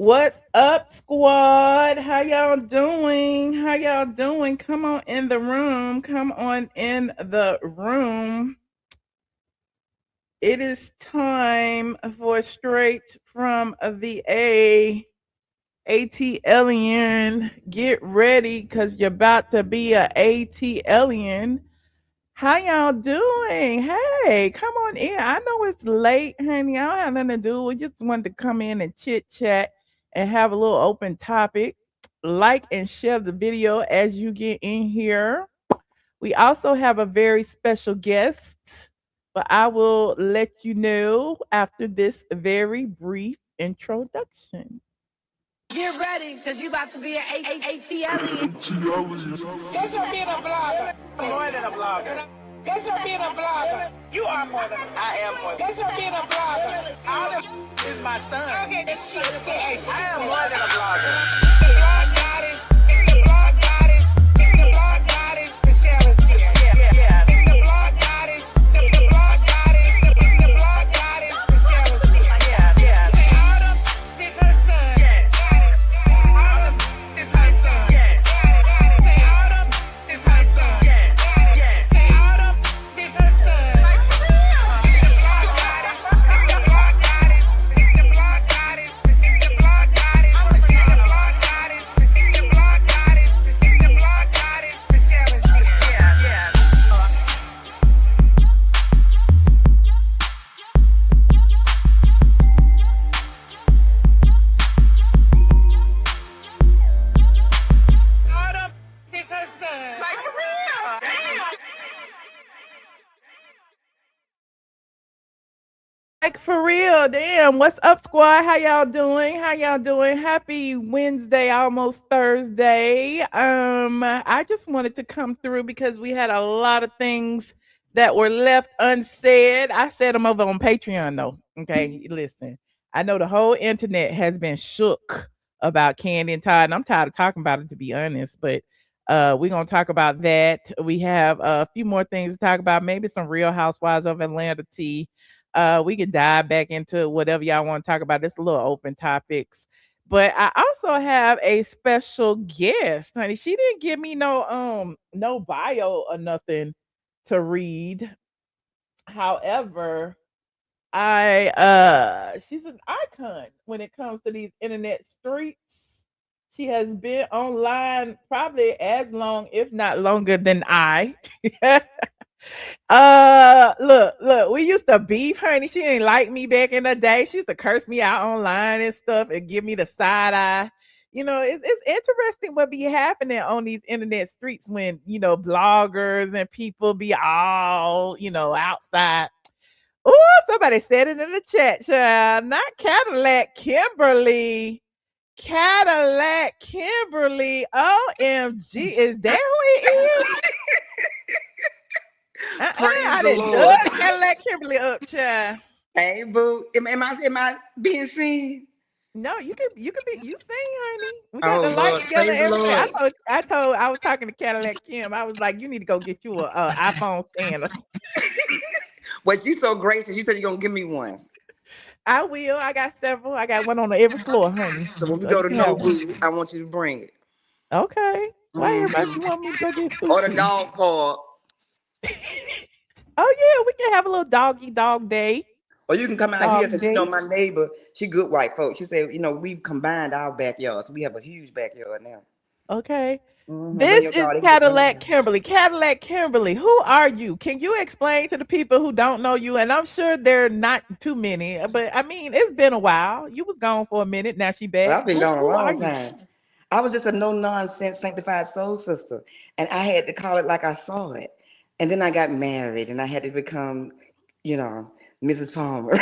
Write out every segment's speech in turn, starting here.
What's up, squad? How y'all doing? How y'all doing? Come on in the room. Come on in the room. It is time for straight from the ATLian. Get ready because you're about to be a ATLian. How y'all doing? Hey, come on in. I know it's late, honey. I don't have nothing to do. We just wanted to come in and chit chat and have a little open topic. Like and share the video as you get in here. We also have a very special guest, but I will let you know after this very brief introduction. Get ready, because you about to be an ATLian. That's her being a blogger. More than a blogger. That's her being a blogger. You are more than a blogger. I am more than That's her being a blogger. all of is my son. Okay, that shit is I am more than a blogger. The blog goddess, the blog goddess, the blog goddess, the shell is here. Yeah. The blog goddess, the blog goddess, the blog goddess, the shell is here. Yeah. Say all them is her son. Yes. All them It's her son. Yes. say all them It's her son. Yes. Yes. say all them is her son. Like for real. The blog goddess, the blog goddess, the blog goddess, the blog goddess, the blog goddess, the blog goddess, the blog goddess, the shell is here. Yeah. All them is her son. Like for real. Like for real, damn. What's up, squad? How y'all doing? How y'all doing? Happy Wednesday, almost Thursday. I just wanted to come through because we had a lot of things that were left unsaid. I said them over on Patreon though. Okay, listen. I know the whole internet has been shook about Kandi and Todd, and I'm tired of talking about it to be honest, but we're gonna talk about that. We have a few more things to talk about, maybe some Real Housewives of Atlanta tea. We can dive back into whatever y'all want to talk about. It's a little open topics. But I also have a special guest, honey. She didn't give me no bio or nothing to read. However, I she's an icon when it comes to these internet streets. She has been online probably as long, if not longer than I. Look, we used to beef, honey. She ain't like me back in the day. She used to curse me out online and stuff and give me the side eye. It's interesting what be happening on these internet streets when bloggers and people be all outside. Oh, somebody said it in the chat, child. Not Cadillac Kimberly. Cadillac Kimberly. OMG. Is that who it is? I the didn't Lord. dug Cadillac Kimberly up, child. Hey, boo. Am I being seen? No, you can be you sing, honey. We got Oh, the light Lord. together, Praise the everything. Lord. I was talking to Cadillac Kim. I was like, you need to go get you a iPhone stand. Well, you so gracious. You said you're going to give me one. I will. I got several. I got one on every floor, honey. So when we So go you to can have one. Nobu, I want you to bring it. Okay. Why everybody Mhm. want me to go get Or the sushi? dog park. Oh yeah, we can have a little doggy dog day. Or you can come out here Dog because day. my neighbor, she good white folks. She said, we've combined our backyards. We have a huge backyard now. Okay. Bring This your is dog. They can get one Cadillac in. Kimberly. Cadillac Kimberly, who are you? Can you explain to the people who don't know you? And I'm sure there are not too many, but I mean, it's been a while. You was gone for a minute. Now she Well, back. I've been Who gone a who are long you? time. I was just a no nonsense sanctified soul sister, and I had to call it like I saw it. And then I got married, and I had to become, you know, Mrs. Palmer.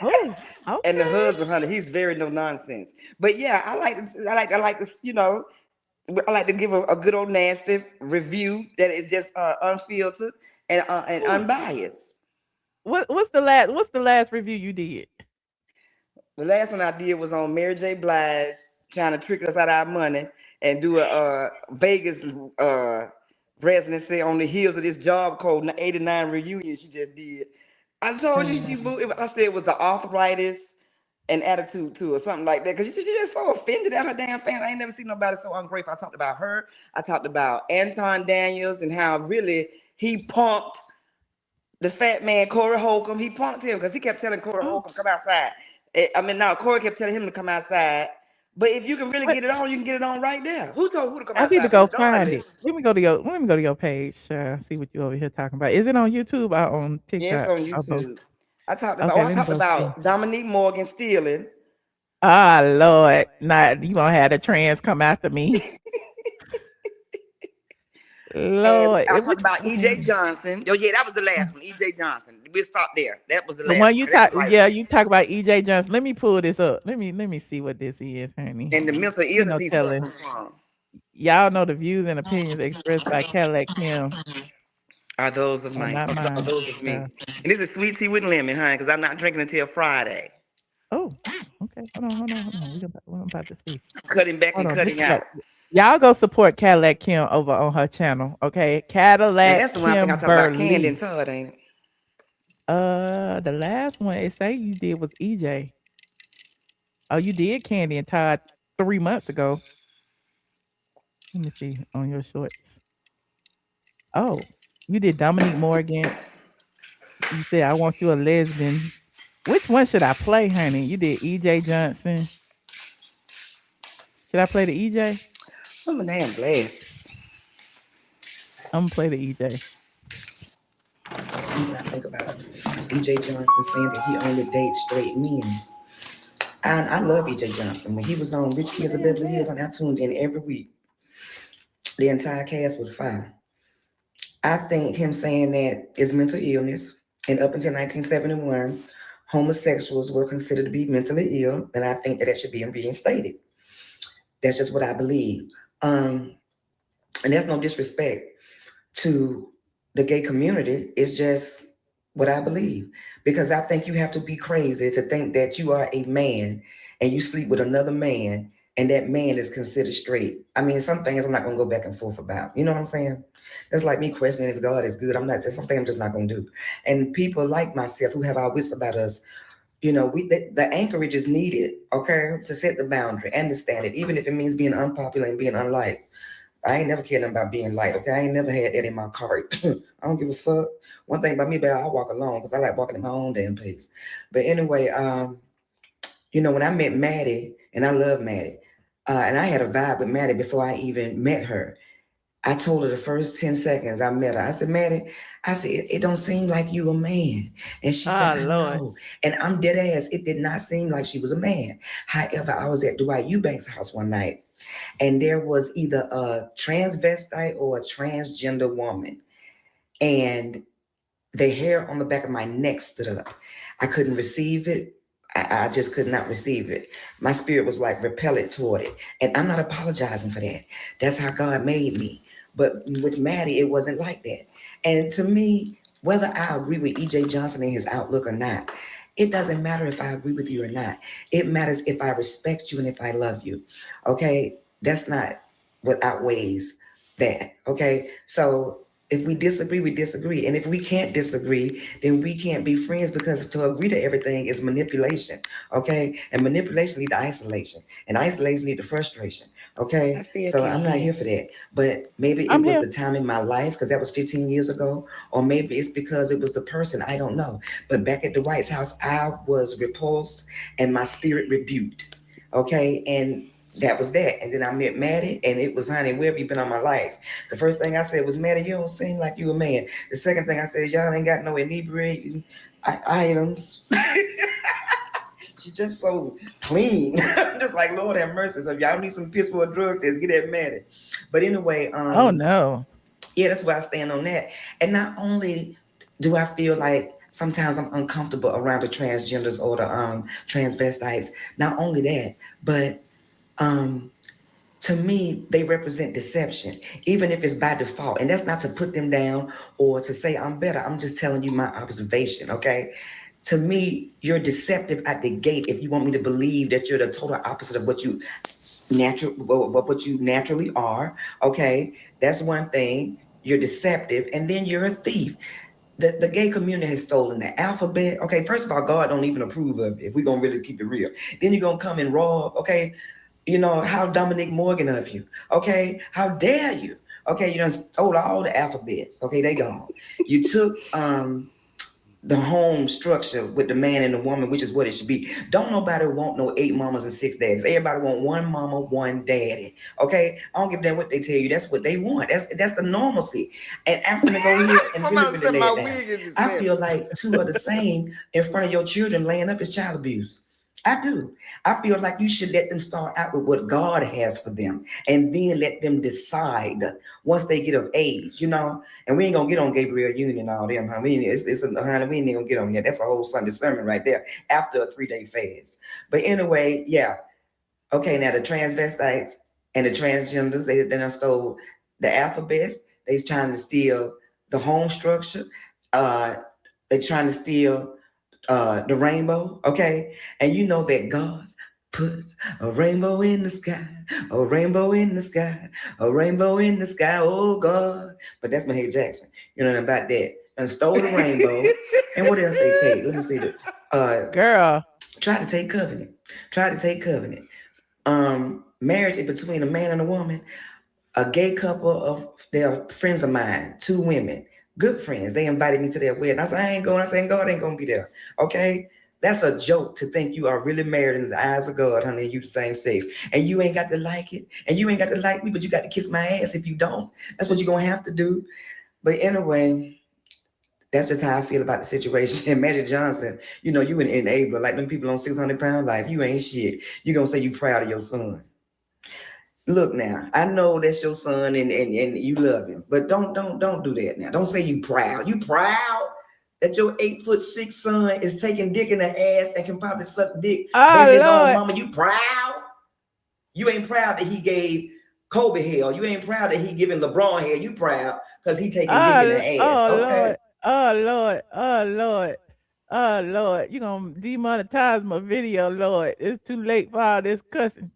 Oh, And the okay. husband, honey, he's very no nonsense. But yeah, I like to give a good old nasty review that is just unfiltered and Ooh. unbiased. What's the last review you did? The last one I did was on Mary J. Blige trying to trick us out of our money and do a Vegas residency on the heels of this Job Code '89 reunion she just did. I told you, I said it was the arthritis, an attitude to or something like that. Because she just so offended at her damn fans. I ain't never seen nobody so ungrateful. I talked about her. I talked about Anton Daniels and how really he punked the fat man Corey Holcomb. He punked him because he kept telling Corey Oh, Holcomb, come outside. I mean, now Corey kept telling him to come outside. But if you can really what? get it on, you can get it on right there. Who told who to come I need to outside? go find Regardless. it. Let me go to your page. See what you over here talking about. Is it on YouTube or on Yes, TikTok on or both? YouTube. I talked about. Oh, Okay, I let me talked go see. about Dominique Morgan stealing, Ah, Lord, not you gonna have the trans come after me, and Lord. I Which talked about EJ Johnson. Oh yeah, that was the last one. EJ Johnson. We'll stop there. That was the the last one you one. That's talk? the light Yeah, skin. you talk about EJ Johnson. Let me pull this up. Let me see what this is, honey. And the mental Ain't illness no he's telling. suffering from Y'all know the views and opinions expressed by Cadillac Kim are those of are my not are mine. those of me. So, And this is sweet tea with lemon, honey, because I'm not drinking until Friday. oh, okay. Hold on. What I'm about to see. Cutting back Hold and on. This cutting got out. y'all go support Cadillac Kim over on her channel, okay? And that's Cadillac the one I think I talked about Candy and Kimberly. Todd, ain't it? The last one it say you did was EJ. Oh, you did Candy and Todd 3 months ago. Let me see on your shorts. Oh, you did Dominique Morgan. You said I want you a lesbian. Which one should I play, honey? You did EJ Johnson. Should I play the EJ? Oh my damn glasses. I'm gonna play the EJ. See what I think about EJ Johnson saying that he only dates straight men. And I love EJ Johnson. When he was on Rich Kids of Beverly Hills, and I tuned in every week. The entire cast was fine. I think him saying that is mental illness. And up until 1971, homosexuals were considered to be mentally ill. And I think that that should be reinstated. That's just what I believe. And there's no disrespect to the gay community. It's just what I believe. Because I think you have to be crazy to think that you are a man and you sleep with another man and that man is considered straight. I mean, some things I'm not going to go back and forth about. You know what I'm saying? That's like me questioning if God is good. I'm not saying something I'm just not going to do. And people like myself who have our wits about us, you know, the anchorage is needed, okay, to set the boundary, understand it, even if it means being unpopular and being unliked. I ain't never cared about being light. Okay, I ain't never had that in my cart. I don't give a fuck. One thing about me, babe, I walk alone because I like walking at my own damn pace. But anyway, you know, when I met Maddie, and I love Maddie, and I had a vibe with Maddie before I even met her. I told her the first 10 seconds I met her, I said, Maddie, I said, it don't seem like you a man. And she said, Ah, I Lord. know. And I'm dead ass. It did not seem like she was a man. However, I was at Dwight Eubanks' house one night and there was either a transvestite or a transgender woman. And the hair on the back of my neck stood up. I couldn't receive it. I just could not receive it. My spirit was like repellent toward it. And I'm not apologizing for that. That's how God made me. But with Maddie, it wasn't like that. And to me, whether I agree with EJ Johnson and his outlook or not, it doesn't matter if I agree with you or not. It matters if I respect you and if I love you. Okay? That's not what outweighs that. Okay? So if we disagree, we disagree. And if we can't disagree, then we can't be friends because to agree to everything is manipulation. Okay? And manipulation leads to isolation. And isolation leads to frustration. I Okay? still So can't I'm not hear. here for that. But maybe I'm it was here. the time in my life because that was 15 years ago. Or maybe it's because it was the person. I don't know. But back at the White's house, I was repulsed and my spirit rebuked. Okay? And that was that. And then I met Maddie, and it was, honey, where have you been all my life? The first thing I said was, Maddie, you don't seem like you a man. The second thing I said is, y'all ain't got no inebriating items. She's just so clean. I'm just like, Lord have mercy. So if y'all need some piss for a drug test, get that Maddie. But anyway, Oh no. yeah, that's where I stand on that. And not only do I feel like sometimes I'm uncomfortable around the transgenders or the transvestites, not only that, but um to me, they represent deception, even if it's by default. And that's not to put them down or to say I'm better. I'm just telling you my observation, okay? To me, you're deceptive at the gate if you want me to believe that you're the total opposite of what you naturally are, okay? That's one thing. You're deceptive, and then you're a thief. the gay community has stolen the alphabet. Okay, first of all, God don't even approve of it if we're gonna really keep it real. Then you're gonna come and rob, okay? You know, how Dominic Morgan of you. Okay, how dare you? Okay, you done stole all the alphabets. Okay, they gone. You took the home structure with the man and the woman, which is what it should be. Don't nobody want no 8 mamas and 6 daddies. Everybody want one mama, one daddy. Okay, I don't give a damn what they tell you. That's what they want. That's the normalcy. And I'm gonna go here and I'm really, about to really set lay my it down. wig in I this feel like two are the same in front of your children laying up is child abuse. I do. I feel like you should let them start out with what God has for them and then let them decide once they get of age, you know. And we ain't gonna get on Gabriel Union and all them. Huh? Honey, we ain't gonna get on that. That's a whole Sunday sermon right there after a 3-day fast. But anyway, yeah. Okay, now the transvestites and the transgenders, they done stole the alphabets. They's trying to steal the home structure. Uh, they trying to steal the rainbow, okay? And you know that God put a rainbow in the sky, a rainbow in the sky, a rainbow in the sky, oh God. But that's Mahalia Jackson. You know about that. And stole the rainbow. And what else they take? Let me see. Girl. Try to take covenant. Try to take covenant. Marriage is between a man and a woman. A gay couple of their friends of mine, 2 women, good friends. They invited me to their wedding. I said, I ain't going. I said, God ain't gonna be there. Okay. That's a joke to think you are really married in the eyes of God, honey, and you the same sex. And you ain't got to like it. And you ain't got to like me, but you got to kiss my ass if you don't. That's what you're gonna have to do. But anyway, that's just how I feel about the situation. And Magic Johnson, you know, you an enabler, like them people on 600-pound life. You ain't shit. You gonna say you proud of your son. Look now, I know that's your son and you love him, but don't do that now. Don't say you proud. You proud that your 8'6" son is taking dick in the ass and can probably suck dick Oh maybe his own Lord. mama. You proud? You ain't proud that he gave Kobe hell. You ain't proud that he giving LeBron hell. You proud because he taking dick in the ass. Oh Okay. Lord. Oh Lord. Oh Lord. Oh Lord. You gonna demonetize my video, Lord. It's too late for all this cussing.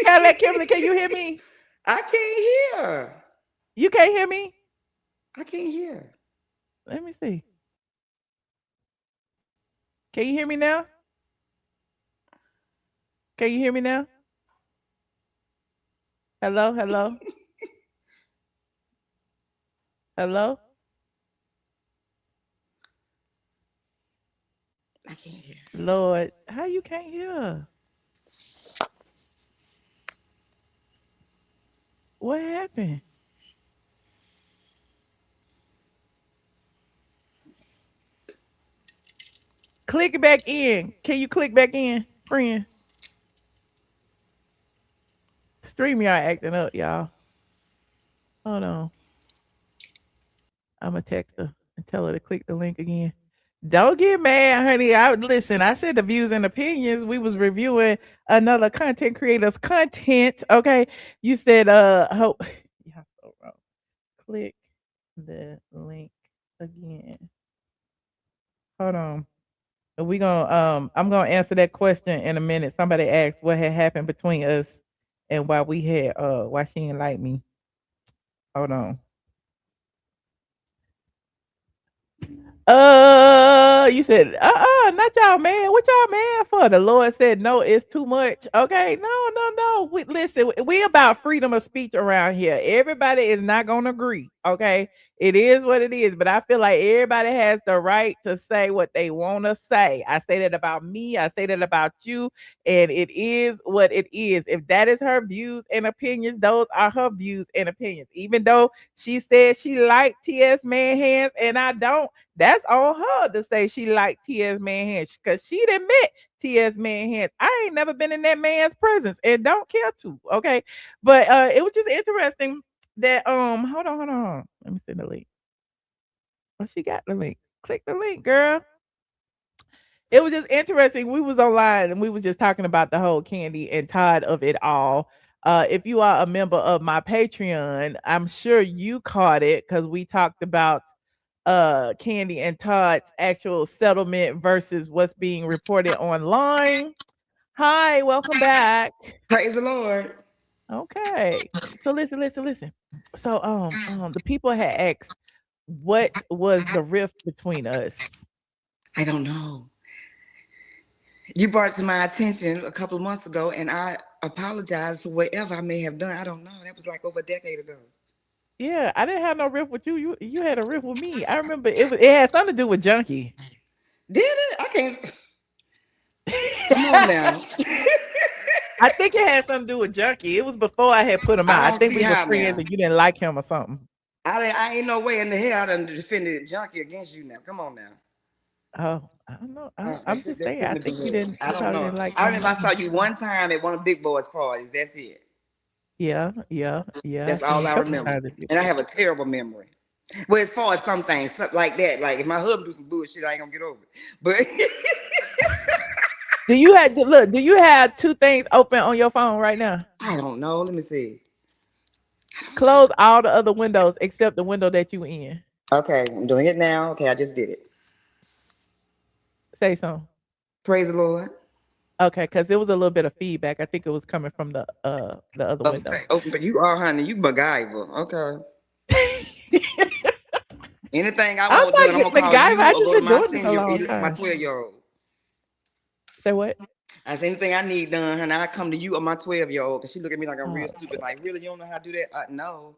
Cadillac Kimberly, can you hear me? I can't hear. You can't hear me? I can't hear. Let me see. Can you hear me now? Can you hear me now? Hello, hello, hello. I can't hear. Lord, how you can't hear? What happened? Click it back in. Can you click back in, friend? Stream y'all acting up, y'all. Hold on. I'm gonna text her and tell her to click the link again. Don't get mad, honey. I listen. I said the views and opinions. We was reviewing another content creator's content. Okay, you said hope. Yeah, so wrong. Click the link again. Hold on. We gonna I'm gonna answer that question in a minute. Somebody asked what had happened between us and why she didn't like me. Hold on. You said, not y'all man. What y'all man for? The Lord said, no, it's too much. Okay, no. Listen, we about freedom of speech around here. Everybody is not gonna agree. Okay, it is what it is. But I feel like everybody has the right to say what they want to say. I say that about me. I say that about you, and it is what it is. If that is her views and opinions, those are her views and opinions. Even though she said she liked T.S. Man hands, and I don't. That's on her to say she liked T.S. Man hands because she didn't met T.S. Man hands. I ain't never been in that man's presence and don't care to. Okay, but it was just interesting that hold on. Let me send the link. Oh, she got the link. Click the link, girl. It was just interesting. We was online and we was just talking about the whole Kandi and Todd of it all. If you are a member of my Patreon, I'm sure you caught it because we talked about Kandi and Todd's actual settlement versus what's being reported online. Hi, welcome back. Praise the Lord. Okay. So listen. So the people had asked, what was the rift between us? I don't know. You brought it to my attention a couple of months ago, and I apologize for whatever I may have done. I don't know. That was like over a decade ago. Yeah, I didn't have no rift with you. You had a rift with me. I remember it had something to do with Junkie. Did it? I can't. Come on now. I think it had something to do with Junkie. It was before I had put him out. I I don't think see we were how friends now. and you didn't like him or something. I ain't no way in the hell I done defended Junkie against you now. Come on now. Oh, I don't know. I'm just That saying. I couldn't have think been you it. didn't. I You don't probably know. didn't like I him. remember I saw you one time at one of Big Boy's parties. That's it. Yeah. I That's seen all you a I couple remember. times. And I have a terrible memory. Well, as far as some things, something like that, like if my husband do some bullshit, I ain't gonna get over it. But Do you have look? Do you have two things open on your phone right now? I don't know. Let me see. Close all the other windows except the window that you in. Okay, I'm doing it now. Okay, I just did it. Say something. Praise the Lord. Okay, because there was a little bit of feedback. I think it was coming from the other window. Okay, open, but you are, honey. You MacGyver. Okay. Anything I I'm won't do, and I'm like gonna call MacGyver. you I or just go to been my doing this a senior, long my time. 12-year-old. Say what? I say anything I need done, honey, I come to you or my 12-year-old, because she look at me like I'm real Oh, stupid. Like, really, you don't know how to do that? No.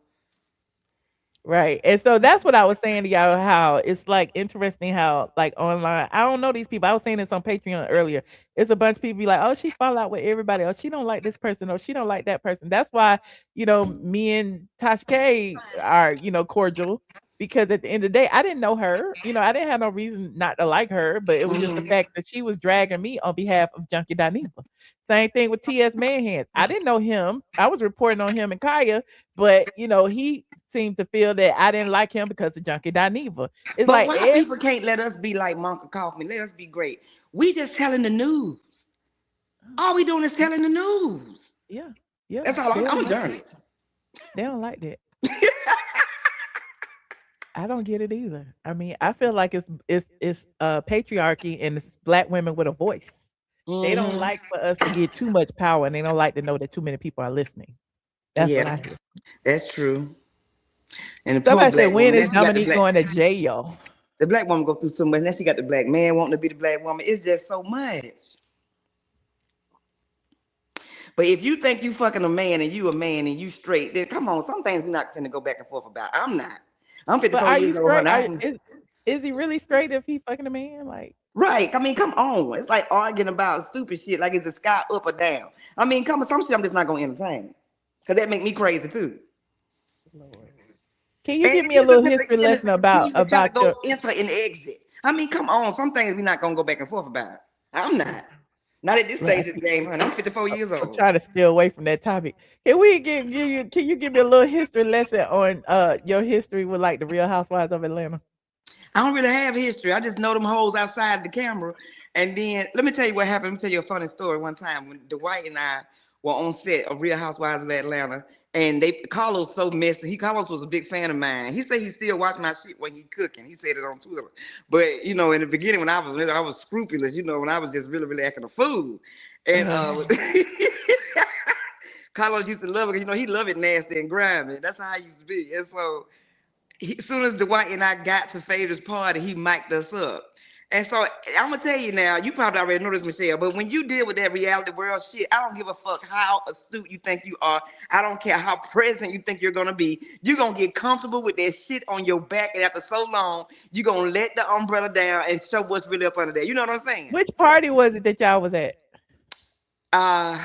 right. And so that's what I was saying to y'all, how it's like interesting how like online, I don't know these people. I was saying this on Patreon earlier. It's a bunch of people be like, oh, she fall out with everybody, or she don't like this person, or she don't like that person. That's why, me and Tasha K are, cordial. Because at the end of the day, I didn't know her. I didn't have no reason not to like her, but it was just the Mm-hmm. fact that she was dragging me on behalf of Junkie Dineva. Same thing with T.S. Manhands. I didn't know him. I was reporting on him and Kaya, but he seemed to feel that I didn't like him because of Junkie Dineva. It's But like why people can't let us be like Monka Kaufman? Let us be great. We just telling the news. All we doing is telling the news. yeah, That's all. they I'm don't a like journalist. they don't like that. I don't get it either. I mean, I feel like it's patriarchy and it's black women with a voice. They don't Mm-hmm. like for us to get too much power, and they don't like to know that too many people are listening. That's what Yeah, I hear. that's true. And the poor Somebody said, black when woman, is now she got Dominique going to jail? the black woman go through so much. Now she got the black man wanting to be the black woman. It's just so much. But if you think you fucking a man and you straight, then come on. Some things we're not finna go back and forth about. I'm not. I'm But 54 are you years old, straight? honey. Is he really straight if he fucking a man? Like, Right. I mean, come on. It's like arguing about stupid shit, like is the sky up or down? I mean, come on, some shit I'm just not gonna entertain. Cause that make me crazy too. Lord. Can you And give me a little history lesson he would try to about go your enter and exit. I mean, come on. Some things we're not gonna go back and forth about. I'm not. Not at this right? stage of the game, honey. I'm 54 years I'm old. trying to stay away from that topic. Can you give me a little history lesson on your history with like the Real Housewives of Atlanta? I don't really have history. I just know them hoes outside the camera. And then let me tell you what happened. Let me tell you a funny story. One time when Dwight and I were on set of Real Housewives of Atlanta, and Carlos so messy. Carlos was a big fan of mine. He said he still watch my shit when he cooking. He said it on Twitter. But in the beginning when I was scrupulous. When I was just really, really acting a fool. And Uh-huh. Carlos used to love it because he loved it nasty and grimy. That's how I used to be. And so as soon as Dwight and I got to Phaedra's party, he mic'd us up. And so I'm gonna tell you now, you probably already know this, Michelle, but when you deal with that reality world shit, I don't give a fuck how astute you think you are. I don't care how present you think you're gonna be. You're gonna get comfortable with that shit on your back, and after so long, you're gonna let the umbrella down and show what's really up under there. You know what I'm saying? Which party was it that y'all was at? Uh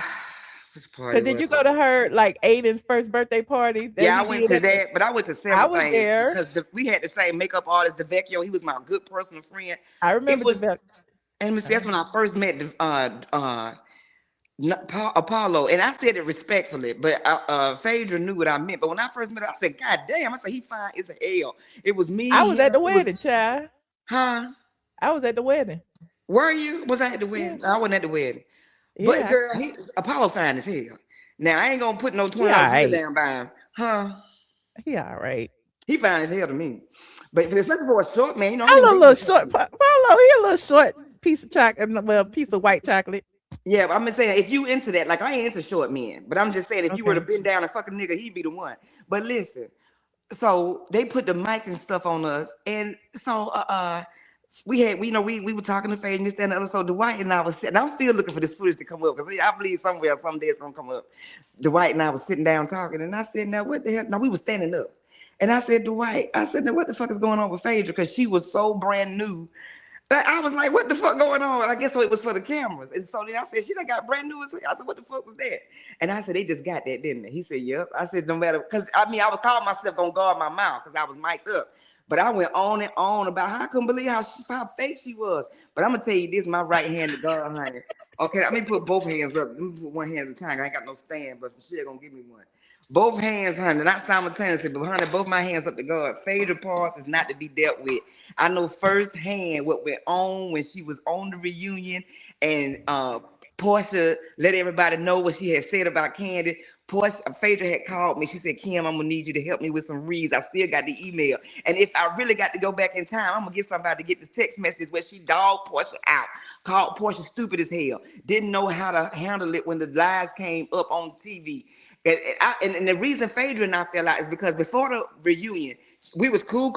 which party Cause did was you go it? to her like Aiden's first birthday party that Yeah, he I went did to at that, but I went to I several was things there. because we had the same makeup artist, DeVecchio. He was my good personal friend. I It remember was, the and that's when I first met Apollo, and I said it respectfully, but Phaedra knew what I meant. But when I first met her, I said, "God damn!" I said, "He fine as hell." It was I me, was at him. the It was, wedding, child. huh? I was at the wedding. Were you? Was I at the Yeah. wedding? No, I wasn't at the wedding. But Yeah. girl, Apollo fine as hell. Now I ain't gonna put no He $20 bill alright. down by him, huh? He alright. He fine as hell to me. But especially for a short man, I I don't even love a date little short short people. Paulo, he a little short piece of chocolate, well, piece of white chocolate. Yeah, but I'm just saying, if you into that, like I ain't into short men, but I'm just saying, if you were to Okay. bend down and fuck a nigga, he'd be the one. But listen, so they put the mic and stuff on us, and so we were talking to Faye and this that, and the other. So Dwight and I was sitting. I'm still looking for this footage to come up because I believe somewhere someday it's gonna come up. Dwight and I was sitting down talking, and I said, "Now what the hell?" Now we were standing up, and I said, "Dwight," I said, "Now what the fuck is going on with Phaedra?" Because she was so brand new. I was like, what the fuck going on? I guess so it was for the cameras. And so then I said, she done got brand new. I said, what the fuck was that? And I said, they just got that, didn't they? He said, yep. I said, no matter, because I mean, I was calling myself gonna guard my mouth because I was mic'd up. But I went on and on about how I couldn't believe how fake she was. But I'm gonna tell you this, my right hand to God, honey. Okay, let me put both hands up. Let me put one hand at a time. I ain't got no stand, but she gonna give me one. Both hands, honey, not simultaneously, but honey, both my hands up to God. Phaedra Parks is not to be dealt with. I know firsthand what went on when she was on the reunion, and Porsha let everybody know what she had said about Kandi. Phaedra had called me. She said, Kim, I'm gonna need you to help me with some reads. I still got the email. And if I really got to go back in time, I'm gonna get somebody to get the text message where she dogged Porsha out, called Porsha stupid as hell, didn't know how to handle it when the lies came up on TV. And the reason Phaedra and I fell out is because before the reunion, we was cool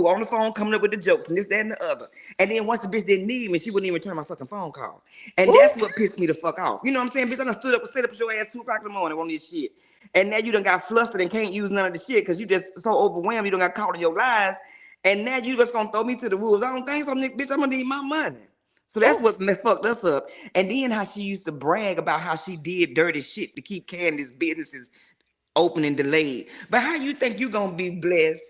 on the phone coming up with the jokes and this, that, and the other. And then once the bitch didn't need me, she wouldn't even return my fucking phone call. And that's what pissed me the fuck off. You know what I'm saying? Bitch, I done stood up and set up your ass 2 o'clock in the morning on this shit. And now you done got flustered and can't use none of the shit because you just so overwhelmed, you done got caught in your lies. And now you just gonna throw me to the wolves. I don't think so, bitch. I'm gonna need my money. So that's what fucked us up. And then how she used to brag about how she did dirty shit to keep Candy's businesses open and delayed. But how you think you gonna be blessed?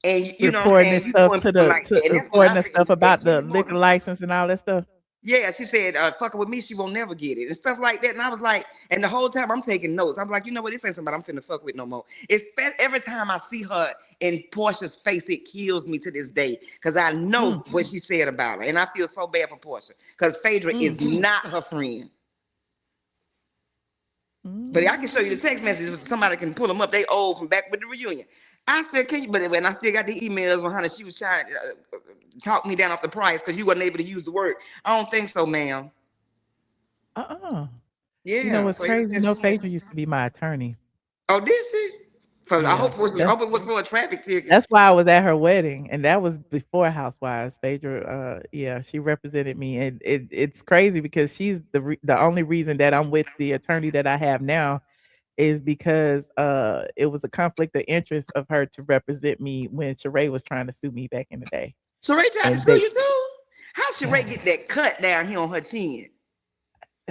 And you know what I'm Reporting saying? this You stuff doing to people the like that. And that's what reporting I the said. stuff They about the can't liquor motivate. license and all that stuff. Yeah, she said, fucking with me, she won't never get it. And stuff like that. And I was like, and the whole time I'm taking notes. I'm like, you know what? This ain't somebody I'm finna fuck with no more. Every time I see her in Porsha's face, it kills me to this day. Because I know what she said about her. And I feel so bad for Porsha. Because Phaedra is not her friend. But I can show you the text messages. Somebody can pull them up. They old from back with the reunion. I said, can you? But when I still got the emails when Hannah, she was trying to talk me down off the price because you wasn't able to use the word. I don't think so, ma'am. You know Yeah. what's So it was crazy? You just know, weird. Phaedra used to be my attorney. Oh, this shit. So I Yeah, hope it was for a traffic ticket. that's why I was at her wedding, and that was before Housewives. Phaedra, yeah, she represented me, and it's crazy because she's the only reason that I'm with the attorney that I have now is because it was a conflict of interest of her to represent me when Sheree was trying to sue me back in the day, So Ray tried to and sue they, you too. How should Ray get that cut down here on her chin?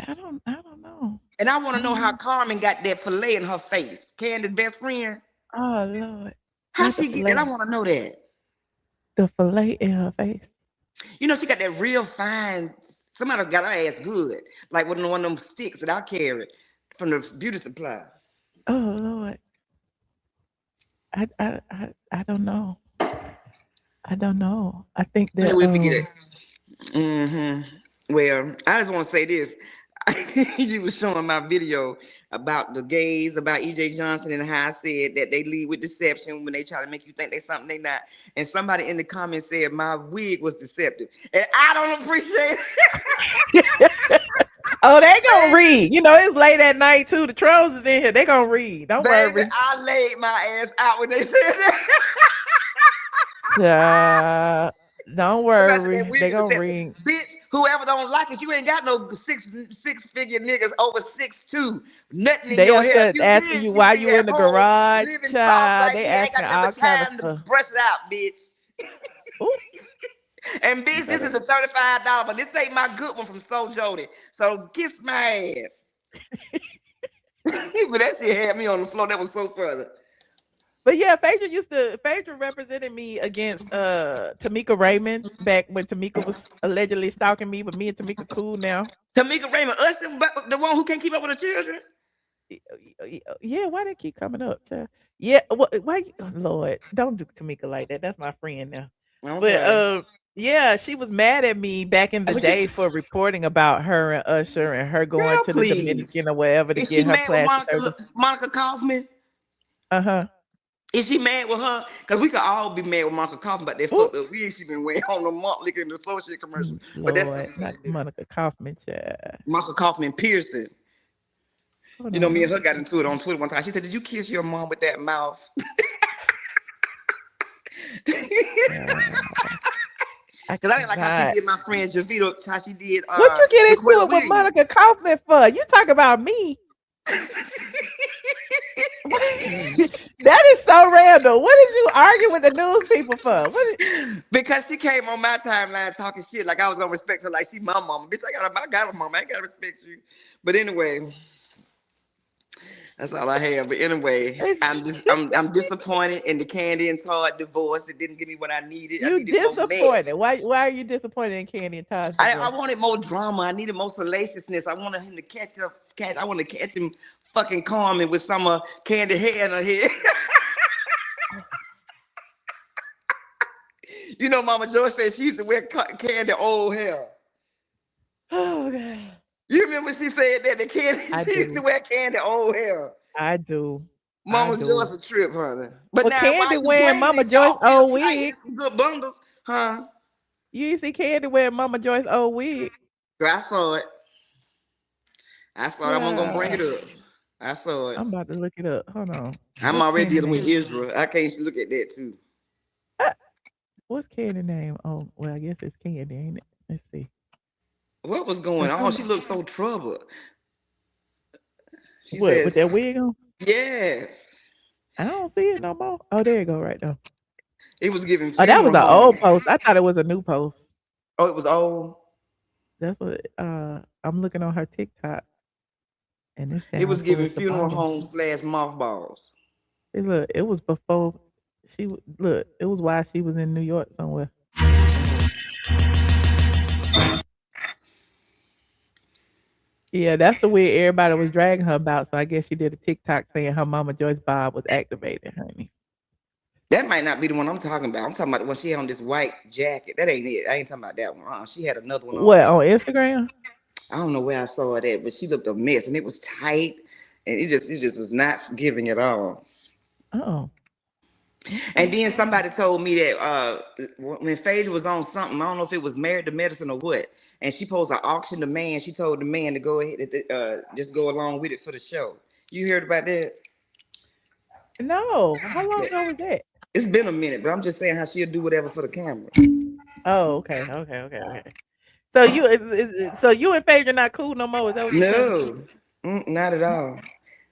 I don't know, And I want I to know don't how know. Carmen got that fillet in her face. Candace's best friend. Oh Lord, How not the she get that? I fillet, want to know that. the fillet in her face. You know, she got that real fine. Somebody got her ass good, like one of them sticks that I carry from the beauty supply. Oh Lord, I don't know. I don't know. I think Maybe that we forget it. Well, I just want to say this. You was showing my video about the gays, about EJ Johnson, and how I said that they lead with deception when they try to make you think they something they not. And somebody in the comments said my wig was deceptive, and I don't appreciate it. Oh, they gonna read. You know, it's late at night too. The trolls is in here. They gonna read. Don't Baby, worry. I laid my ass out when they said that. Uh, don't Somebody said that worry. They wig is gonna deceptive. read. Bitch, whoever don't like it, you ain't got no six figure niggas over 6'2", nothing in They your up hair. there If you asking did, you you'd why be you in at the home garage, living soft child. like They me. I ain't asking got never all kind of time to stuff. brush it out, bitch. Ooh, And you bitch, this better. is a $35, but this ain't my good one from Soul Jody. So kiss my ass. But that shit had me on the floor. That was so funny. But yeah, Phaedra represented me against Tamika Raymond back when Tamika was allegedly stalking me, but me and Tamika cool now. Tamika Raymond, Usher, the one who can't keep up with her children. Yeah, why they keep coming up? Yeah, why? Lord, don't do Tamika like that. That's my friend now. But Okay. yeah, she was mad at me back in the But you, day for reporting about her and Usher and her going girl, to the please. Dominican or wherever to Is she get her mad with plastic surgery. Monica Kaufman? Uh huh. Is she mad with her? Because we could all be mad with Monica Kaufman, but they Ooh, fucked up wig she been wearing on the month looking the slow shit commercial. But that's Lord, something not totally different. Monica Kaufman, child. Monica Kaufman piercing. Hold You know, on, me let and me her got see. into it on Twitter one time. She said, "Did you kiss your mom with that mouth?" I Because I didn't like how she cannot. did my friend Javita, how she did What you get into Jaquetta it with Williams. Monica Kaufman for? You talk about me. That is so random. What did you argue with the news people for? Because she came on my timeline talking shit like I was gonna respect her like she my mama. Bitch, I got a mama. I ain't gotta respect you. But anyway, that's all I have. But anyway, I'm disappointed in the Kandi and Todd divorce. It didn't give me what I needed. I You needed more disappointed. mess. Why are you disappointed in Kandi and Todd's I divorce? wanted more drama. I needed more salaciousness. I wanted him to catch. I want to catch him fucking Carmen with some candy hair in her head. You know, Mama Joy said she used to wear candy old hair. Oh God. You remember she said that the candy I she used to do. wear candy old hair. I do. I Mama do. Joy's a trip, honey. But Well, now why Kandi you wearing braiding Mama it Joyce off real old tight? wig. It's some good bundles, huh? You see Kandi wearing Mama Joyce old wig. Girl, I saw it. I saw it. I wasn't gonna bring Yeah. it up. I saw it. I'm about to look it up. Hold on. I'm What's already Candy dealing with name? Israel. I can't look at that too. Uh, What's Candy name? Oh, well, I guess it's Candy, ain't it? Let's see. What was going Cause on? some She looked so troubled. She what with says, that wig on? yes. I don't see it no more. Oh, there you go, right there. It was giving Oh, that was funeral an home. old post. I thought it was a new post. Oh, it was old. That's what I'm looking on her TikTok, and it's It down was giving towards the funeral bottom. home / mothballs. Hey, look, it was before look. It was while she was in New York somewhere. Yeah, that's the way everybody was dragging her about. So I guess she did a TikTok saying her mama Joyce Bob was activated, honey. That might not be the one I'm talking about. I'm talking about the one she had on this white jacket. That ain't it. I ain't talking about that one. She had another one What on. on Instagram? I don't know where I saw it at, but she looked a mess and it was tight and it just was not giving at all. Oh, And okay. then somebody told me that when Phaedra was on something, I don't know if it was Married to Medicine or what, and she posed to auction the man. She told the man to go ahead and just go along with it for the show. You heard about that? No, how long ago was that? It's been a minute, but I'm just saying how she'll do whatever for the camera. Oh, okay. So so you and Phaedra not cool no more? Is that what you're telling me? No, not at all.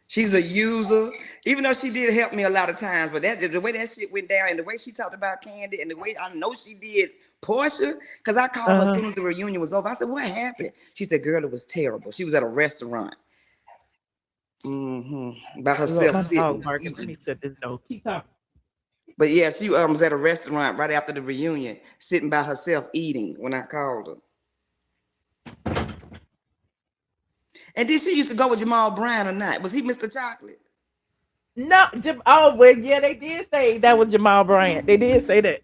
She's a user, even though she did help me a lot of times. But that the way that shit went down, and the way she talked about Kandi, and the way I know she did Porsha, because I called her as Uh-huh. soon as the reunion was over. I said, "What happened?" She said, "Girl, it was terrible. She was at a restaurant, by Look, herself my dog sitting barking. Let eating." me shut this door. Keep talking. But yeah, she was at a restaurant right after the reunion, sitting by herself eating when I called her. And then she used to go with Jamal Brown or not? Was he Mr. Chocolate? No, oh well, yeah, they did say that was Jamal Bryant. They did say that.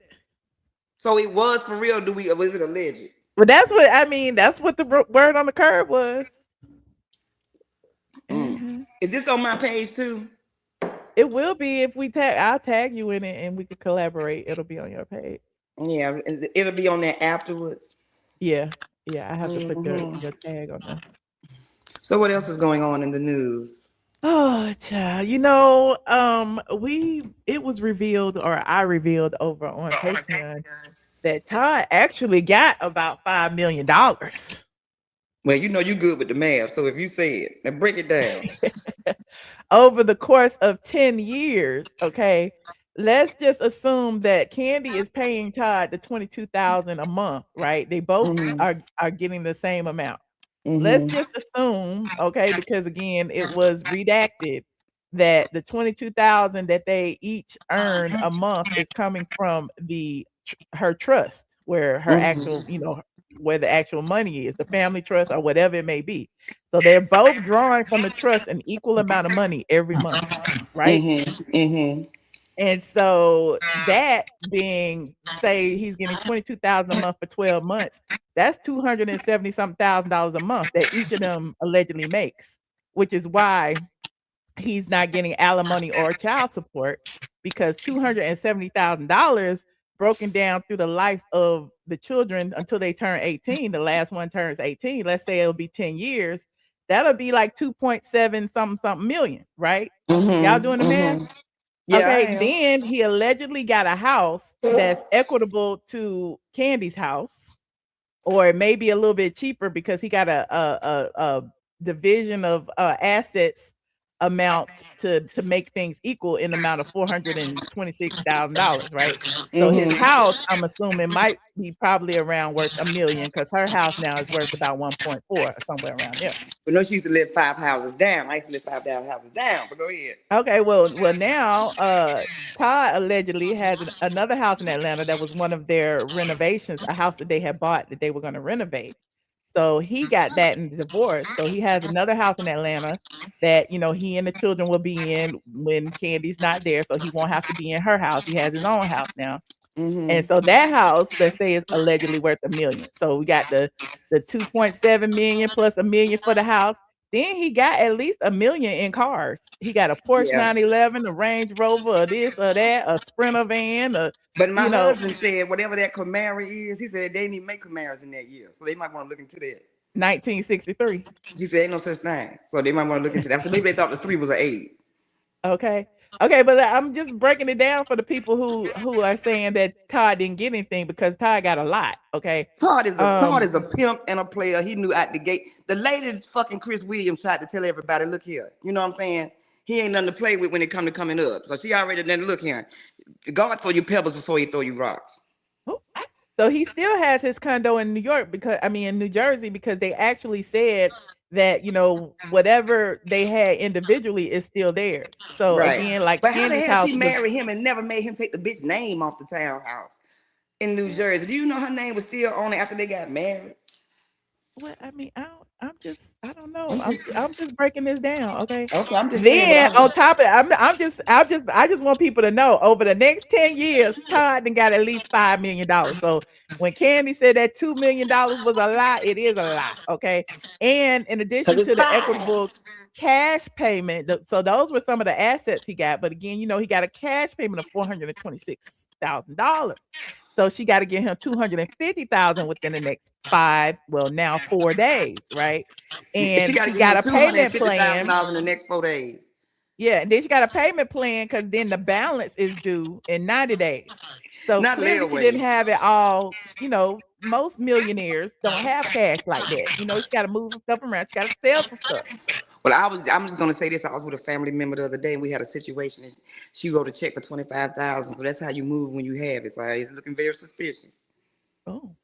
So it was for real. Or was it alleged? But that's what I mean. That's what the word on the curb was. Mm. Mhm. Is this on my page too? It will be if we tag. I'll tag you in it, and we could collaborate. It'll be on your page. Yeah, it'll be on there afterwards. Yeah, yeah. I have to put hmm your tag on there. So what else is going on in the news? Oh, child. It was revealed, or I revealed over on Patreon that Todd actually got about $5 million. Well, you know you good with the math. So if you say it, now break it down. over the course of 10 years. Okay. Let's just assume that Kandi is paying Todd the 22,000 a month, right? They both hmm are getting the same amount. Let's hmm just assume, okay, because again, it was redacted that the 22,000 that they each earn a month is coming from her trust, where her actual, hmm where the actual money is, the family trust or whatever it may be. So they're both drawing from the trust an equal amount of money every month, right? hmm And so that being, say he's getting 22,000 a month for 12 months, that's 270 something $1,000 a month that each of them allegedly makes, which is why he's not getting alimony or child support because $270,000 broken down through the life of the children until they turn 18. The last one turns 18. Let's say it'll be 10 years. That'll be like 2.7 something million, right? Y'all doing the math? Yeah, I Okay, am. then he allegedly got a house that's equitable to Candy's house, or it may be a little bit cheaper because he got a division of assets amount to make things equal in the amount of $426,000, right? So his house, I'm assuming, might be probably around worth a million because her house now is worth about 1.4 or somewhere around there. But no, she used to live 5 houses down. I used to live 5 houses down. But go ahead. Okay, well now Todd allegedly has another house in Atlanta that was one of their renovations, a house that they had bought that they were going to renovate. So he got that in the divorce. So he has another house in Atlanta that, he and the children will be in when Candy's not there. So he won't have to be in her house. He has his own house now. And so that house, let's say, is allegedly worth a million. So we got the 2.7 million plus a million for the house. Then he got at least a million in cars. He got a Porsche 911, a Range Rover, or this or that, a Sprinter van, But my husband said whatever that Camaro is, he said they didn't even make Camaros in that year. So they might want to look into that. 1963. He said ain't no such thing. So they might want to look into that. So maybe they thought the 3 was an 8. Okay, but I'm just breaking it down for the people who are saying that Todd didn't get anything because Todd got a lot. Okay, Todd is a pimp and a player. He knew out the gate. The lady fucking Chris Williams tried to tell everybody, look here. You know what I'm saying? He ain't nothing to play with when it come to coming up. So she already done, look here. God throw you pebbles before he throw you rocks. So he still has his condo in New York in New Jersey, because they actually said that, whatever they had individually is still theirs. So again, like but how the Candy's hell house she was, married him and never made him take the bitch name off the townhouse in New Jersey? Do you know her name was still on it after they got married? what I mean, I don't know. I'm just breaking this down, okay? Okay, I'm just saying. Then on top of it, I just want people to know over the next 10 years, Todd done got at least $5 million. So when Candy said that $2 million was a lie, it is a lie, okay? And in addition it's to the 5. equitable cash payment, so those were some of the assets he got. But again, he got a cash payment of $426,000. So she got to give him $250,000 within the next 4 days, right? And she she got a payment plan in the next 4 days. Yeah, and then she got a payment plan because then the balance is due in 90 days. So Not clearly she layaway. didn't have it all. Most millionaires don't have cash like that. She got to move some stuff around. She got to sell some stuff. Well, I'm just gonna say this. I was with a family member the other day, and we had a situation. And she wrote a check for $25,000. So that's how you move when you have it. So it's looking very suspicious. Oh.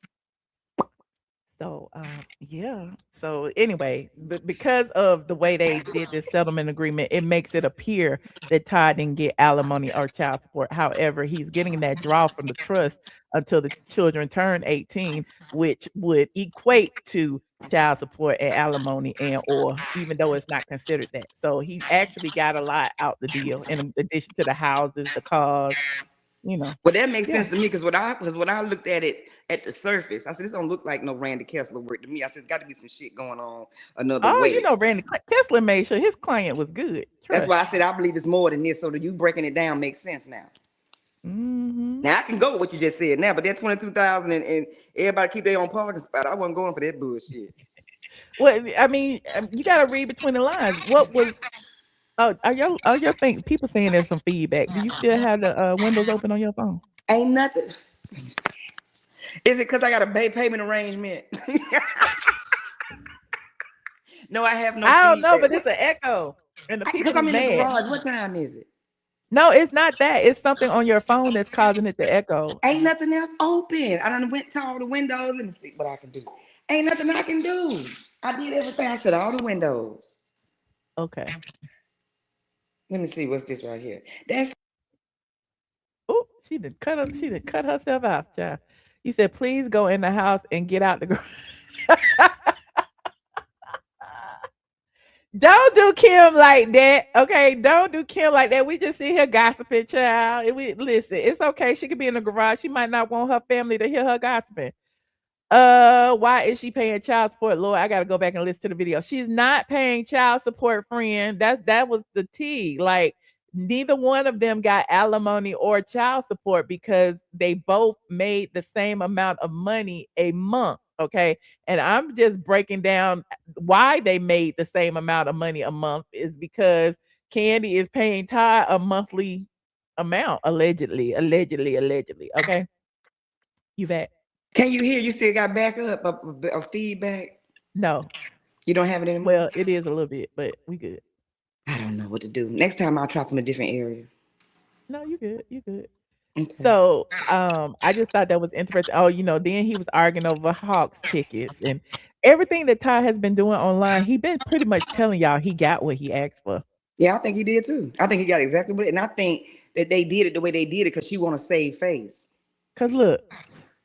So yeah. So anyway, but because of the way they did this settlement agreement, it makes it appear that Todd didn't get alimony or child support. However, he's getting that draw from the trust until the children turn 18, which would equate to child support and alimony, or even though it's not considered that. So he actually got a lot out the deal, in addition to the houses, the cars. Well, that makes sense to me because when I looked at it at the surface, I said this don't look like no Randy Kessler work to me. I said it's got to be some shit going on another way. Randy Kessler made sure his client was good. That's why I said I believe it's more than this. So that you breaking it down makes sense now. Now I can go with what you just said now, but that 22,000 and everybody keep their own parking spot. I wasn't going for that bullshit. Well, I mean, you got to read between the lines. What was? Oh, are your people saying there's some feedback? Do you still have the windows open on your phone? Ain't nothing. Is it because I got a payment arrangement? No, I have no. I don't know, but it's an echo, and the people I'm in mad. the garage. What time is it? No, it's not that. It's something on your phone that's causing it to echo. Ain't nothing else open. I done went to all the windows. Let me see what I can do. Ain't nothing I can do. I did everything. I shut all the windows. Okay. Let me see what's this right here. That's. Oh, she did cut herself off, child. You said, please go in the house and get out the garage. Don't do Kim like that, okay? Don't do Kim like that. We just sit here gossiping, child. Listen, it's okay. She could be in the garage. She might not want her family to hear her gossiping. Why is she paying child support? Lord, I gotta go back and listen to the video. She's not paying child support, friend. That was the tea. Like, neither one of them got alimony or child support because they both made the same amount of money a month. Okay. And I'm just breaking down why they made the same amount of money a month is because Kandi is paying Ty a monthly amount, allegedly. Okay. You back? Can you hear? You still got backup or feedback? No. You don't have it anymore? Well, it is a little bit, but we good. I don't know what to do. Next time I'll try from a different area. No, you good. You good. Okay. So, I just thought that was interesting. Oh, then he was arguing over Hawks tickets and everything that Ty has been doing online. He been pretty much telling y'all he got what he asked for. Yeah, I think he did too. I think he got exactly what, and I think that they did it the way they did it because she want to save face. Cause look,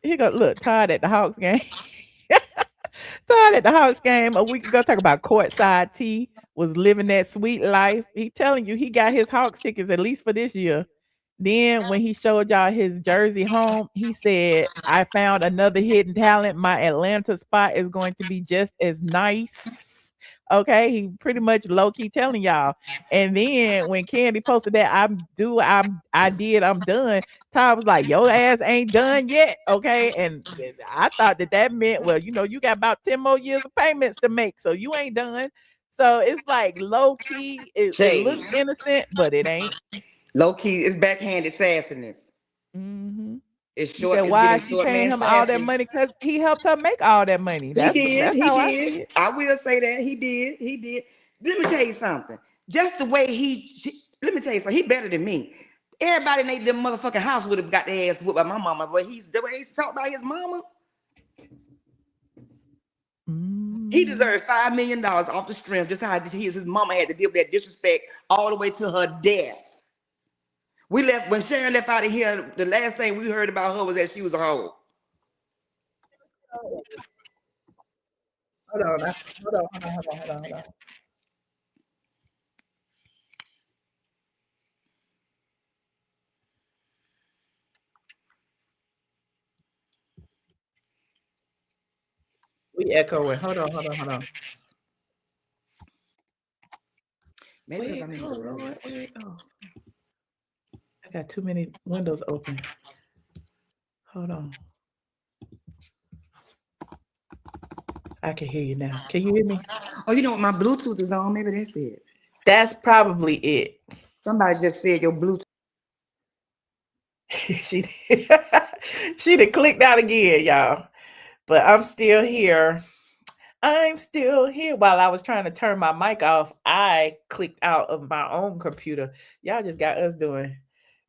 he got look Todd at the Hawks game. Todd at the Hawks game a week ago talking about courtside T was living that sweet life. He telling you he got his Hawks tickets at least for this year. Then when he showed y'all his jersey home, he said, "I found another hidden talent. My Atlanta spot is going to be just as nice." Okay, he pretty much low key telling y'all. And then when Kandi posted that I'm done. Ty was like, "Your ass ain't done yet." Okay, and I thought that meant, well, you got about 10 more years of payments to make, so you ain't done. So it's like low key. It Shade. looks innocent, but it ain't. Low key, it's backhanded sassiness. Hmm. It's He said, short. It's "Why giving is she short paying man him all that sassy. money? Because he helped her make all that money." He That's did. that's He how I did. see it. I will say that he did. He did. Let me tell you something. Just the way let me tell you something. He better than me. Everybody in their motherfucking house would have got their ass whooped by my mama, but the way he's talked about his mama, he Mm. deserved $5 million off the strength. Just how his mama had to deal with that disrespect all the way to her death. We left when Sharon left out of here. The last thing we heard about her was that she was a hoe. Hold on, hold on. We echoing. Hold on. Maybe because Where I'm it in go, the room. Lord? Where it go? I got too many windows open. Hold on. I can hear you now. Can you hear me? Oh, you know what? My Bluetooth is on. Maybe that's it. That's probably it. Somebody just said your Bluetooth. she did. She done clicked out again, y'all. But I'm still here. I'm still here. While I was trying to turn my mic off, I clicked out of my own computer. Y'all just got us doing.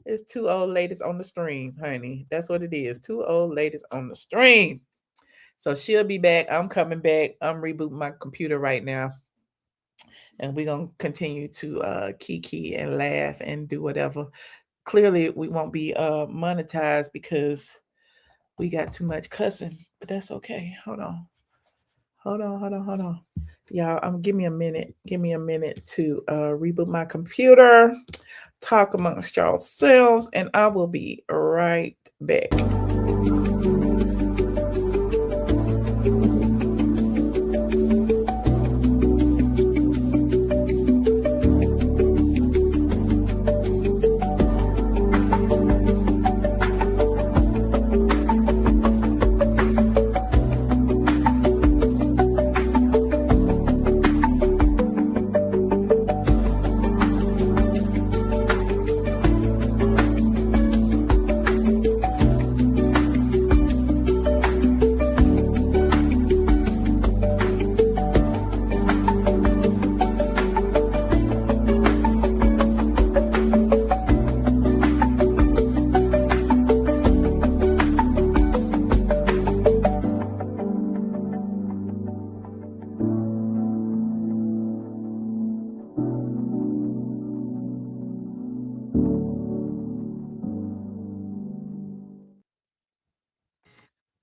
It's two old ladies on the stream, honey. That's what it is. Two old ladies on the stream. So she'll be back. I'm coming back. I'm rebooting my computer right now. And we're going to continue to kiki and laugh and do whatever. Clearly, we won't be monetized because we got too much cussing, but that's okay. Hold on. Y'all, give me a minute. Give me a minute to reboot my computer, talk amongst yourselves, and I will be right back.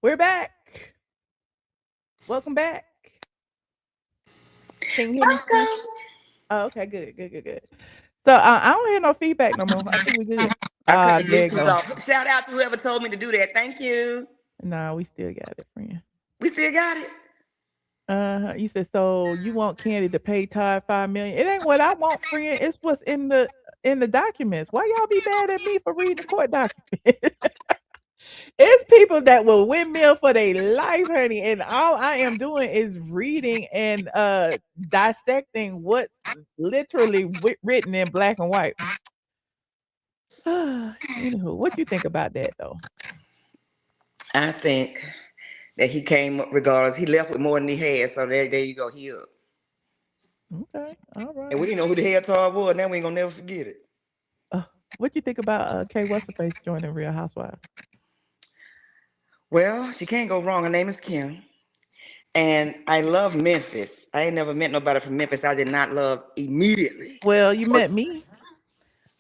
We're back. Welcome back. Can you hear me still? Oh, okay, good. So I don't hear no feedback no more. I think we good. I cut the There you Bluetooth go. off. Shout out to whoever told me to do that. Thank you. Nah, we still got it, friend. We still got it. You said so you want Kandi to pay Todd $5 million. It ain't what I want, friend. It's what's in the in the documents. Why y'all be mad at me for reading the court documents? It's people that will windmill for their life, honey, and all I am doing is reading and dissecting what's literally written in black and white. Anywho, what you think about that though? I think that he came up regardless. He left with more than he had, so there you go. He up. Okay, all And we right. didn't know who the hell Todd was. Now we ain't gonna never forget it. Uh, what you think about Kay What's her face joining Real Housewives? Well, she can't go wrong. Her name is Kim. And I love Memphis. I ain't never met nobody from Memphis I did not love immediately. Well, you met me.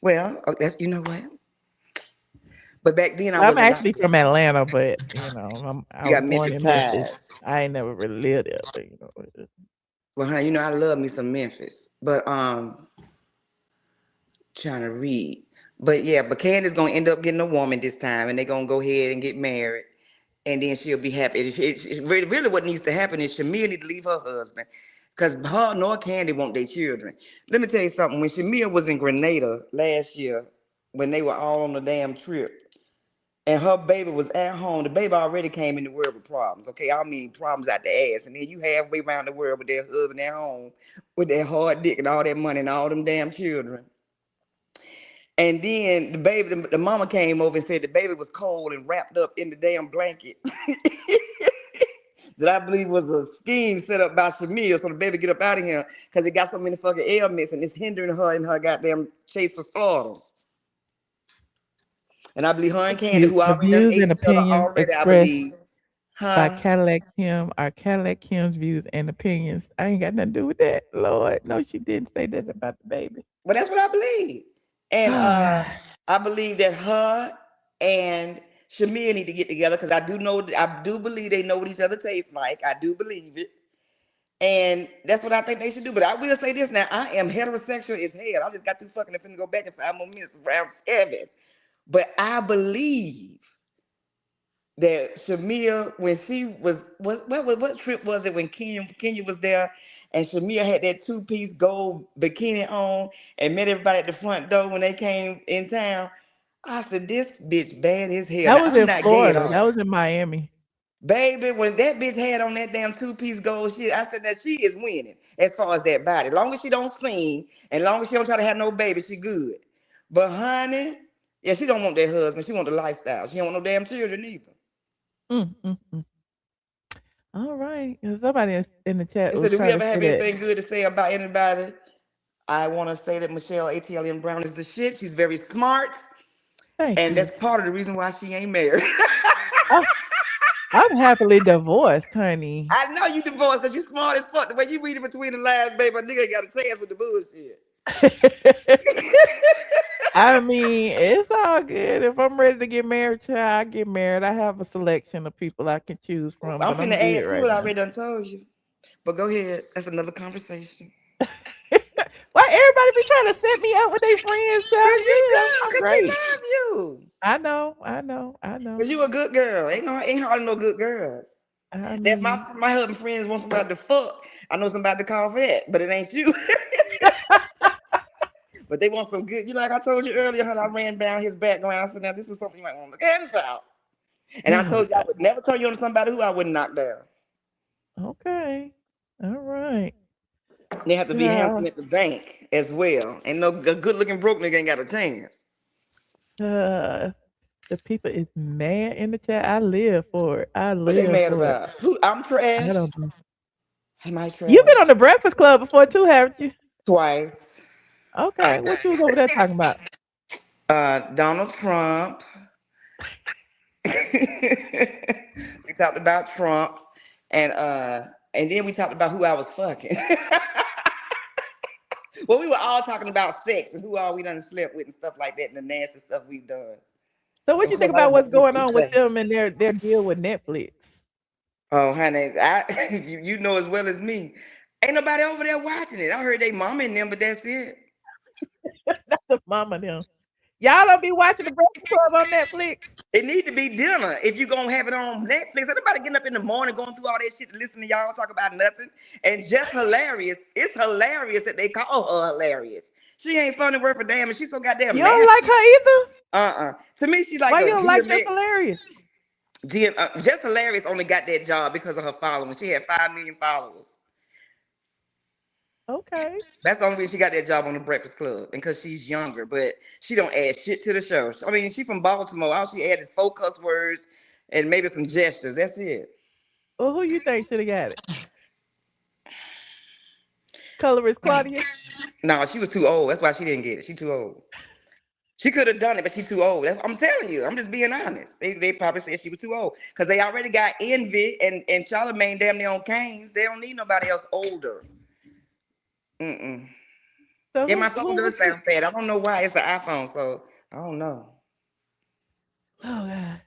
Well, that's you know what? But back then I I'm wasn't actually like from that. Atlanta, but I You was got born Memphis in Memphis. ties. I ain't never really lived there, but Well, honey, you know I love me some Memphis. But trying to read. But yeah, but Candace gonna end up getting a woman this time, and they're gonna go ahead and get married, and then she'll be happy. Really what needs to happen is Shamia need to leave her husband, because her nor Candy want their children. Let me tell you something. When Shamia was in Grenada last year, when they were all on the damn trip, and her baby was at home, the baby already came in the world with problems. Okay, I mean problems out the ass, and then you halfway around the world with their husband at home, with their hard dick and all that money and all them damn children. And then the baby, the mama came over and said the baby was cold and wrapped up in the damn blanket. That I believe was a scheme set up by Shamia so the baby get up out of here because it got so many fucking ailments and it's hindering her in her goddamn chase for slaughter. And I believe her and Candy, who the already done views ate and each other opinions already, I expressed believe. by Huh? Cadillac Kim are Cadillac Kim's views and opinions. I ain't got nothing to do with that. Lord, no, she didn't say that about the baby. But that's what I believe. And I believe that her and Shamia need to get together because I do believe they know what each other tastes like. I do believe it. And that's what I think they should do. But I will say this now, I am heterosexual as hell. I just got through fucking and finna go back in 5 more minutes for round 7. But I believe that Shamia, when she was what trip was it when Kenya was there and Shamia had that two-piece gold bikini on and met everybody at the front door when they came in town. I said, this bitch bad as hell. That Now was I'm in not gay at Florida. That all. was in Miami. Baby, when that bitch had on that damn two-piece gold shit, I said that she is winning as far as that body. As long as she don't sing, and long as she don't try to have no baby, she good. But honey, yeah, she don't want that husband. She want the lifestyle. She don't want no damn children either. Mm, mm, mm. All right. And somebody in the chat And so, was do we trying to ever say have that. anything good to say about anybody? I want to say that Michelle ATLM Brown is the shit. She's very smart, Thank and you. that's part of the reason why she ain't married. I, I'm happily divorced, honey. I know you divorced because you smart as fuck. The way you read it between the lines, baby, a nigga ain't got a chance with the bullshit. I mean, it's all good. If I'm ready to get married, child, I get married. I have a selection of people I can choose from, I'm but I'm finna good add to right it. I now. already done told you. But go ahead. That's another conversation. Why everybody be trying to set me up with their friends, Cause child? I'm you good. do, I'm cause we great. love you. I know, I know, I Cause know. you a good girl. Ain't hardly no good girls. I That mean, my husband friends want somebody to fuck. I know somebody to call for that, but it ain't you. But they want some good. You know, like I told you earlier, how I ran down his background. I said, now this is something you might want to look at. And I oh told you I God. would never turn you on to somebody who I wouldn't knock down. Okay. All right. They have to be handsome Child, at the bank as well. And no good looking broke nigga ain't got a chance. uh, the people is mad in the chat. I live for it. I What they live mad for it. about? Who I'm I trash? don't know. Am I You've trash? been on the Breakfast Club before too, haven't you? Twice. Okay. What you was over there talking about? Donald Trump. We talked about Trump, and then we talked about who I was fucking. Well, we were all talking about sex and who all we done slept with and stuff like that, and the nasty stuff we've done. So what Of you think course, I about didn't what's have going anything to on with say. them and their deal with Netflix? Oh, honey, you know as well as me. Ain't nobody over there watching it. I heard they mama in them, but that's it. That's the mama them. Y'all don't be watching the Breakfast Club on Netflix. It need to be dinner if you gonna have it on Netflix. Everybody getting up in the morning going through all that shit to listen to y'all talk about nothing. And just hilarious. It's hilarious that they call her hilarious. She ain't funny worth a damn, and she's so goddamn You don't nasty. like her either? To me, she like Why you a don't like That's DMX. Hilarious? Just Hilarious only got that job because of her following. She had 5 million followers. Okay. That's the only reason she got that job on the Breakfast Club, and because she's younger. But she don't add shit to the show. I mean, she from Baltimore. All she add is 4 cuss words and maybe some gestures. That's it. Well, who you think should have got it? Colorist Claudia? No, she was too old. That's why she didn't get it. She too old. She could have done it, but she's too old. I'm telling you. I'm just being honest. They probably said she was too old because they already got Envy and Charlamagne damn near on Canes. They don't need nobody else older. Mm-mm. So Yeah, my phone who does would you? sound bad. I don't know why. It's an iPhone, so I don't know. Oh God.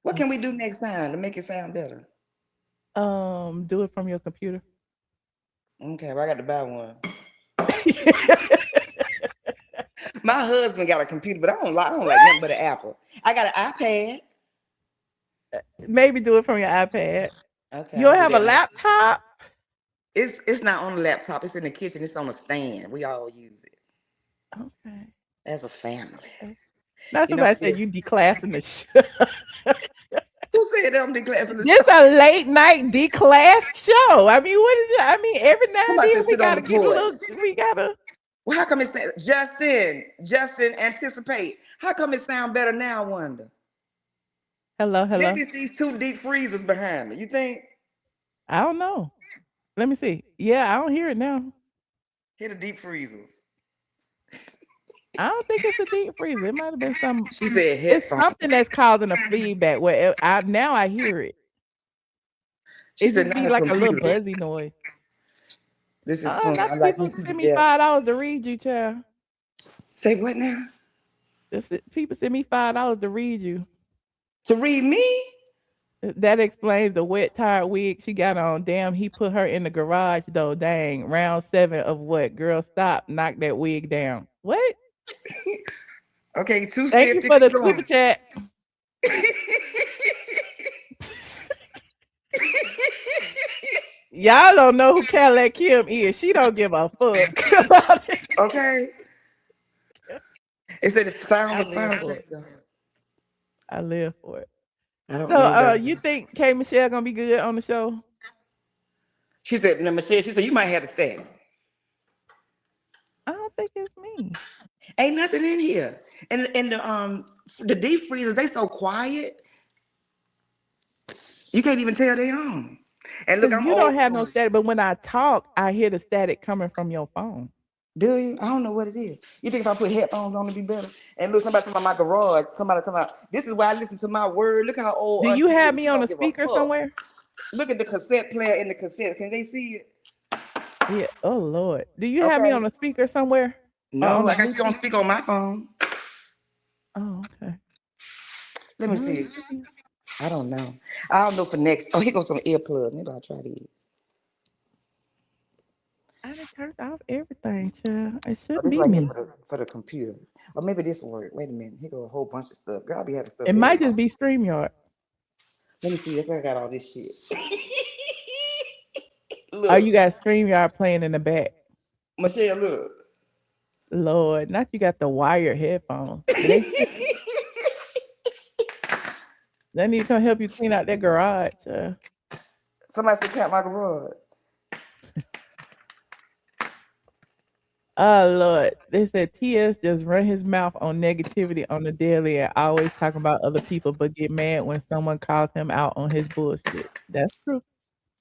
What can we do next time to make it sound better? Do it from your computer. Okay, well, I got to buy one. My husband got a computer, but I don't like nothing but an Apple. I got an iPad. Maybe do it from your iPad. Okay, You don't I'll do have a that. laptop? It's not on the laptop. It's in the kitchen. It's on a stand. We all use it Okay. as a family. Now You know, somebody said you declassing the show. who said that I'm declassing the It's show? a late night declass show. I mean, what is it? I mean, every now and Somebody then said we sit on gotta the give a porch. little. We gotta. Well, how come it sound Justin, anticipate? How come it sound better now? I wonder. Hello. Maybe it's these 2 deep freezers behind me. You think? I don't know. Let me see. Yeah, I don't hear it now. Hit the deep freezers. I don't think it's a deep freezer. It might have been some. She said It's headphones. something that's causing a feedback. Where now I hear it. She It said just not be a like a little computer. buzzy noise. This is fun. Not I the like people you too, send me yeah. $5 to read you, child. Say what now? People send me $5 to read you. To read me? That explains the wet, tired wig she got on. Damn, he put her in the garage though. Dang, round 7 of what? Girl, stop, knock that wig down. What? Okay, Thank you 250. for the Keep super going. chat. Y'all don't know who Cadillac Kim is. She don't give a fuck about it. Okay. It said the sound I was live for fine. it. I live for it. I don't So, know that. you think K Michelle gonna be good on the show? She said, no, Michelle, she said, you might have to stay. I don't think it's me. Ain't nothing in here. And the deep freezers, they so quiet. You can't even tell they on. And look, 'Cause I'm you don't old have no school. static, but when I talk, I hear the static coming from your phone. Do you? I don't know what it is. You think if I put headphones on, it'd be better? And look, somebody talking about my garage. Somebody talking about this is why I listen to my word. Look how old Do you Auntie have is. me She on don't a give a speaker fuck. somewhere? Look at the cassette player in the cassette. Can they see it? Yeah. Oh Lord. Do you have me Okay. on a speaker somewhere? Or No, on a I got you on Bluetooth? speak on my phone. Oh, okay. Let me Well, let see. me see. I don't know. I don't know for next. Oh, here goes some earplugs. Maybe I'll try these. I done turned off everything, child. It Oh, shouldn't this be right here me. for the computer. Or maybe this will work. Wait a minute. Here go a whole bunch of stuff. Girl, I be having stuff It might everywhere. just be StreamYard. Let me see if I got all this shit. Oh, you Look, got StreamYard playing in the back. Michelle, look. Lord, not you got the wired headphones. They need to come help you clean out that garage. Somebody said cat my garage. Oh Lord, they said TS just run his mouth on negativity on the daily and always talking about other people, but get mad when someone calls him out on his bullshit. That's true.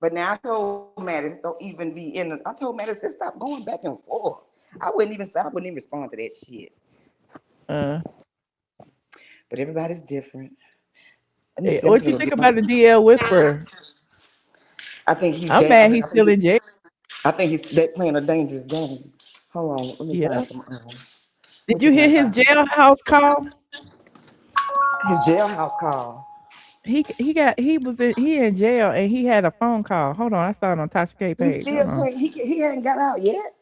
But now I told Madison don't even be in the. I told Madison stop going back and forth. I wouldn't even respond to that shit. Uh, But everybody's different. Let me see. I'm what just you gonna think get my. about the DL Whisperer? I think he's I'm down. mad he's still in jail. I think he's they playing a dangerous game. Hold on, let me Yeah. find some. Did What's you it hear called? his jailhouse call? His jailhouse call. He in jail and he had a phone call. Hold on, I saw it on Tasha K He page. still Hold on. can't. He hadn't got out yet.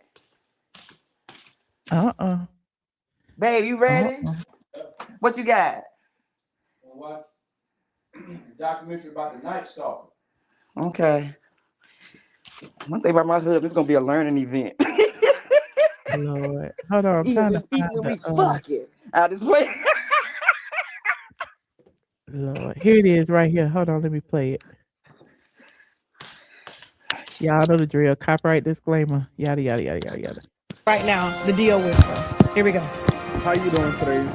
Uh-uh. Babe, you ready? Uh-uh. What you got? Watch documentary about the Night Stalker. Okay. One thing about my husband, it's gonna be a learning event. Lord. Hold on, I'm trying to Even find when we the fucking. I just play. Lord. Here it is right here. Hold on, let me play it. Y'all know the drill. Copyright disclaimer. Yada yada yada yada yada. Right now, the deal whisper. Here we go. How you doing today?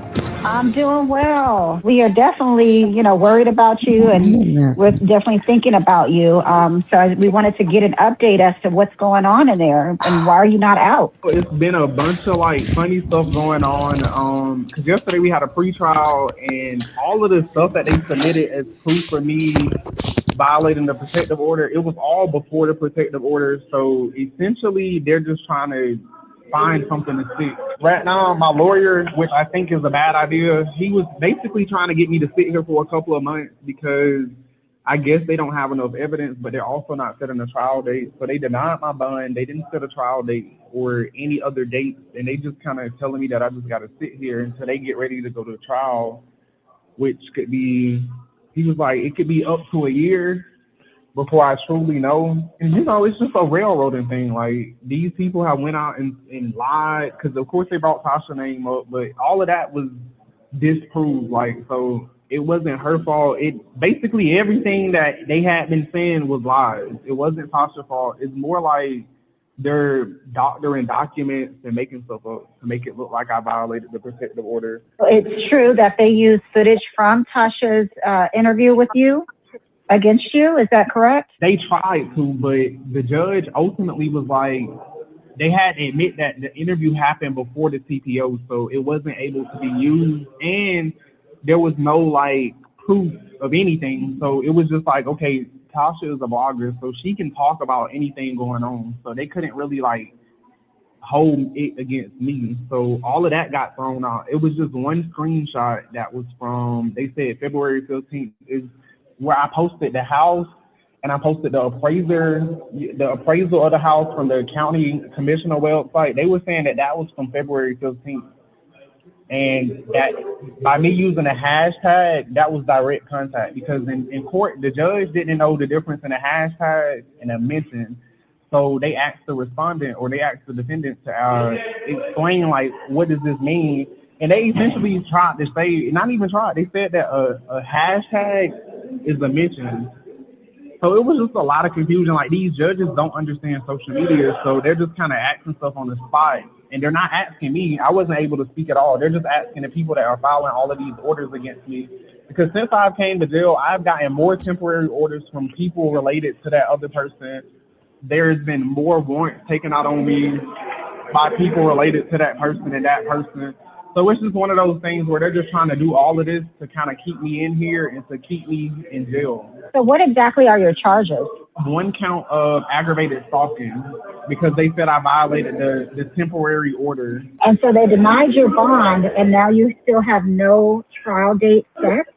I'm doing well. We are definitely, worried about you, and we're definitely thinking about you. We wanted to get an update as to what's going on in there and why are you not out? It's been a bunch of like funny stuff going on. Cause yesterday we had a pre-trial and all of the stuff that they submitted as proof for me violating the protective order, it was all before the protective order. So essentially they're just trying to find something to stick. Right now, my lawyer, which I think is a bad idea, he was basically trying to get me to sit here for a couple of months because I guess they don't have enough evidence, but they're also not setting a trial date. So they denied my bond. They didn't set a trial date or any other dates. And they just kind of telling me that I just got to sit here until they get ready to go to trial, which could be, he was like, it could be up to a year before I truly know. And it's just a railroading thing. Like, these people have went out and lied, because of course they brought Tasha's name up, but all of that was disproved. Like, so it wasn't her fault. It basically everything that they had been saying was lies. It wasn't Tasha's fault. It's more like they're doctoring documents and making stuff up to make it look like I violated the protective order. It's true that they used footage from Tasha's interview with you against you. Is that correct? They tried to, but the judge ultimately was like, they had to admit that the interview happened before the TPO, so it wasn't able to be used, and there was no like proof of anything. So it was just like, okay, Tasha is a blogger, so she can talk about anything going on. So they couldn't really like hold it against me. So all of that got thrown out. It was just one screenshot that was from, they said February 15th is where I posted the house, and I posted the appraisal of the house from the county commissioner website. They were saying that was from February 15th. And that by me using a hashtag, that was direct contact, because in court, the judge didn't know the difference in a hashtag and a mention. So they asked the respondent, or they asked the defendant to explain, like, what does this mean? And they essentially tried to say, not even tried, they said that a hashtag is a mention. So it was just a lot of confusion. Like, these judges don't understand social media, so they're just kind of asking stuff on the spot. And they're not asking me. I wasn't able to speak at all. They're just asking the people that are filing all of these orders against me. Because since I've came to jail, I've gotten more temporary orders from people related to that other person. There's been more warrants taken out on me by people related to that person and that person. So it's just one of those things where they're just trying to do all of this to kind of keep me in here and to keep me in jail. So what exactly are your charges? One count of aggravated stalking, because they said I violated the temporary order. And so they denied your bond, and now you still have no trial date set?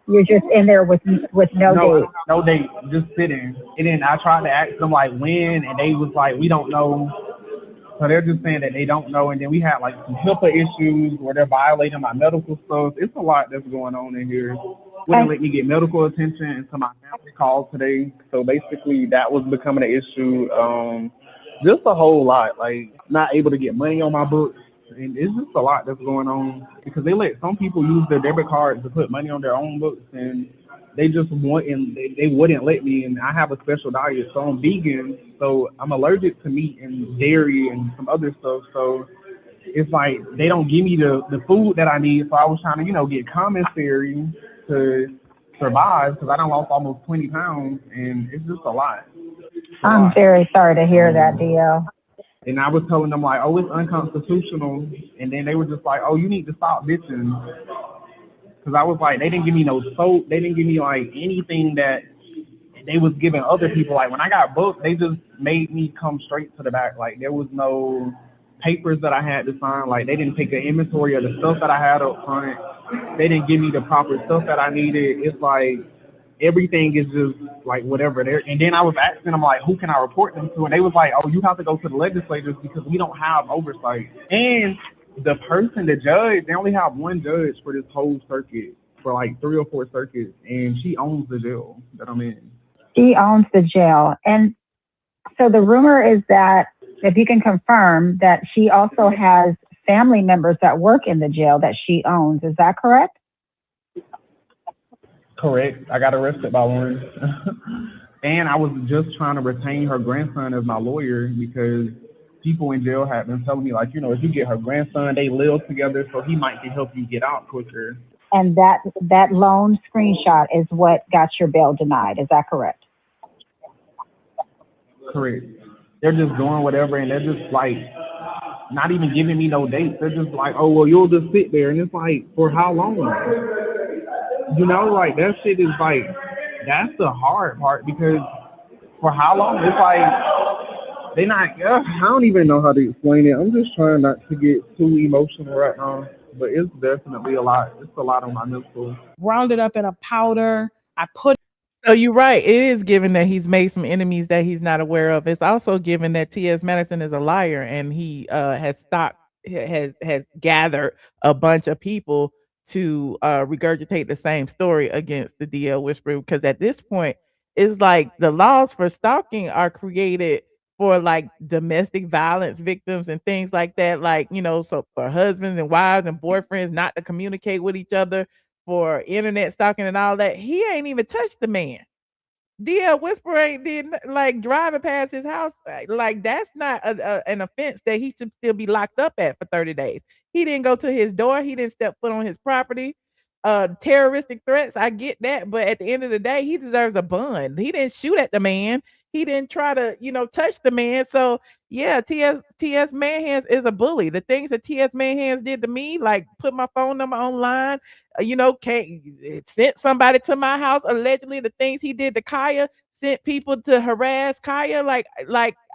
You're just in there with no date? No date, just sitting. And then I tried to ask them, like, when, and they was like, we don't know. So they're just saying that they don't know. And then we had like some HIPAA issues where they're violating my medical stuff. It's a lot that's going on in here. Wouldn't let me get medical attention until my family called today. So basically that was becoming an issue. Just a whole lot, like not able to get money on my books. And it's just a lot that's going on, because they let some people use their debit cards to put money on their own books, and they just they wouldn't let me. And I have a special diet, so I'm vegan, so I'm allergic to meat and dairy and some other stuff. So it's like they don't give me the food that I need. So I was trying to, get commissary to survive, because I done lost almost 20 pounds, and it's just a lot. I'm very sorry to hear that, Dio. And I was telling them, like, oh, it's unconstitutional. And then they were just like, oh, you need to stop bitching. Because I was like, they didn't give me no soap. They didn't give me, like, anything that they was giving other people. Like, when I got booked, they just made me come straight to the back. Like, there was no papers that I had to sign. Like, they didn't take an inventory of the stuff that I had up front. They didn't give me the proper stuff that I needed. It's like everything is just like whatever there. And then I was asking them, like, who can I report them to? And they was like, oh, you have to go to the legislators, because we don't have oversight. And the judge, they only have one judge for this whole circuit, for like 3 or 4 circuits, and she owns the jail that I'm in. She owns the jail. And so the rumor is that if you can confirm that she also has family members that work in the jail that she owns. Is that correct? Correct. I got arrested by one. And I was just trying to retain her grandson as my lawyer because people in jail had been telling me, like, you know, if you get her grandson, they live together, so he might can help you get out quicker. And that loan screenshot is what got your bail denied. Is that correct? Correct. They're just doing whatever, and they're just like not even giving me no dates. They're just like, oh, well, you'll just sit there, and it's like, for how long? You know, like that shit is like, that's the hard part because for how long? It's like they not. I don't even know how to explain it. I'm just trying not to get too emotional right now, but it's definitely a lot. It's a lot on my mental. Ground it up in a powder. I put. So you're right. It is given that he's made some enemies that he's not aware of. It's also given that T.S. Madison is a liar and he has gathered a bunch of people to regurgitate the same story against the DL Whisperer. Because at this point, it's like the laws for stalking are created for like domestic violence victims and things like that. Like, you know, so for husbands and wives and boyfriends not to communicate with each other, for internet stalking and all that. He ain't even touched the man. DL Whisper ain't did like driving past his house. Like that's not an offense that he should still be locked up at for 30 days. He didn't go to his door. He didn't step foot on his property. Terroristic threats, I get that, but at the end of the day, he deserves a bond. He didn't shoot at the man. He didn't try to, you know, touch the man. So yeah, TS Manhands is a bully. The things that TS Manhands did to me, like put my phone number online, you know, it sent somebody to my house allegedly. The things he did to Kaya, sent people to harass Kaya. Like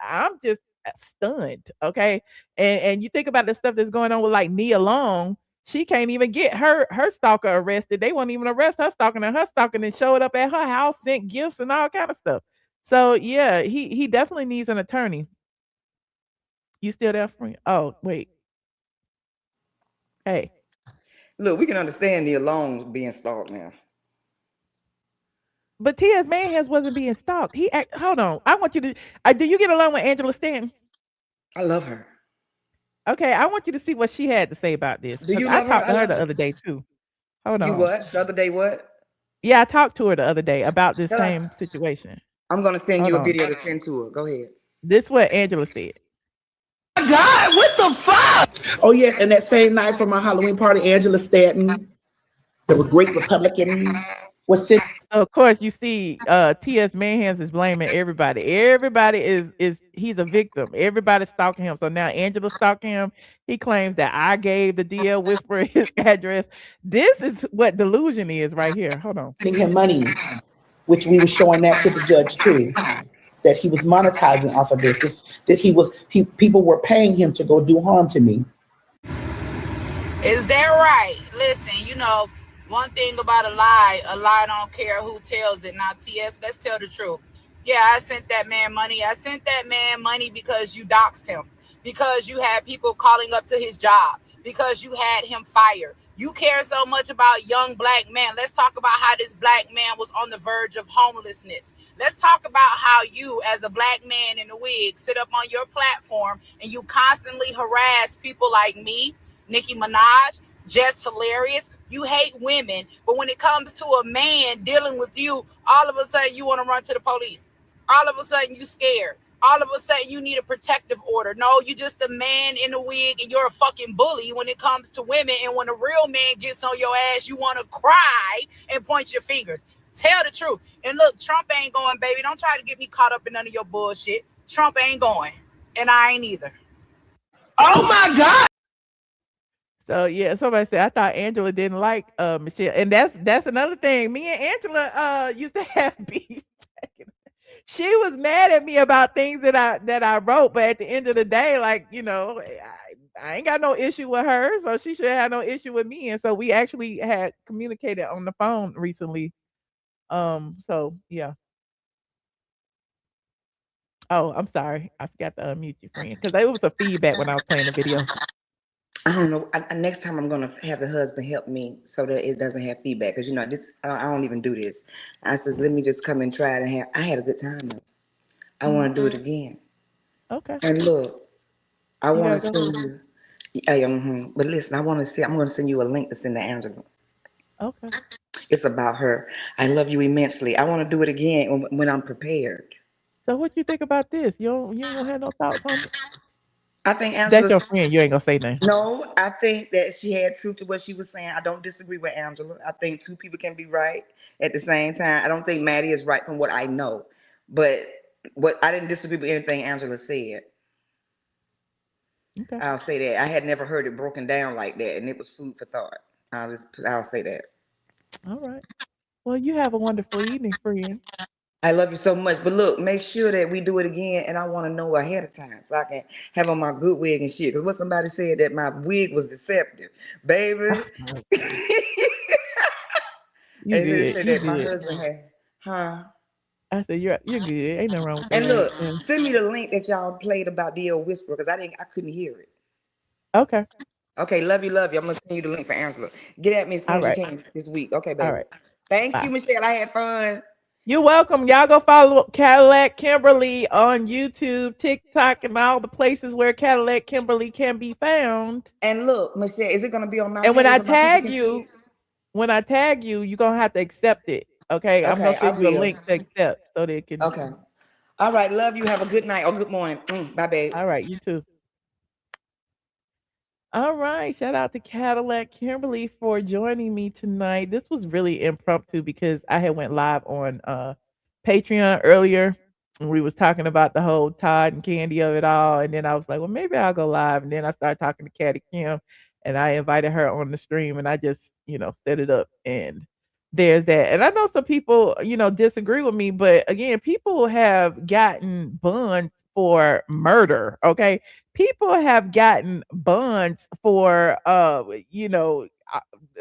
I'm just stunned. Okay, and you think about the stuff that's going on with like Nia Long. She can't even get her stalker arrested. They won't even arrest her stalking, and her stalking and showed up at her house, sent gifts and all kind of stuff. So yeah, he definitely needs an attorney. You still there, friend? Oh wait, hey. Look, we can understand the alarms being stalked now. But T.S. Manhands wasn't being stalked. Hold on. I want you to. Do you get along with Angela Stanton? I love her. Okay, I want you to see what she had to say about this. Do you I love her? talked to I her love the her. other day too. Hold You on. what? The other day what? Yeah, I talked to her the other day about this Tell her. same situation. I'm gonna send Hold you a on. video to send to her. Go ahead. This is what Angela said. God, what the fuck? Oh yes, and that same night for my Halloween party, Angela Stanton, the great Republican, was sitting. So of course, you see, T.S. Manhands is blaming everybody. Everybody is he's a victim. Everybody's stalking him. So now Angela's stalking him. He claims that I gave the DL Whisperer his address. This is what delusion is right here. Hold on. Giving him money, which we were showing that to the judge too, that he was monetizing off of this that people were paying him to go do harm to me. Is that right? Listen, you know, one thing about a lie don't care who tells it. Now, TS, let's tell the truth. Yeah, I sent that man money. I sent that man money because you doxed him, because you had people calling up to his job, because you had him fired. You care so much about young black man. Let's talk about how this black man was on the verge of homelessness. Let's talk about how you, as a black man in a wig, sit up on your platform and you constantly harass people like me, Nicki Minaj, Just Hilarious. You hate women, but when it comes to a man dealing with you, all of a sudden you want to run to the police. All of a sudden you scared. All of a sudden you need a protective order. No, you're just a man in a wig and you're a fucking bully when it comes to women. And when a real man gets on your ass, you want to cry and point your fingers. Tell the truth. And look, Trump ain't going, baby. Don't try to get me caught up in none of your bullshit. Trump ain't going. And I ain't either. Oh my God. So yeah, somebody said I thought Angela didn't like Michelle, and that's another thing. Me and Angela used to have beef. She was mad at me about things that I wrote, but at the end of the day, like, you know, I ain't got no issue with her, so she should have no issue with me. And so we actually had communicated on the phone recently. So yeah. Oh, I'm sorry, I forgot to unmute your friend because it was a feedback when I was playing the video. I don't know. Next time I'm gonna have the husband help me so that it doesn't have feedback. Cause you know this, I don't even do this. I says, let me just come and try it. I had a good time. I want to do it again. Okay. And look, I You want gotta to go. send you. But listen, I want to see. I'm going to send you a link to send to Angela. Okay. It's about her. I love you immensely. I want to do it again when I'm prepared. So what you think about this? You ain't gonna have no thoughts on it? I think That's Angela's. your friend. You ain't gonna say nothing. No, I think that she had truth to what she was saying. I don't disagree with Angela. I think two people can be right at the same time. I don't think Maddie is right from what I know, but what I didn't disagree with anything Angela said. Okay. I'll say that I had never heard it broken down like that, and it was food for thought. I'll say that. All right. Well, you have a wonderful evening, friend. I love you so much, but look, make sure that we do it again, and I want to know ahead of time so I can have on my good wig and shit. Because what somebody said that my wig was deceptive, baby. You And they good. said You that my good. husband had, huh? I said you're good. Ain't nothing wrong with that And wig. look, Yeah. send me the link that y'all played about DL Whisper because I couldn't hear it. Okay. Okay, love you, love you. I'm gonna send you the link for Angela. Get at me as soon All as you right. can this week. Okay, All baby. right. Thank you, Bye. Michelle. I had fun. You're welcome. Y'all go follow Cadillac Kimberly on YouTube, TikTok, and all the places where Cadillac Kimberly can be found. And look, Michelle, is it gonna be on my And page so my people can see it? when I tag you, you're gonna have to accept it. Okay. I'm Okay, gonna I send you a will. link to accept so they can. Okay. All right, love you. Have a good night or good morning. Bye, babe. All right, you too. All right. Shout out to Cadillac Kimberly for joining me tonight. This was really impromptu because I had went live on Patreon earlier and we was talking about the whole Todd and Candy of it all. And then I was like, well, maybe I'll go live. And then I started talking to Caddy Kim and I invited her on the stream and I just, set it up and there's that. And I know some people, disagree with me, but again, people have gotten bonds for murder. Okay. People have gotten bonds for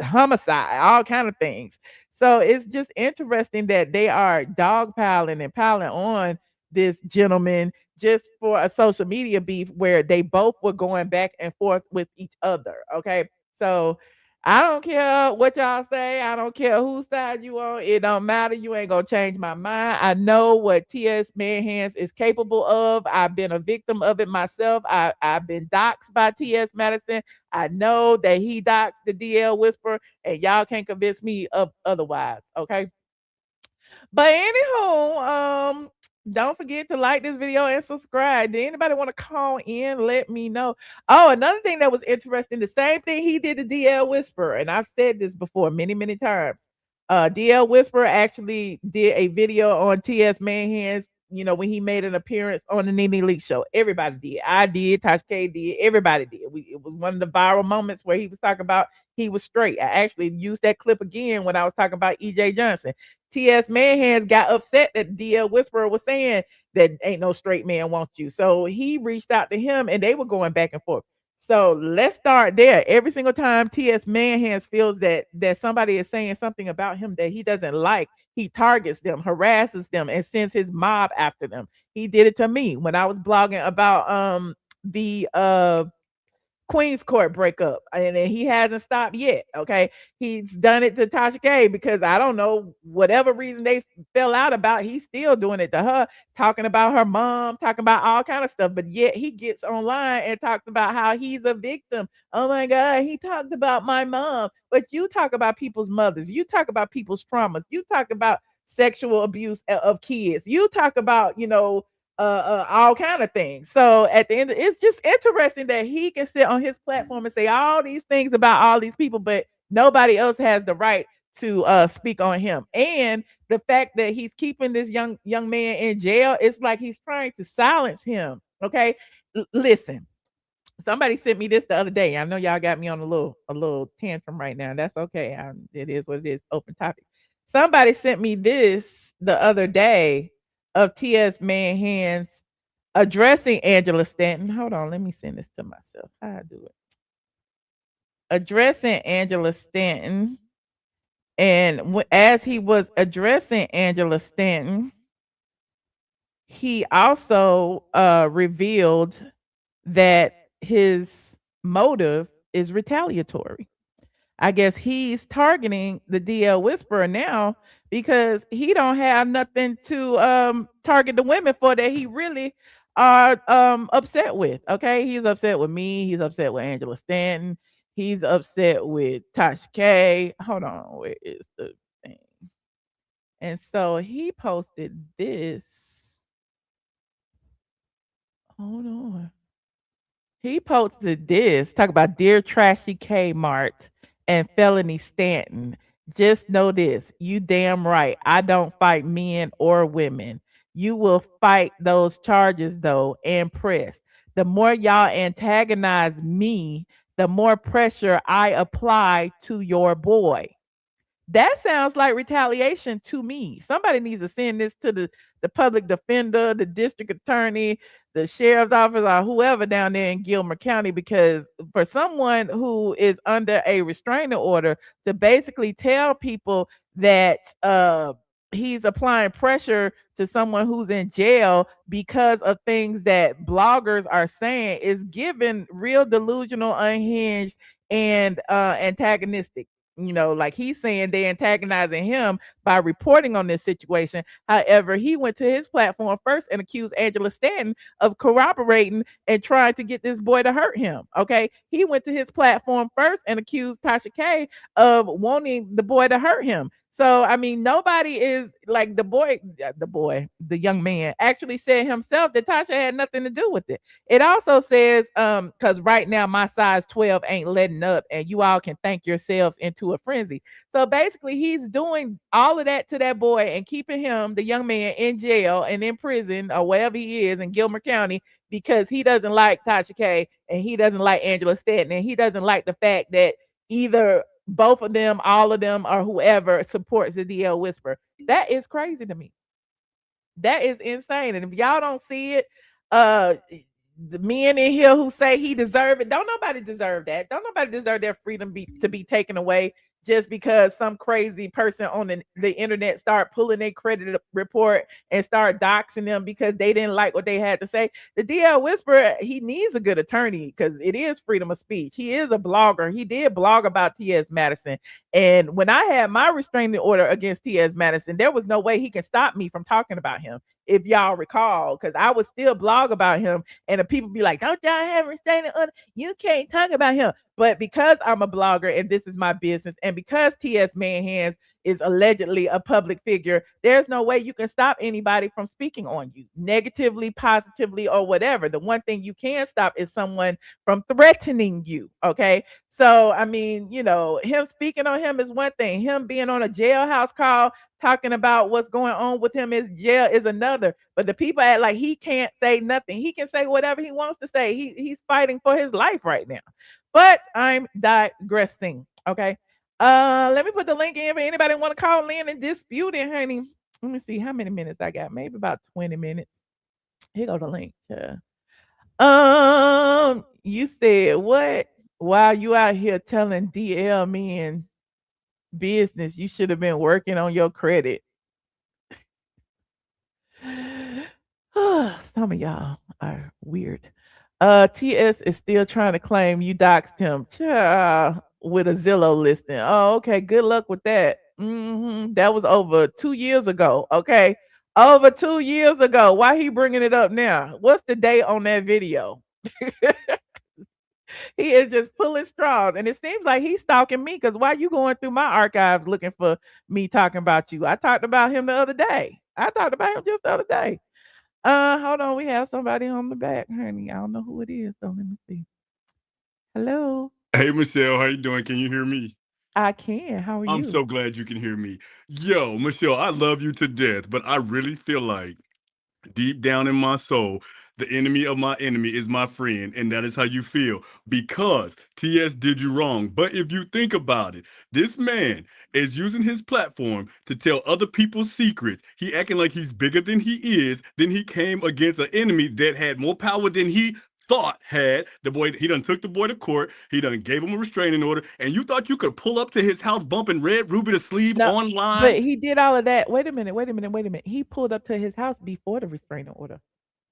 homicide, all kind of things. So it's just interesting that they are dogpiling and piling on this gentleman just for a social media beef where they both were going back and forth with each other. Okay. So I don't care what y'all say. I don't care whose side you on. It don't matter. You ain't gonna change my mind. I know what T.S. Manhands is capable of. I've been a victim of it myself. I've been doxxed by T.S. Madison. I know that he doxed the DL Whisperer, and y'all can't convince me of otherwise. Okay. But anywho, don't forget to like this video and subscribe. Did anybody want to call in? Let me know. Oh, another thing that was interesting, the same thing he did to DL Whisper, and I've said this before many, many times. DL Whisper actually did a video on TS Manhands, when he made an appearance on the Nene Leakes show. Everybody did. I did, Tasha K did, everybody did. It was one of the viral moments where he was talking about he was straight. I actually used that clip again when I was talking about EJ Johnson. T.S. Manhands got upset that DL Whisperer was saying that ain't no straight man want you. So he reached out to him and they were going back and forth. So let's start there. Every single time T.S. Manhands feels that somebody is saying something about him that he doesn't like, he targets them, harasses them, and sends his mob after them. He did it to me when I was blogging about the Queen's Court breakup, and he hasn't stopped yet. Okay, he's done it to Tasha K because I don't know whatever reason they fell out about. He's still doing it to her, talking about her mom, talking about all kind of stuff. But yet he gets online and talks about how he's a victim. Oh my God, he talked about my mom. But you talk about people's mothers. You talk about people's traumas. You talk about sexual abuse of kids. You talk about all kind of things. So at the end, it's just interesting that he can sit on his platform and say all these things about all these people, but nobody else has the right to speak on him. And the fact that he's keeping this young man in jail, it's like he's trying to silence him. Okay, listen. Somebody sent me this the other day. I know y'all got me on a little tantrum right now. That's okay. It is what it is. Open topic. Somebody sent me this the other day of T.S. Manhands addressing Angela Stanton. Hold on, let me send this to myself. How I do it? Addressing Angela Stanton, and as he was addressing Angela Stanton, he also revealed that his motive is retaliatory. I guess he's targeting the DL Whisperer now because he don't have nothing to target the women for that he really are upset with. Okay, he's upset with me. He's upset with Angela Stanton. He's upset with Tasha K. Hold on, where is the thing? And so he posted this. Hold on. He posted this. Talk about Dear Trashy Kmart and Felony Stanton. Just know this. You damn right. I don't fight men or women. You will fight those charges though and press. The more y'all antagonize me, the more pressure I apply to your boy. That sounds like retaliation to me. Somebody needs to send this to the public defender, the district attorney, the sheriff's office, or whoever down there in Gilmer County, because for someone who is under a restraining order to basically tell people that he's applying pressure to someone who's in jail because of things that bloggers are saying is given real delusional, unhinged, and antagonistic. Like he's saying they antagonizing him by reporting on this situation. However, he went to his platform first and accused Angela Stanton of corroborating and trying to get this boy to hurt him. Okay. He went to his platform first and accused Tasha K of wanting the boy to hurt him. So, I mean, nobody is like the young man actually said himself that Tasha had nothing to do with it. It also says, because right now my size 12 ain't letting up, and you all can thank yourselves into a frenzy. So basically, he's doing all of that to that boy and keeping him, the young man, in jail and in prison or wherever he is in Gilmer County because he doesn't like Tasha K and he doesn't like Angela Stanton and he doesn't like the fact that either both of them, all of them, or whoever supports the DL Whisper. That is crazy to me. That is insane. And if y'all don't see it, the men in here who say he deserve it, don't nobody deserve that. Don't nobody deserve their freedom to be taken away just because some crazy person on the internet start pulling their credit report and start doxing them because they didn't like what they had to say. The DL Whisperer, he needs a good attorney because it is freedom of speech. He is a blogger. He did blog about T.S. Madison. And when I had my restraining order against T.S. Madison, there was no way he can stop me from talking about him. If y'all recall, because I would still blog about him, and the people be like, "Don't y'all have restraining order? You can't talk about him." But because I'm a blogger and this is my business, and because T.S. Manhands is allegedly a public figure, there's no way you can stop anybody from speaking on you negatively, positively, or whatever. The one thing you can stop is someone from threatening you. Okay. So, I mean, him speaking on him is one thing. Him being on a jailhouse call talking about what's going on with him in jail is another. But the people act like he can't say nothing. He can say whatever he wants to say. He's fighting for his life right now. But I'm digressing. Okay. Let me put the link in for anybody want to call in and dispute it, honey. Let me see how many minutes I got. Maybe about 20 minutes. Here go the link. You said what? While you out here telling DL men business, you should have been working on your credit. Some of y'all are weird. TS is still trying to claim you doxed him. Child, with a Zillow listing. Oh, okay. Good luck with that. That was over 2 years ago. Okay. Over 2 years ago. Why he bringing it up now? What's the date on that video? He is just pulling straws. And it seems like he's stalking me because why you going through my archives looking for me talking about you? I talked about him the other day. I talked about him just the other day. Hold on. We have somebody on the back, honey. I don't know who it is, so let me see. Hello. Hey, Michelle, how you doing? Can you hear me? I can. How are I'm you? so glad you can hear me. Yo, Michelle, I love you to death, but I really feel like deep down in my soul, the enemy of my enemy is my friend, and that is how you feel because TS did you wrong. But if you think about it, this man is using his platform to tell other people's secrets. He acting like he's bigger than he is. Then he came against an enemy that had more power than he thought had. The boy, he done took the boy to court. He done gave him a restraining order. And you thought you could pull up to his house bumping Red Ruby to sleeve No, online? but he did all of that. Wait a minute. He pulled up to his house before the restraining order.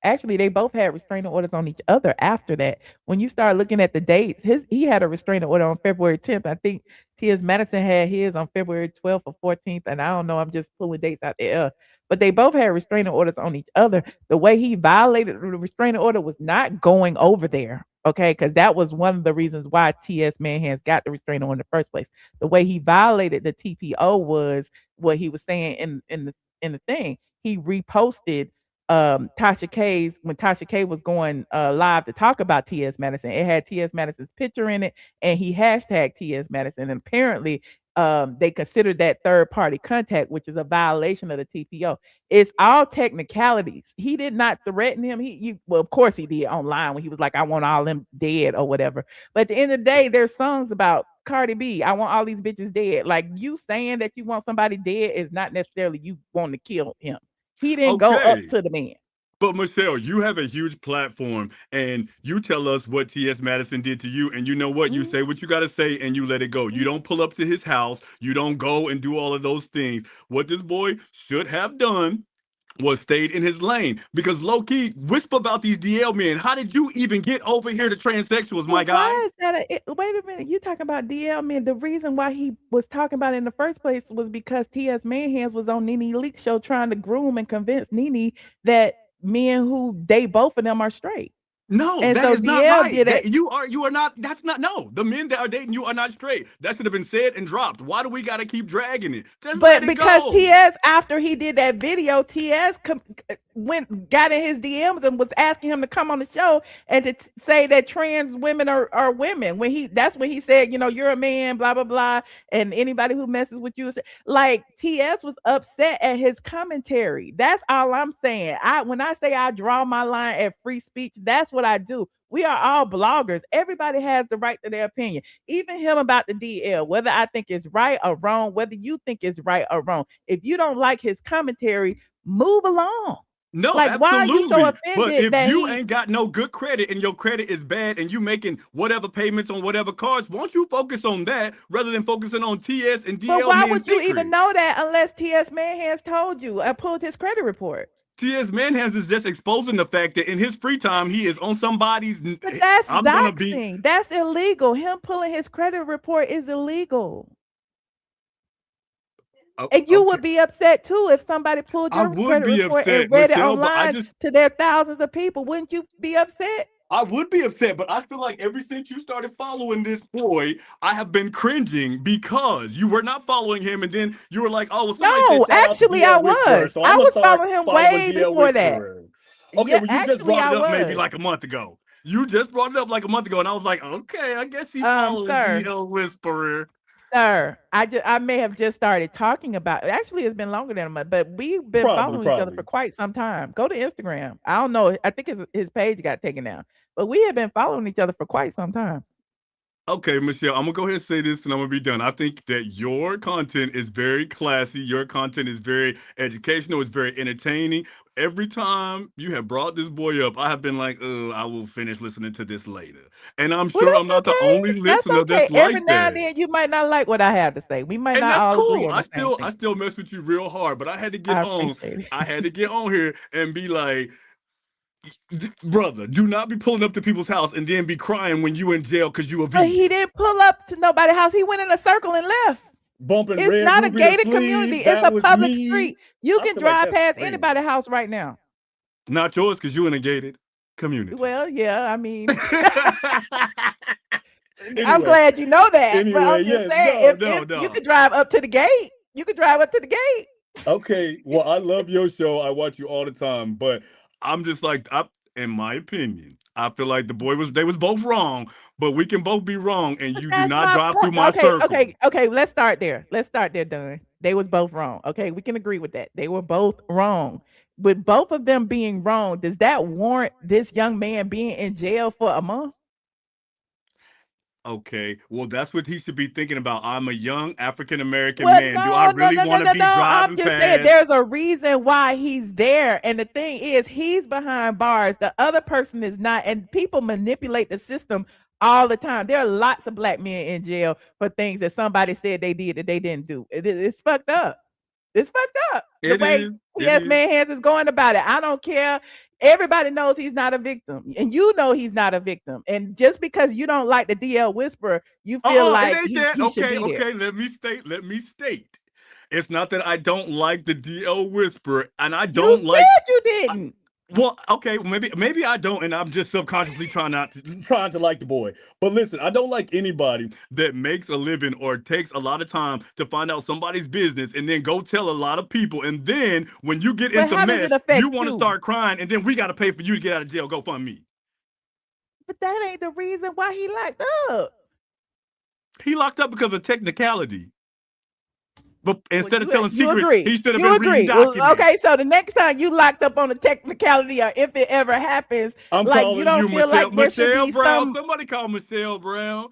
Actually, they both had restraining orders on each other after that. When you start looking at the dates, he had a restraining order on February 10th. I think T.S. Madison had his on February 12th or 14th, and I don't know. I'm just pulling dates out there. But they both had restraining orders on each other. The way he violated the restraining order was not going over there. Okay, because that was one of the reasons why T.S. Manhands got the restraining order in the first place. The way he violated the TPO was what he was saying in the thing. He reposted Tasha K's when Tasha K was going live to talk about T.S. Madison. It had T.S. Madison's picture in it, and he hashtagged T.S. Madison. And apparently, they considered that third party contact, which is a violation of the TPO. It's all technicalities. He did not threaten him. Well, of course he did online when he was like, "I want all them dead" or whatever. But at the end of the day, there's songs about Cardi B. I want all these bitches dead. Like, you saying that you want somebody dead is not necessarily you wanting to kill him. He didn't go up Okay. to the man. But Michelle, you have a huge platform, and you tell us what T.S. Madison did to you, and you know what? You Mhm. say what you got to say, and you let it go. You don't pull up to his house. You don't go and do all of those things. What this boy should have done was stayed in his lane, because low key whisper about these DL men. How did you even get over here to transsexuals, my But guy? why is that wait a minute, you talking about DL man. The reason why he was talking about it in the first place was because T.S. Manhands was on Nene Leakes show trying to groom and convince Nene that men who date both of them are straight. No, And that so is not DL right. did it. You are not. That's not. No, the men that are dating you are not straight. That should have been said and dropped. Why do we got to keep dragging it? Just let But it because go. TS, after he did that video, TS got in his DMs and was asking him to come on the show and to say that trans women are women. That's when he said, you're a man, blah blah blah, and anybody who messes with you, like, TS was upset at his commentary. That's all I'm saying. When I say I draw my line at free speech, that's what I do. We are all bloggers. Everybody has the right to their opinion. Even him about the DL, whether I think it's right or wrong, whether you think it's right or wrong. If you don't like his commentary, move along. No, Like, why are you so absolutely. But offended if that you ain't got no good credit and your credit is bad and you making whatever payments on whatever cards, won't you focus on that rather than focusing on TS and But DL why men would you even secret? know that unless TS Manhands told you? I pulled his credit report. TS Manhands is just exposing the fact that in his free time he is on somebody's. But that's I'm gonna be. doxing. That's illegal. Him pulling his credit report is illegal. And you Okay, would be upset too if somebody pulled I your would credit be report and upset, read it Michelle, but online to their thousands of people. Wouldn't you be upset? I would be upset, but I feel like ever since you started following this boy, I have been cringing because you were not following him, and then you were like, "Oh, well, somebody said No, shout out to actually, I DL Whisperer, was. so I'm I gonna was start following him following way DL before that. Whisperer." Okay, Yeah, well, you just actually, brought I it up maybe was. like a month ago. You just brought it up like a month ago, and I was like, "Okay, I guess he following Sir, DL Whisperer." I may have just started talking about. Actually, it's been longer than a month, but we've been Probably, following each other for probably. quite some time. Go to Instagram. I don't know. I think his page got taken down, but we have been following each other for quite some time. Okay, Michelle, I'm gonna go ahead and say this and I'm gonna be done. I think that your content is very classy. Your content is very educational. It's very entertaining. Every time you have brought this boy up, I have been like, I will finish listening to this later. And I'm Well, sure I'm that's not the only okay. That's listener okay. that's Every like now and that. then, you might not like what I have to say. We might And not that's all agree cool. on I the same still I thing. still mess with you real hard, but I had to get I on. appreciate it. I had to get on here and be like, brother, do not be pulling up to people's house and then be crying when you in jail because you a But he vegan. didn't pull up to nobody's house. He went in a circle and left. Bumping It's Red not a Ruby to gated community. sleep. It's That a was public me. street. You I can feel like drive that's past crazy. anybody's house right now. Not yours because you in a gated community. Well, yeah, I mean, I'm anyway, glad you know that. But anyway, I'm just yes, saying, no, if no, you no. could drive up to the gate, you could drive up to the gate. Okay, well, I love your show. I watch you all the time, but I'm just like, in my opinion, I feel like they was both wrong, but we can both be wrong, and But you do that's not my drive point. through my Okay, circle. okay, okay. Let's start there. Done. They was both wrong. Okay, we can agree with that. They were both wrong. With both of them being wrong, does that warrant this young man being in jail for a month? Okay, well, that's what he should be thinking about. I'm a young African American Well, man. Do I no, no, really no, no, want to no, be no. I'm driving just saying fast? there's a reason why he's there. And the thing is, he's behind bars. The other person is not. And people manipulate the system all the time. There are lots of black men in jail for things that somebody said they did that they didn't do. It's fucked up. It's fucked up. The It way is. It T.S. is. Manhans is going about it. I don't care. Everybody knows he's not a victim. And you know he's not a victim. And just because you don't like the DL Whisperer, you feel It like ain't that. he should Okay, be there. okay. Let me state. Let me state. It's not that I don't like the DL Whisperer, and I You don't like. said you I- didn't. Well, okay, maybe I don't, and I'm just subconsciously trying to like the boy. But listen, I don't like anybody that makes a living or takes a lot of time to find out somebody's business and then go tell a lot of people, and then when you get But into how does mess, it affect you want to you? start crying, and then we got to pay for you to get out of jail. Go fund me. But that ain't the reason why he locked up. He locked up because of technicality. But Well, instead of telling you secrets, agree. he should have You been reading agree. Well, documents. okay, so the next time you locked up on a technicality or if it ever happens, I'm like you calling don't you feel Michelle like there should Michelle be Brown. some Somebody call Michelle Brown.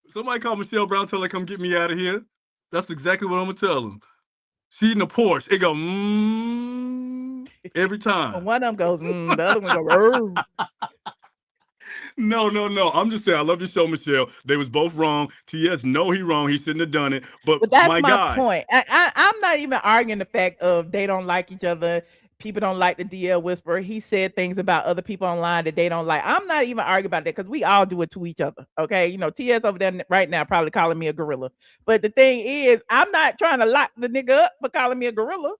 Somebody call Michelle Brown. Tell her come get me out of here. That's exactly what I'm gonna tell them. She in the Porsche. It go every time. one of them goes, the other one goes, No. I'm just saying I love your show, Michelle. They was both wrong. T.S. No, he wrong. He shouldn't have done it. But But that's my my guy, point. I'm not even arguing the fact of they don't like each other. People don't like the DL Whisperer. He said things about other people online that they don't like. I'm not even arguing about that because we all do it to each other. Okay. You know, TS over there right now probably calling me a gorilla. But the thing is, I'm not trying to lock the nigga up for calling me a gorilla.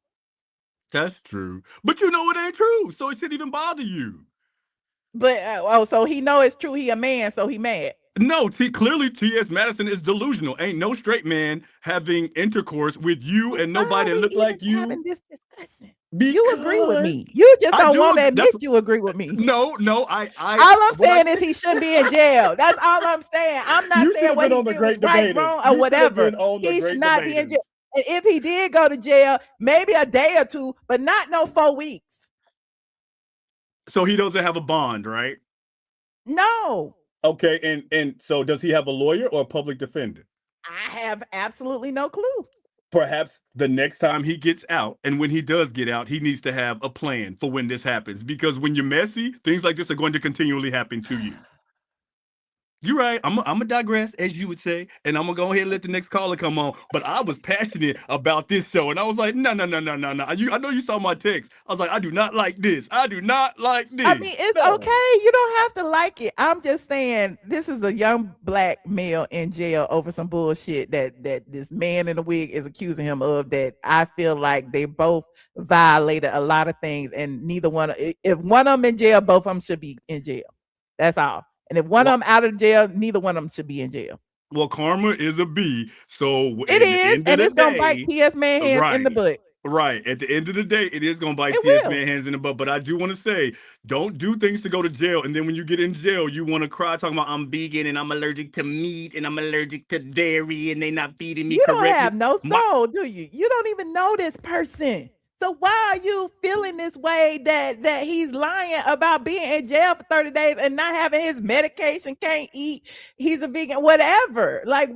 that's true. But you know it ain't true, so it shouldn't even bother you. But so he know it's true. He a man, so he mad. No, clearly T.S. Madison is delusional. Ain't no straight man having intercourse with you and Why nobody are that we look even like you having this discussion? You agree with because me. You just I don't do. want to That's admit you agree with me. no. All I'm what I saying is he shouldn't be in jail. That's all I'm saying. I'm not you should saying have what been he on the did was Great right, Debaters. wrong, or You should have whatever. been on the He should Great not be in Debaters. jail. And if he did go to jail, maybe a day or two, but not no 4 weeks. So he doesn't have a bond, right? No, Okay, and so does he have a lawyer or a public defender? I have absolutely no clue. Perhaps the next time he gets out, and when he does get out, he needs to have a plan for when this happens. Because when you're messy, things like this are going to continually happen to you. You're right. I'm gonna digress, as you would say, and I'm gonna go ahead and let the next caller come on. But I was passionate about this show, and I was like, no. I know you saw my text. I was like, I do not like this. I do not like I this. mean, it's No. okay. You don't have to like it. I'm just saying this is a young black male in jail over some bullshit that this man in the wig is accusing him of that I feel like they both violated a lot of things and neither one if one of them in jail, both of them should be in jail. That's all. And if one of Well, them out of jail, neither one of them should be in jail. well, karma is a B. So It at the is, end of and the it's gonna bite day, TS man hands in the right. butt. Right. At the end of the day, it is going to bite It TS will. man hands in the butt. But I do want to say, don't do things to go to jail. And then when you get in jail, you want to cry talking about I'm vegan and I'm allergic to meat and I'm allergic to dairy and they not feeding me You don't have correctly. no My, soul, do you? You don't even know this person. So why are you feeling this way that he's lying about being in jail for 30 days and not having his medication, can't eat, he's a vegan, whatever. Like,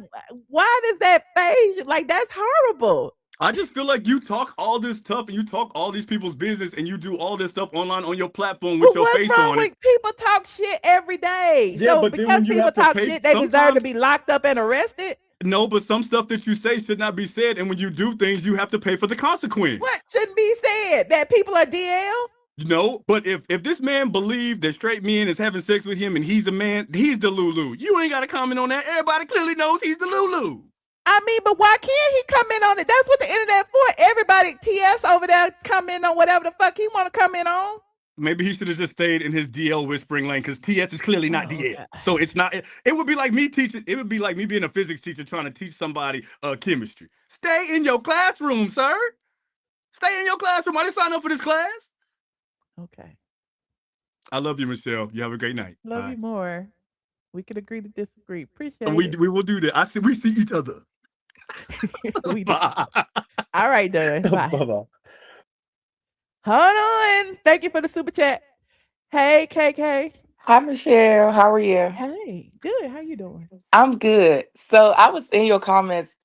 why does that phase you? Like, that's horrible. I just feel like you talk all this stuff and you talk all these people's business and you do all this stuff online on your platform with But your what's face wrong on it. with people talk shit every day? Yeah, So but then because when you people have to talk pay, shit, they deserve to sometimes, be locked up and arrested? no, but some stuff that you say should not be said. And when you do things, you have to pay for the consequence. What shouldn't be said? That people are DL? No, but if this man believed that straight men is having sex with him and he's the man, he's the Lulu. You ain't got to comment on that. Everybody clearly knows he's the Lulu. I mean, but why can't he come in on it? That's what the internet for. Everybody, TS over there, come in on whatever the fuck he want to come in on. Maybe he should have just stayed in his DL whispering lane because TS is clearly not Oh, DL. God. So it's not. It would be like me teaching. It would be like me being a physics teacher trying to teach somebody chemistry. Stay in your classroom, sir. Stay in your classroom. I didn't sign up for this class. Okay. I love you, Michelle. You have a great night. Love Bye. you more. We could agree to disagree. Appreciate And we it. will do that. We see each other. We do. Bye. All right, done. Bye. Bye. Hold on. Thank you for the super chat. Hey, KK. Hi, Michelle. How are you? Hey, good. How you doing? I'm good. So I was in your comments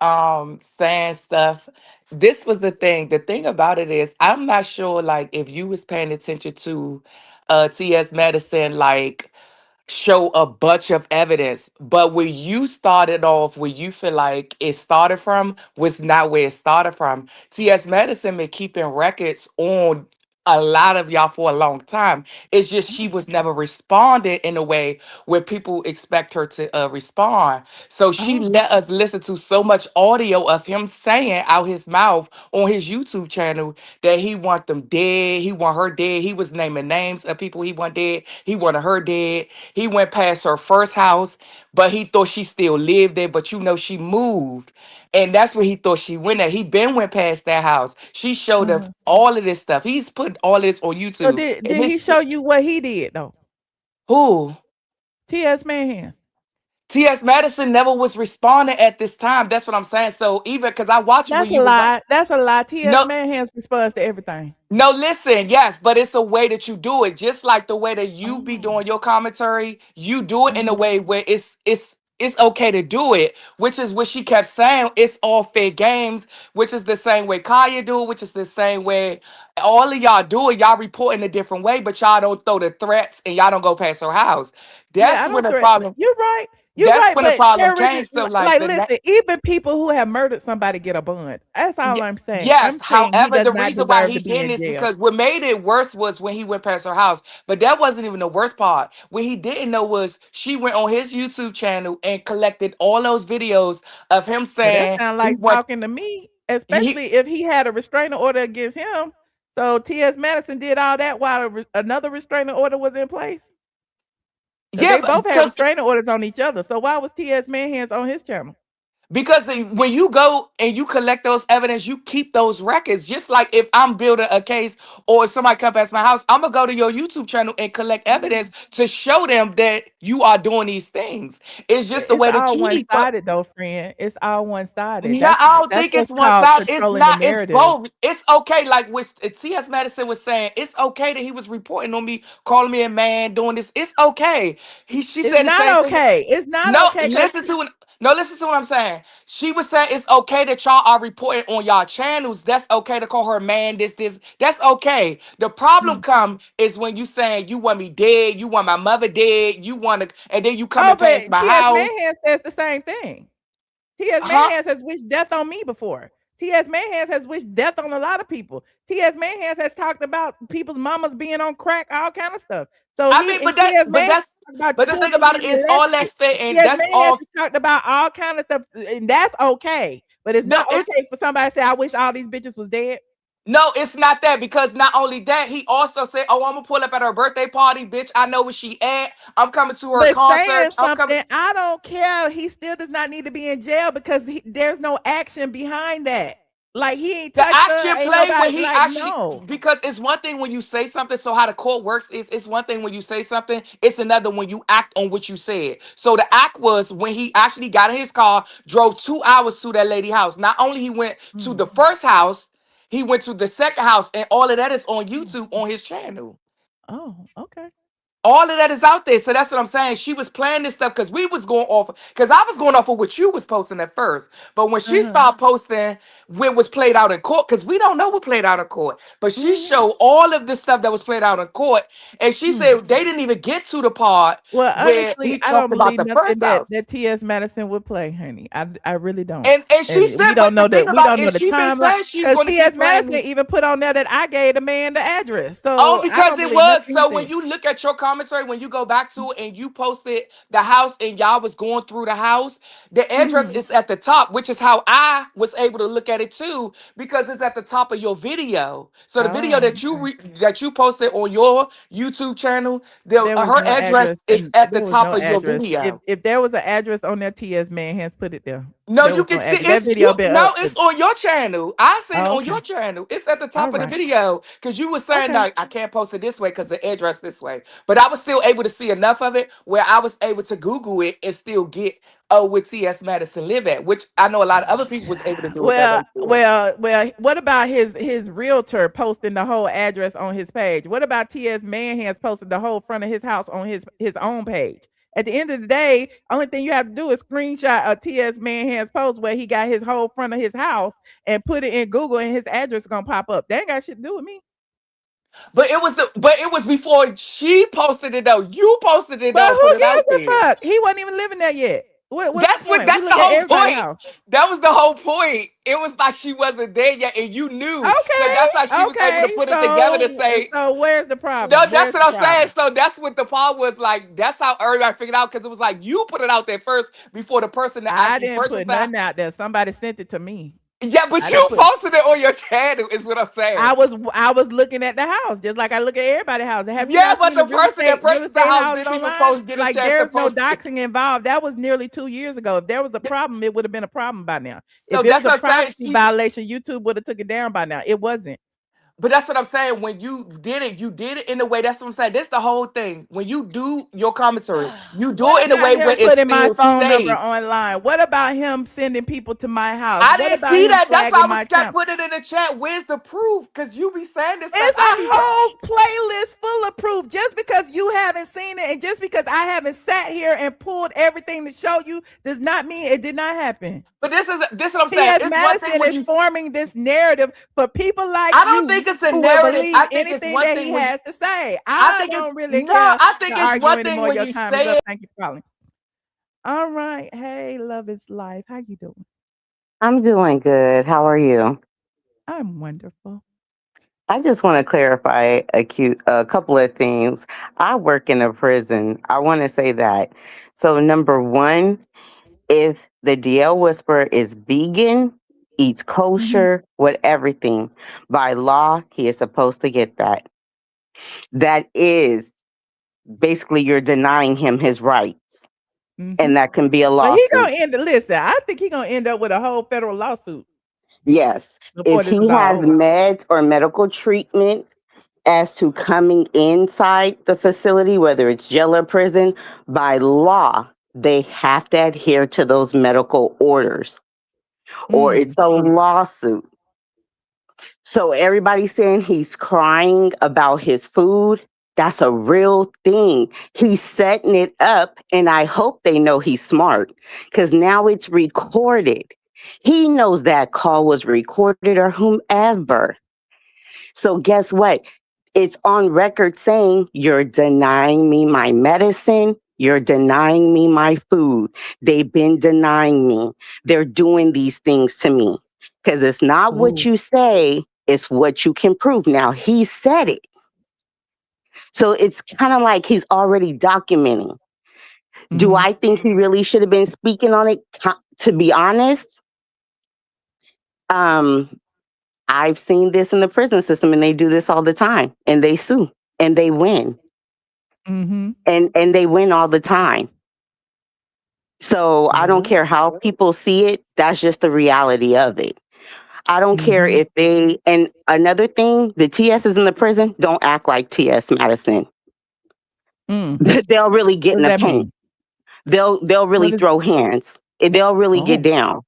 saying stuff. This was the thing. The thing about it is I'm not sure like if you was paying attention to TS Madison, like show a bunch of evidence. But where you started off, where you feel like it started from, was not where it started from. T.S. Madison been keeping records on a lot of y'all for a long time. It's just she was never responded in a way where people expect her to respond. So she Oh, let us listen to so much audio of him saying out his mouth on his YouTube channel that he want them dead, he want her dead. He was naming names of people he want dead. He wanted her dead. He went past her first house, but he thought she still lived there. But you know, she moved. And that's where he thought she went at. He been went past that house. She showed up uh-huh. all of this stuff. He's put all of this on So YouTube. did And he this show you what he did though? who? T.S. Manhans. T.S. Madison never was responding at this time. That's what I'm saying. So even because I watched when That's a you was lie. That's a lie. T.S. no, Manhans responds to everything. no, listen, yes, but it's a way that you do it. Just like the way that you be Oh. doing your commentary, you do it in a Uh-huh. way where it's okay to do it, which is what she kept saying. It's all fair games, which is the same way Kaya do it, which is the same way all of y'all do it. Y'all report in a different way, but y'all don't throw the threats and y'all don't go past her house. Yeah, That's I when don't the threaten. problem. You're right. You're That's right. when the But problem came. terrorism, So like like, the listen, even people who have murdered somebody get a bond. That's all Ye- I'm saying. Yes, I'm saying he however, does the not reason why deserve he to be didn't in is jail. because what made it worse was when he went past her house. But that wasn't even the worst part. What he didn't know was she went on his YouTube channel and collected all those videos of him Well, that saying sounds he like went. talking to me, He especially if he had a restraining order against him. So T.S. Madison did all that while another restraining order was in place. Because yeah, they both had because restraining orders on each other. So why was T.S. Manhans on his channel? when you go and you collect those evidence, you keep those records. Just like if I'm building a case or if somebody come past my house, I'm gonna go to your YouTube channel and collect evidence to show them that you are doing these things. It's But just the it's way that all you one need. sided though, friend. It's all one sided. Yeah, I don't That's think it's what's one called side. It's controlling the not. It's narrative. both. It's okay. Like what T.S. Madison was saying, it's okay that he was reporting on me, calling me a man, doing this. It's okay. She It's said the not same thing. okay. It's not No, okay because listen to what. No, listen to what I'm saying. She was saying it's okay that y'all are reporting on y'all channels. That's okay to call her a man. This. That's okay. The problem come is when you saying you want me dead, you want my mother dead, you want to, and then you oh, coming past but my T.S. house, Manhans says the same thing. T.S. huh? Manhans has wished death on me before. T.S. Manhans has wished death on a lot of people. T.S. Manhans has talked about people's mamas being on crack, all kind of stuff. So I mean, T.S. but Manhans that's talked about but the thing children about it being is all that molested. state and T.S. that's Manhans all. has talked about all kind of stuff, and that's okay. But it's No, not okay for somebody to say, "I wish all these bitches was dead." it's not that because not only that, he also said, "Oh, I'm gonna pull up at her birthday party, bitch. I know where she at. I'm coming to her But saying concert. I'm coming." something, I don't care. He still does not need to be in jail because there's no action behind that. Like he ain't The touched her. action Ain't play when nobody he like actually no. because it's one thing when you say something. So how the court works is it's one thing when you say something. It's another when you act on what you said. So the act was when he actually got in his car, drove 2 hours to that lady house. Not only he went to Mm. the first house, he went to the second house, and all of that is on YouTube on his channel. Oh, okay. All of that is out there. So that's what I'm saying. She was playing this stuff because we was going off because I was going off of what you was posting at first. But when she Uh-huh. started posting what was played out in court, because we don't know what played out in court. But she Mhm. showed all of this stuff that was played out in court. And she Hmm. said they didn't even get to the part Well, where honestly, he I talked don't about believe the nothing first house. that T.S. Madison would play, honey. I really don't. And she And said, but the thing we about don't it know is the she been timeline saying she's because going to T.S. keep playing Madison this. even put on there that I gave the man the address. Oh, So I because don't it believe was. nothing he So when said. you look at your commentary, when you go back to it and you posted the house and y'all was going through the house, the address Mhm. is at the top, which is how I was able to look at it too, because it's at the top of your video. So the video Oh, that you okay. that you posted on your YouTube channel, There was her no address address, is and at the there was top no of your address. video. If there was an address on there, T.S. Man has put it there. No, There you was can no see address. That it's video you. been No, up for. it's on your channel. I seen it Oh, on your okay. channel. It's at the All top of the right. video because you were saying Okay. like I can't post it this way because the address this way. But I was still able to see enough of it where I was able to Google it and still get where T.S. Madison live at, which I know a lot of other people was able to do it that way too. Well. What about his realtor posting the whole address on his page? What about T.S. Manhands posting the whole front of his house on his own page? At the end of the day, only thing you have to do is screenshot a T.S. Manhands post where he got his whole front of his house and put it in Google, and his address is gonna pop up. That ain't got shit to do with me. But it was before she posted it though. You posted it But though, who put it gives out a there. fuck? He wasn't even living there yet. What's the point? We That's the look at whole everybody's point. house. That was the whole point. It was like she wasn't there yet, and you knew. So that's how she Okay, was able to okay. put it together to say, So where's the no, problem? that's Where's what the I'm saying. problem? So that's what the part was like. That's how everybody figured out because it was like you put it out there first before the person that I actually didn't purchased put that. nothing out there. Somebody sent it to me. Yeah, but I you didn't put. posted it on your channel, is what I'm saying. I was looking at the house just like I look at everybody's house. Have you Yeah, not but seen the the person that real purchased the estate house houses didn't even online? get a Like chance to there's no post it. doxing involved. That was nearly 2 years ago. If there was a problem, it would have been a problem by now. So If it was that's a what I'm saying. privacy violation, YouTube would have took it down by now. It wasn't. But that's what I'm saying. When you did it in a way. That's what I'm saying. This the whole thing. When you do your commentary, you do What it in a about way him where it's putting my still phone number safe. online? What about him sending people to my house? I What didn't about see him that. That's why flagging I was my kept channel? putting it in the chat. Where's the proof? Because you be saying this stuff. It's a whole playlist full of proof. Just because you haven't seen it and just because I haven't sat here and pulled everything to show you does not mean it did not happen. But this is what I'm saying. T.S. It's one thing Madison when is you. forming this narrative for people like I don't you think it's a who will narrative. believe I think it's anything one that thing he when you. has to say. I I think it's don't really no. care I think to it's argue one thing anymore. when Your you time is say up. it. Thank you for calling. All right. Hey, love is life. How you doing? I'm doing good. How are you? I'm wonderful. I just want to clarify a couple of things. I work in a prison. I want to say that. So, number one, if the DL Whisperer is vegan, eats Mm-hmm. kosher, with everything, by law, he is supposed to get that. That is basically you're denying him his rights, Mm-hmm. and that can be a But he lawsuit. gonna listen, I think he gonna end up with a whole federal lawsuit Yes, before if this he is all has over. meds or medical treatment as to coming inside the facility, whether it's jail or prison, by law, they have to adhere to those medical orders or it's a lawsuit. So everybody's saying he's crying about his food. That's a real thing. He's setting it up, and I hope they know he's smart because now it's recorded. He knows that call was recorded or whomever. So guess what? It's on record saying you're denying me my medicine. You're denying me my food. They've been denying me. They're doing these things to me because it's not what you say, it's what you can prove. Now, he said it. So it's kind of like he's already documenting. Do I think he really should have been speaking on it? To be honest, I've seen this in the prison system and they do this all the time and they sue and they win. Mm-hmm. And they win all the time. So I don't care how people see it. That's just the reality of it. I don't care if they, and another thing, the TSs in the prison don't act like TS Madison. They'll really get What in does the that paint. mean? They'll really throw hands. They'll really get down.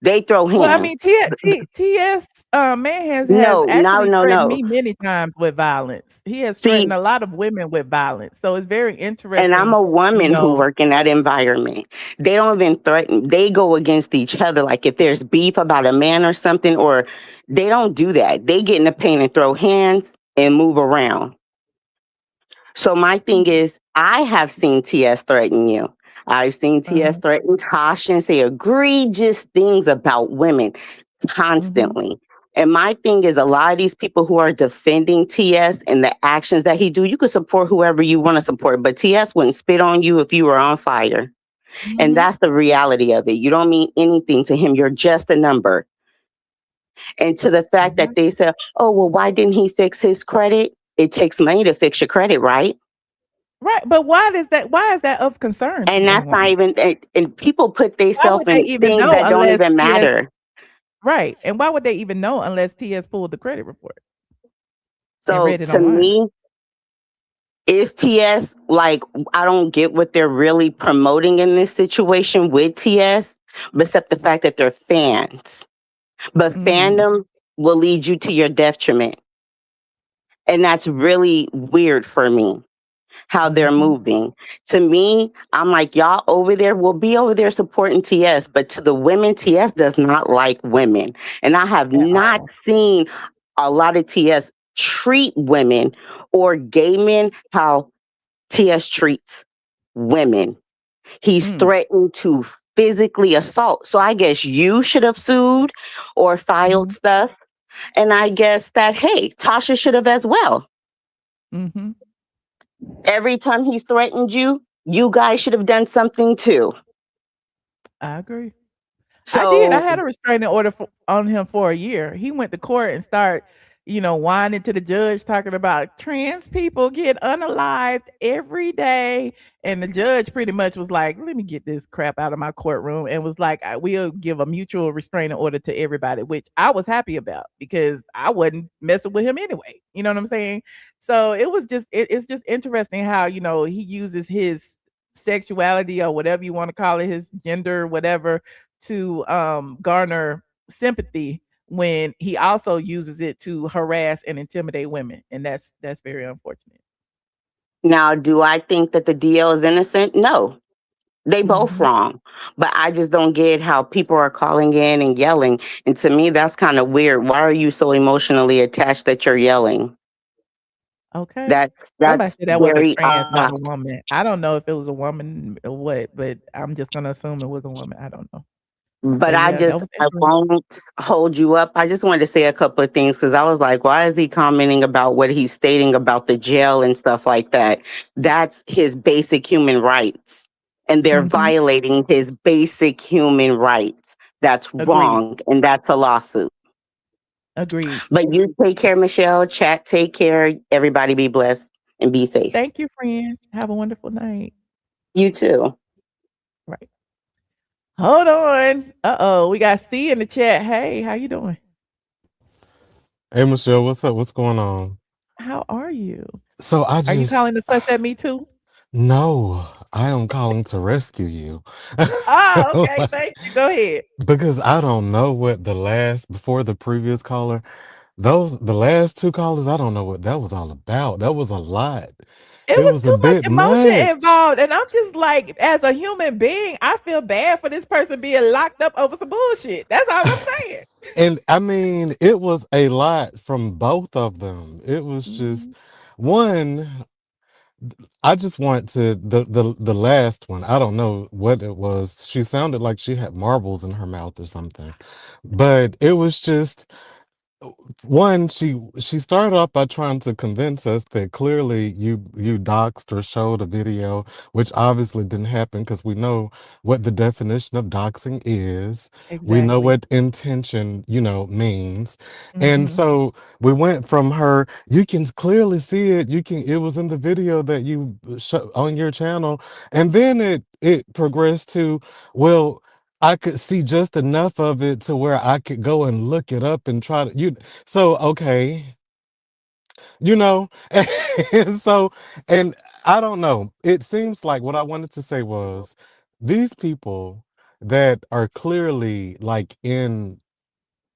They throw Well, I mean, hands. TS man has No, actually threatened no. me many times with violence. He has See, threatened a lot of women with violence. So it's very and I'm interesting, a you woman who know. work in that environment. They don't even threaten. They go against each other. Like if there's beef about a man or something, or they don't do that. They get in the paint and throw hands and move around. So my thing is, I have seen TS threaten you. I've seen TS threaten Tasha and say egregious things about women constantly. And my thing is, a lot of these people who are defending TS and the actions that he do, you could support whoever you want to support, but TS wouldn't spit on you if you were on fire. And that's the reality of it. You don't mean anything to him. You're just a number. And to the fact that they said, oh, well, why didn't he fix his credit? It takes money to fix your credit, right? Right, but why is that of concern to And that's not anyone? even, and people put Why themselves would they in even things know that don't unless even TS matter. right, and why would they even know unless TS pulled the credit report and So read it to online? me, is TS like, I don't get what they're really promoting in this situation with TS, except the fact that they're fans. But fandom will lead you to your detriment. And that's really weird for me, how they're moving. To me, I'm like, y'all over there will be over there supporting TS, but to the women, TS does not like women. And I have not seen a lot of TS treat women or gay men how TS treats women. He's Mm, threatened to physically assault. So I guess you should have sued or filed mhm, stuff. And I guess that, hey, Tasha should have as well. mhm. Every time he's threatened you, you guys should have done something too. I agree. I did. I So had a restraining order on him for a year. He went to court and started, whining to the judge, talking about trans people get unalived every day. And the judge pretty much was like, let me get this crap out of my courtroom, and was like, we'll give a mutual restraining order to everybody, which I was happy about because I wasn't messing with him anyway. You know what I'm saying? So it was just, it's just interesting how, he uses his sexuality or whatever you want to call it, his gender, whatever, to garner sympathy when he also uses it to harass and intimidate women, and that's very unfortunate. now, do I think that the DL is innocent? No, they both Mhm. wrong. But I just don't get how people are calling in and yelling. And to me, that's kind of weird. Why are you so emotionally attached that you're yelling? Okay. Somebody That's said that was a very trans, not odd. a woman. I don't know if it was a woman or what, but I'm just gonna assume it was a woman. I don't know. But But yeah, that was I interesting. won't hold you up. I just wanted to say a couple of things because I was like, why is he commenting about what he's stating about the jail and stuff like that? That's his basic human rights. And they're Mhm. violating his basic human rights. That's Agreed. wrong. And that's a lawsuit. Agreed. But you take care, Michelle. Chat, take care. Everybody be blessed and be safe. Thank you, friend. Have a wonderful night. You too. Right. Hold on. Uh-oh, we got C in the chat. Hey, how you doing? Hey Michelle, what's up? What's going on? How are you? So I Are you just calling to fuss at me too? no, I am calling to rescue you. Ah, okay, thank you. Go ahead. Because I don't know what the last before the previous caller, the last two callers, I don't know what that was all about. That was a lot. It It was was a too much bit emotion much. involved, and I'm just like, as a human being, I feel bad for this person being locked up over some bullshit. That's all I'm saying. And I mean, it was a lot from both of them. It was Mhm. just one. I just want to the last one. I don't know what it was. She sounded like she had marbles in her mouth or something. But it was just one, she started off by trying to convince us that clearly you doxed or showed a video, which obviously didn't happen because we know what the definition of doxing is. We know Exactly. what intention, means. And Mhm. so we went from her, you can clearly see it, it was in the video that you on your channel, and then it progressed to, well, I could see just enough of it to where I could go and look it up and try to so okay, you know, and so and I don't know. It seems like what I wanted to say was these people that are clearly like in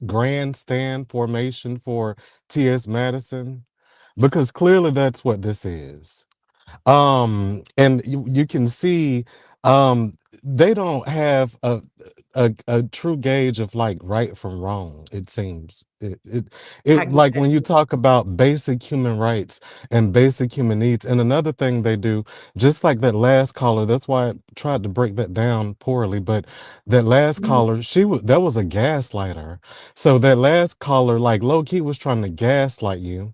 grandstand formation for T.S. Madison, because clearly that's what this is. And you can see they don't have a true gauge of like right from wrong. It seems I it get like that. when you talk about basic human rights and basic human needs. And another thing they do, just like that last caller, that's why I tried to break that down poorly, but that last Mhm. caller, that was a gaslighter. So that last caller, like low key, was trying to gaslight you,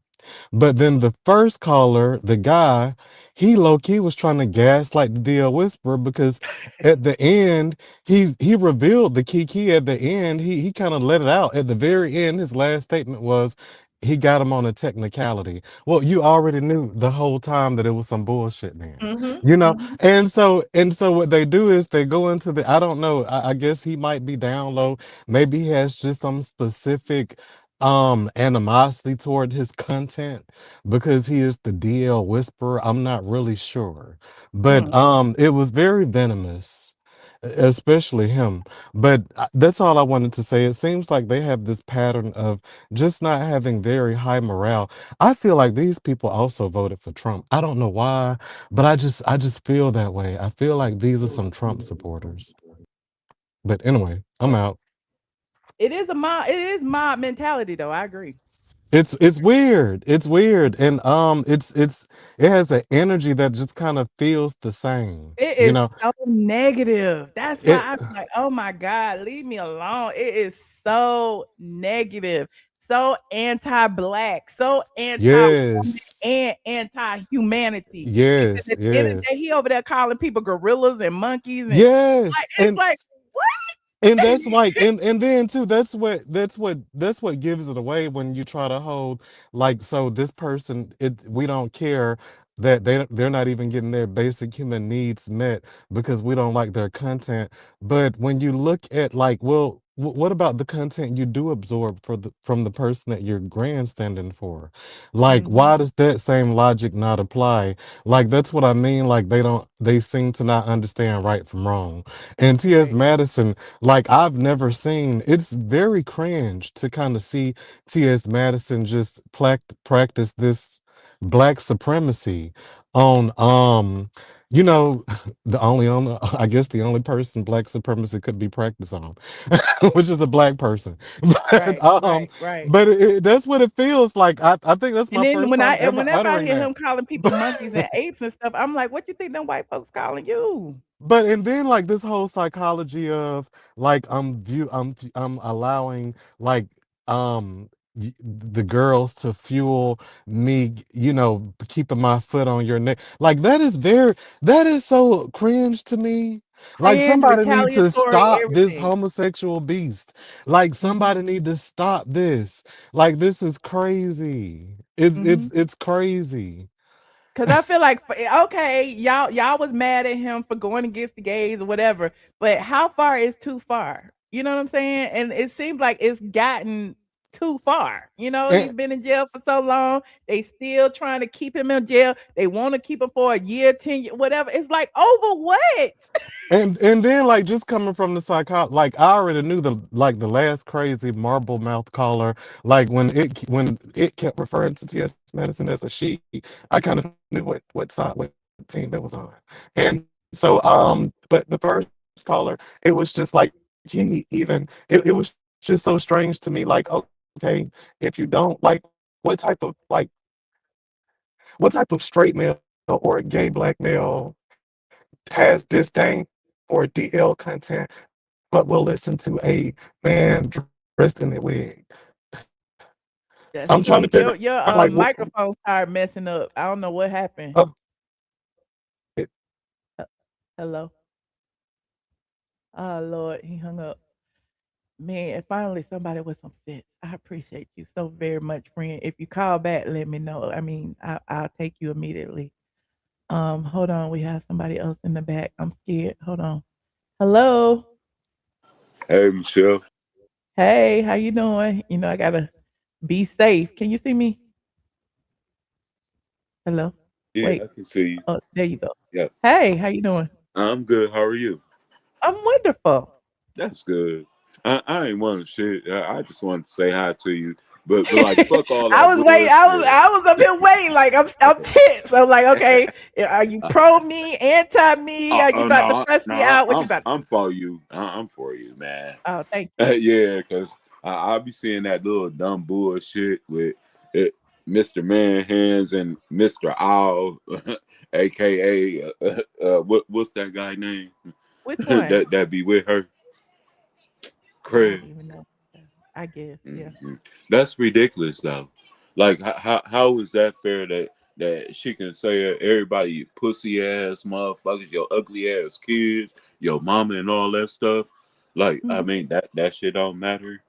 but then the first caller, the guy, he low key was trying to gaslight the DL Whisperer because at the end, he revealed the key at the end. He kind of let it out at the very end. His last statement was he got him on a technicality. Well, you already knew the whole time that it was some bullshit then. Mhm. You know, Mhm. and so what they do is they go into I don't know, I guess he might be down low. Maybe he has just some specific animosity toward his content because he is the DL whisperer. I'm not really sure, but Mm. it was very venomous, especially him. But that's all I wanted to say. It seems like they have this pattern of just not having very high morale. I feel like these people also voted for Trump. I don't know why, but I just feel that way. I feel like these are some Trump supporters. But anyway, I'm out. It is mob mentality though. I agree. It's weird. It's weird. And it has an energy that just kind of feels the same. It You is know, so negative. That's why it I'm like, oh my God, leave me alone. It is so negative, so anti-black, so anti-woman yes. and anti-humanity. Because Yes, at the end of the day, yes. he over there calling people gorillas and monkeys and Yes. like it's like, And what? that's like and then too that's what gives it away when you try to hold like so this person we don't care that they're not even getting their basic human needs met because we don't like their content. But when you look at like, well, what about the content you do absorb from the person that you're grandstanding for? Like, Mhm. why does that same logic not apply? Like, that's what I mean. Like, they seem to not understand right from wrong. And T.S. Right. Madison, like I've never seen, it's very cringe to kind of see T.S. Madison just practice this black supremacy on the only on I guess the only person black supremacy could be practiced on, which is a black person. But Right, right, right. that's what it feels like. I think that's And my then first time ever whenever I uttering hear that. him calling people monkeys and apes and stuff, I'm like, what you think them white folks calling you? But and then like this whole psychology of like I'm allowing like the girls to fuel me, keeping my foot on your neck. Like that is so cringe to me. Like Cringe, somebody need to retaliatory, stop this everything. homosexual beast. Like Mhm, somebody need to stop this. Like this is crazy. It's mhm. it's it's crazy. 'Cause I feel like okay, y'all was mad at him for going against the gays or whatever, but how far is too far? You know what I'm saying? And it seems like it's gotten too far. You know, he's And been in jail for so long. They still trying to keep him in jail. They want to keep him for a year, 10 years, whatever. It's like over what? and then like just coming from the like I already knew the last crazy marble mouth caller, like when it kept referring to T.S. Madison as a she, I kind of knew what team that was on. And so but the first caller, it was just like he even it was just so strange to me, like, okay, if you don't like what type of like what type of straight male or a gay black male has disdain for DL content, but will listen to a man dressed in a wig. That's I'm trying true. to figure Your out like what. microphone started messing up. I don't know what happened. Oh, it- Uh, Hello. Oh Lord, he hung up. Man, finally somebody with some sense. I appreciate you so very much, friend. If you call back, let me know. I mean, I'll take you immediately. Hold on. We have somebody else in the back. I'm scared. Hold on. Hello. Hey, Michelle. Hey, how you doing? You know, I gotta be safe. Can you see me? Hello. Yeah, Wait. I can see you. Oh, there you go. Yeah, Hey, how you doing? I'm good. How are you? I'm wonderful. That's good. I ain't want to shit. I just wanted to say hi to you. But like, fuck all I that was waiting. bullshit. I was up here waiting. Like I'm tense. I'm like, okay, are you pro me, anti me? Are you Oh about to no, press me no, out? What you about to I'm do? for you. I'm for you, man. Oh, thank you. Yeah, cause I'll be seeing that little dumb bullshit with it, Mr. Man Hands and Mr. Owl, aka what's that guy name? Which one? that be with her, I don't Craig. even know. I guess, yeah. That's ridiculous, though. Like, how is that fair that she can say everybody you pussy ass motherfuckers, your ugly ass kids, your mama, and all that stuff? Like, I Mhm, mean that shit don't matter.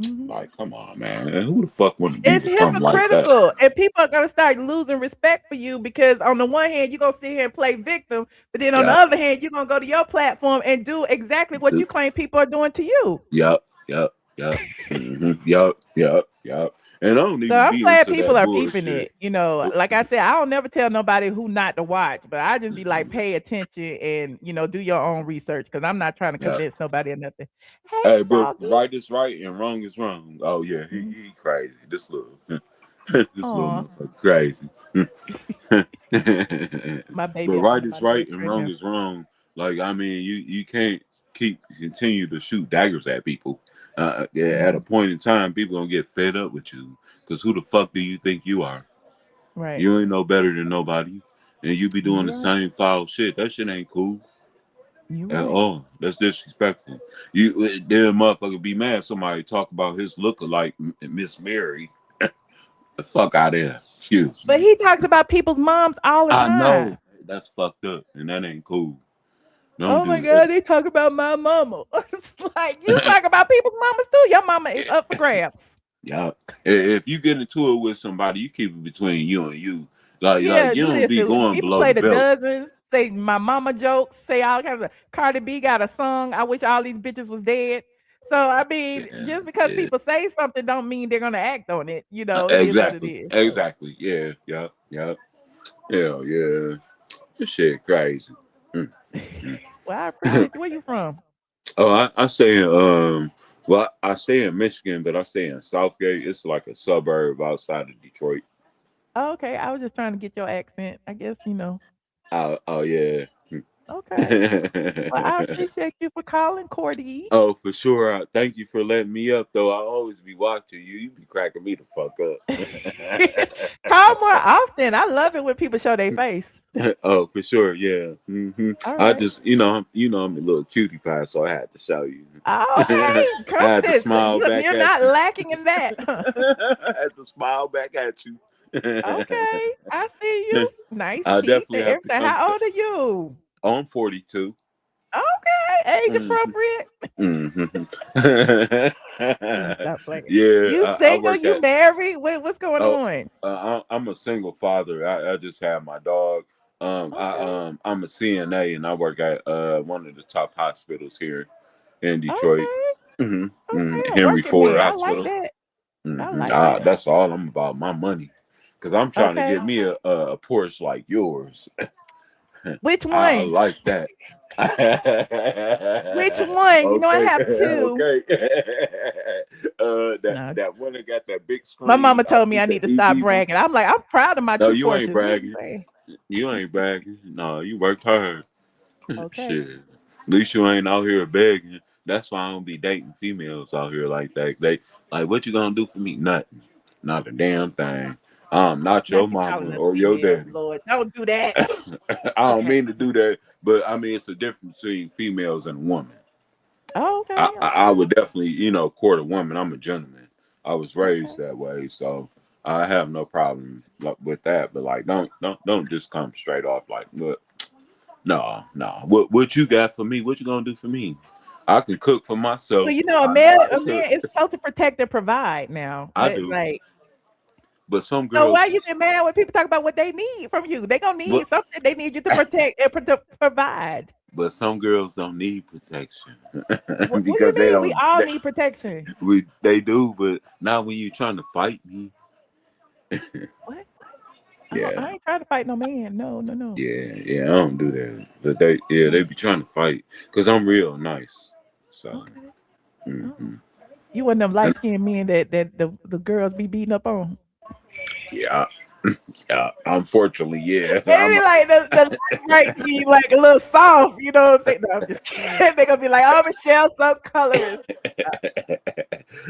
mhm. Like, come on, man. And who the fuck want to be It's with something like that? hypocritical, and people are gonna start losing respect for you because on the one hand, you're gonna sit here and play victim, but then on the Yeah. other hand, you're gonna go to your platform and do exactly what you claim people are doing to you. Yup, yup, yup. Yup, yup, yup. And I don't So even I'm be glad into people that are peeping bullshit. it. You know, like I said, I don't never tell nobody who not to watch, but I just be like, pay attention and do your own research because I'm not trying to Yeah. convince nobody or nothing. Hey, Hey, but doggy. right is right and wrong is wrong. Oh yeah, Mhm. he crazy. This little this little Aw. motherfucker crazy. My But baby, I right think is my right and nursery wrong here. is wrong. Like I mean, you can't. continue to shoot daggers at people. At a point in time, people gonna get fed up with you because who the fuck do you think you are? Right. You ain't no better than nobody, and you be doing You the right. same foul shit. That shit ain't cool You at right. all. That's disrespectful. You then motherfucker be mad somebody talk about his lookalike Miss Mary. The fuck out of there. Excuse But me. he talks about people's moms all the I know time. that's fucked up, and that ain't cool. Don't Oh my do God, that. they talk about my mama. It's like you talk about people's mamas too. Your mama is up for grabs. Yeah. If you get into it with somebody, you keep it between you and you. Like Yeah, you don't be listen. going People below play the the belt. dozens, say my mama jokes, say all kinds of. Cardi B got a song. I wish all these bitches was dead. So I mean, Yeah, just because yeah. people say something, don't mean they're gonna act on it. You know, it is what it Exactly. is. So. Exactly. Yeah. Yeah. Yeah. Yeah. Yeah. This shit crazy. Mm, mm, Well, I mm. appreciate you. Where you from? Oh, I stay in well, I stay in Michigan, but I stay in Southgate. It's like a suburb outside of Detroit. Oh, okay, I was just trying to get your accent. I guess you know. Oh yeah. Okay. Well, I appreciate you for calling, Cordy. Oh, for sure. Thank you for letting me up, though. I always be watching you. You be cracking me the fuck Call more often. I love it when people show their face. up. Oh, for sure. Yeah. All I right. just, I'm a little cutie pie, so I had to show you. Oh, okay. I had to Compass. smile back You're at not you. lacking in that. I had to smile back at you. Okay. I see you. Nice I teeth definitely and have to everything. come. How old are you? I'm 42. Okay. Age Mhm. appropriate. Mhm. Let me stop playing. Yeah, You I single? work You at. married? What's going Oh, on? I'm a single father. I just had my dog. Okay. I'm a CNA and I work at one of the top hospitals here in Detroit. Okay. Okay. A Henry working Ford man. I like Hospital. that. I like that. That's all I'm about, my money. Cause I'm trying to Okay. get me a Porsche like yours. Which I one? like that. Which one? You know, I Okay, have two. okay. No. That one that got that big My screen. mama I told me think I the need to stop EV one. bragging. I'm like, I'm proud of my No, two you ain't Porsches. What you bragging. saying? You ain't bragging. No, you worked hard. Okay. Shit. At least you ain't out here begging. That's why I don't be dating females out here like that. They like, what you gonna do for me? Nothing. Not a damn thing. I'm not Now your you calling mama us or your females, daddy. Lord. Don't do that. I don't Okay. mean to do that, but I mean it's a difference between females and women. Oh, I, okay. I I Okay. would definitely, court a woman. I'm a gentleman. I was raised Okay. that way, so I have no problem with that. But like, don't just come straight off like, look, no, no. What you got for me? What you gonna do for me? I can cook for Well, myself. you know, I know how a to cook. man is supposed to protect and provide now. I do, Like, but some so why girls, you get mad when people talk about what they need from you? They gonna but need something. They need you to protect and provide. but some girls don't need protection What do you because they mean? We don't. all need protection. They do, but not when you trying to fight me. What? I Yeah. ain't trying to fight no man. No, no, no. Yeah, I don't do that. But they No. be trying to fight because I'm real nice. So, Okay. Oh. hmm You one of them and light skinned men that the girls be beating up on. yeah, yeah. Unfortunately, yeah. They be like the rights be like a little soft, you know what I'm saying? No, I'm just kidding. They gonna be like, oh, Michelle, some colorist.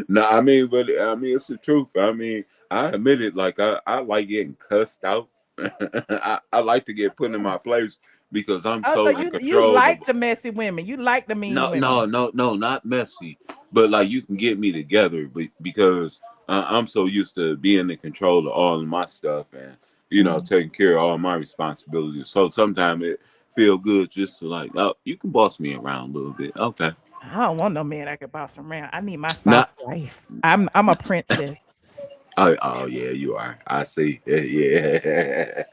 No, I mean, but I mean, it's the truth. I mean, I admit it. Like I like getting cussed out. I like to get put in my place because I'm Oh, so so in you control of. like the messy women. You like the mean No, women. no, no, no, not messy, but like you can get me together, but because I'm so used to being in control of all of my stuff and Mhm. taking care of all my responsibilities. So sometimes it feel good just to like, oh, you can boss me around a little bit, okay? I don't want no man that can boss around. I need my Not, soft life. I'm a princess. oh yeah, you are. I see. Yeah.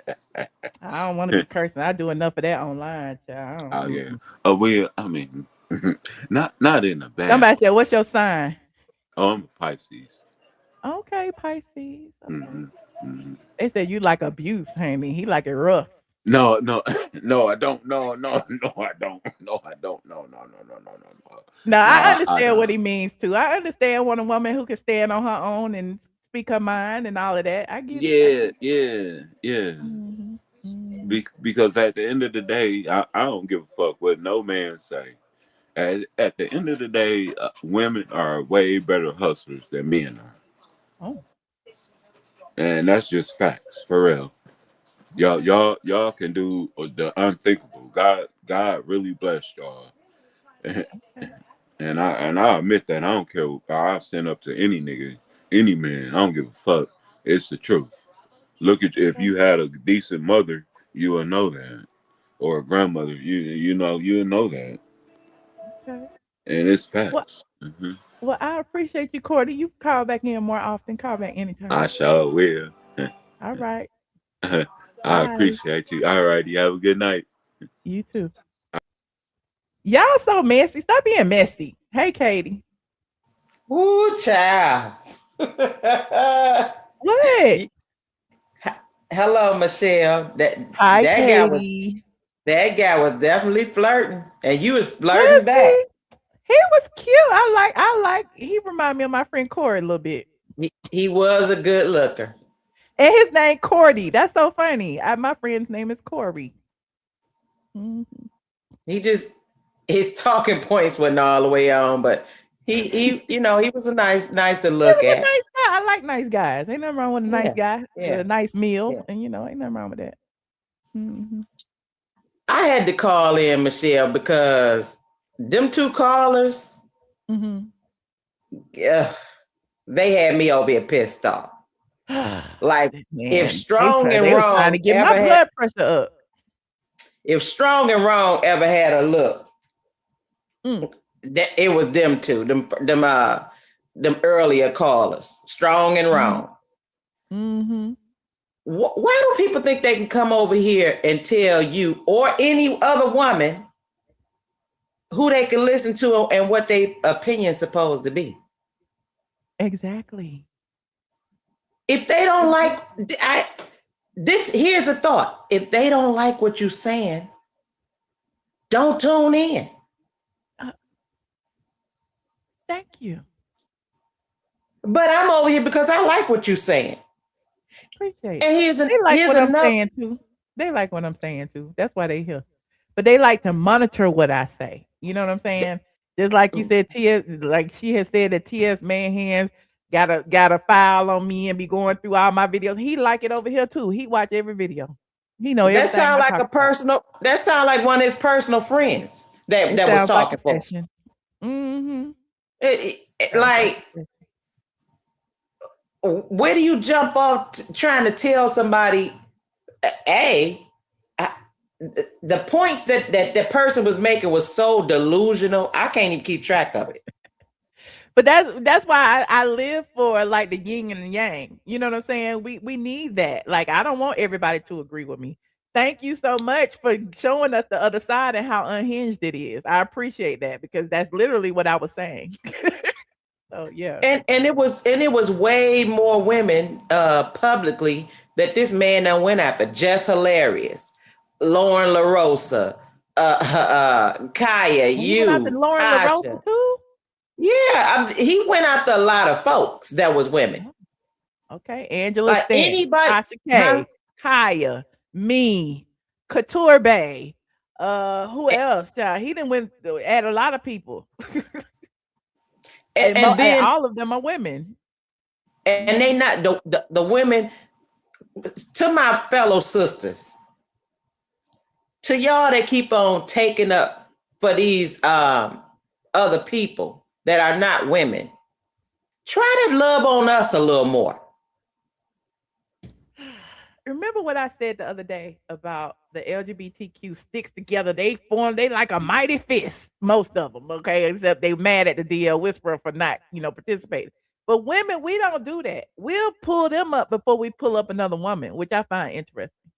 I don't want to be cursing. I do enough of that online, child. Oh yeah. Oh well, I mean, not in a bad Somebody way. said, "What's your sign?" Oh, I'm a Pisces. Okay, Pisces. Okay. hmm hmm They said you like abuse, honey. He like it rough. No, no, no, I don't. No, no, no, I don't. No, I don't. No, no, no, no, no, no, no. No, No, I I understand what don't. he means too. I understand want a woman who can stand on her own and speak her mind and all of that. I get it. I Yeah, get it. yeah, yeah. Mhm. Mhm. Because at the end of the day, I don't give a fuck what no man say. At the end of the day, women are way better hustlers than men are, Oh, and that's just facts for real. Y'all can do the unthinkable. God really blessed y'all, and okay. I admit that. I don't care. I stand up to any nigga, any man. I don't give a fuck. It's the truth. Look at if Okay. you had a decent mother, you will know that, or a grandmother. You know that, Okay. and it's Well, facts. Hmm. well, I appreciate you, Cordy. You call back in more often. Call back anytime. I sure will. All right. I Bye. appreciate you. All right, you have a good night. You too. Y'all so messy. Stop being messy. Hey, Katie. Ooh, child. What? Hello, Michelle. Hi, That guy was Katie. definitely flirting, and you was Was flirting back. he? He was cute. I like. He remind me of my friend Corey a little bit. He was a good looker. And his name Cordy. That's so funny. My friend's name is Corey. Mhm. He just his talking points wasn't all the way on, but he was a nice to He look was a at. nice guy. I like nice guys. Ain't nothing wrong with a nice Yeah, guy with yeah, a nice meal, yeah. and ain't nothing wrong with that. Hmm. I had to call in Michelle because them two callers, Hmm. yeah, they had me over here pissed off. Like if Man, strong and they was trying to wrong get my ever had, blood pressure up. if strong and wrong ever had a look, Mm. that it was them two, them earlier callers, strong and Hmm. wrong. Hmm. Why do people think they can come over here and tell you or any other woman who they can listen to and what their opinion's supposed to be? Exactly. If they don't like, Exactly. here's a thought. If they don't like what you're saying, don't tune in. Uh, Thank you. But I'm over here because I like what you're saying. Appreciate And it. They like here's what I'm another. saying too. They like what I'm saying too. That's why they here. But they like to monitor what I say. You know what I'm saying? Just like you said, Tia, like she has said that T.S. Man Hands got a file on me and be going through all my videos. He like it over here too. He watch every video. He know That everything sound I like talk a about. personal. That sound like one of his personal friends It that was sounds like talking a for. session. Mm-hmm. Sounds like Like, a session. where do you jump off trying to tell somebody? A, I- the points that person was making was so delusional. I can't even keep track of it. But that's why I live for like the yin and the yang. You know what I'm saying? We need that. Like I don't want everybody to agree with me. Thank you so much for showing us the other side and how unhinged it is. I appreciate that because that's literally what I was saying. So yeah. And it was way more women publicly that this man done went after. Just Hilarious, Lauren LaRosa, Kaya, And he went out to you, Lauren LaRosa Tasha. too. Yeah, he went after a lot of folks that was women. Oh, okay. Angela Like Stanton, anybody, Tasha huh? K, Kaya, me, Couture Bay. Who else? Child? He didn't went at a lot of people. And, And and then all of them are women. and Mhm. they not the women. To my fellow sisters, to y'all that keep on taking up for these other people that are not women, try to love on us a little more. Remember what I said the other day about the LGBTQ sticks together. They like a mighty fist, most of them, okay? Except they mad at the DL Whisperer for not, participating. But women, we don't do that. We'll pull them up before we pull up another woman, which I find interesting.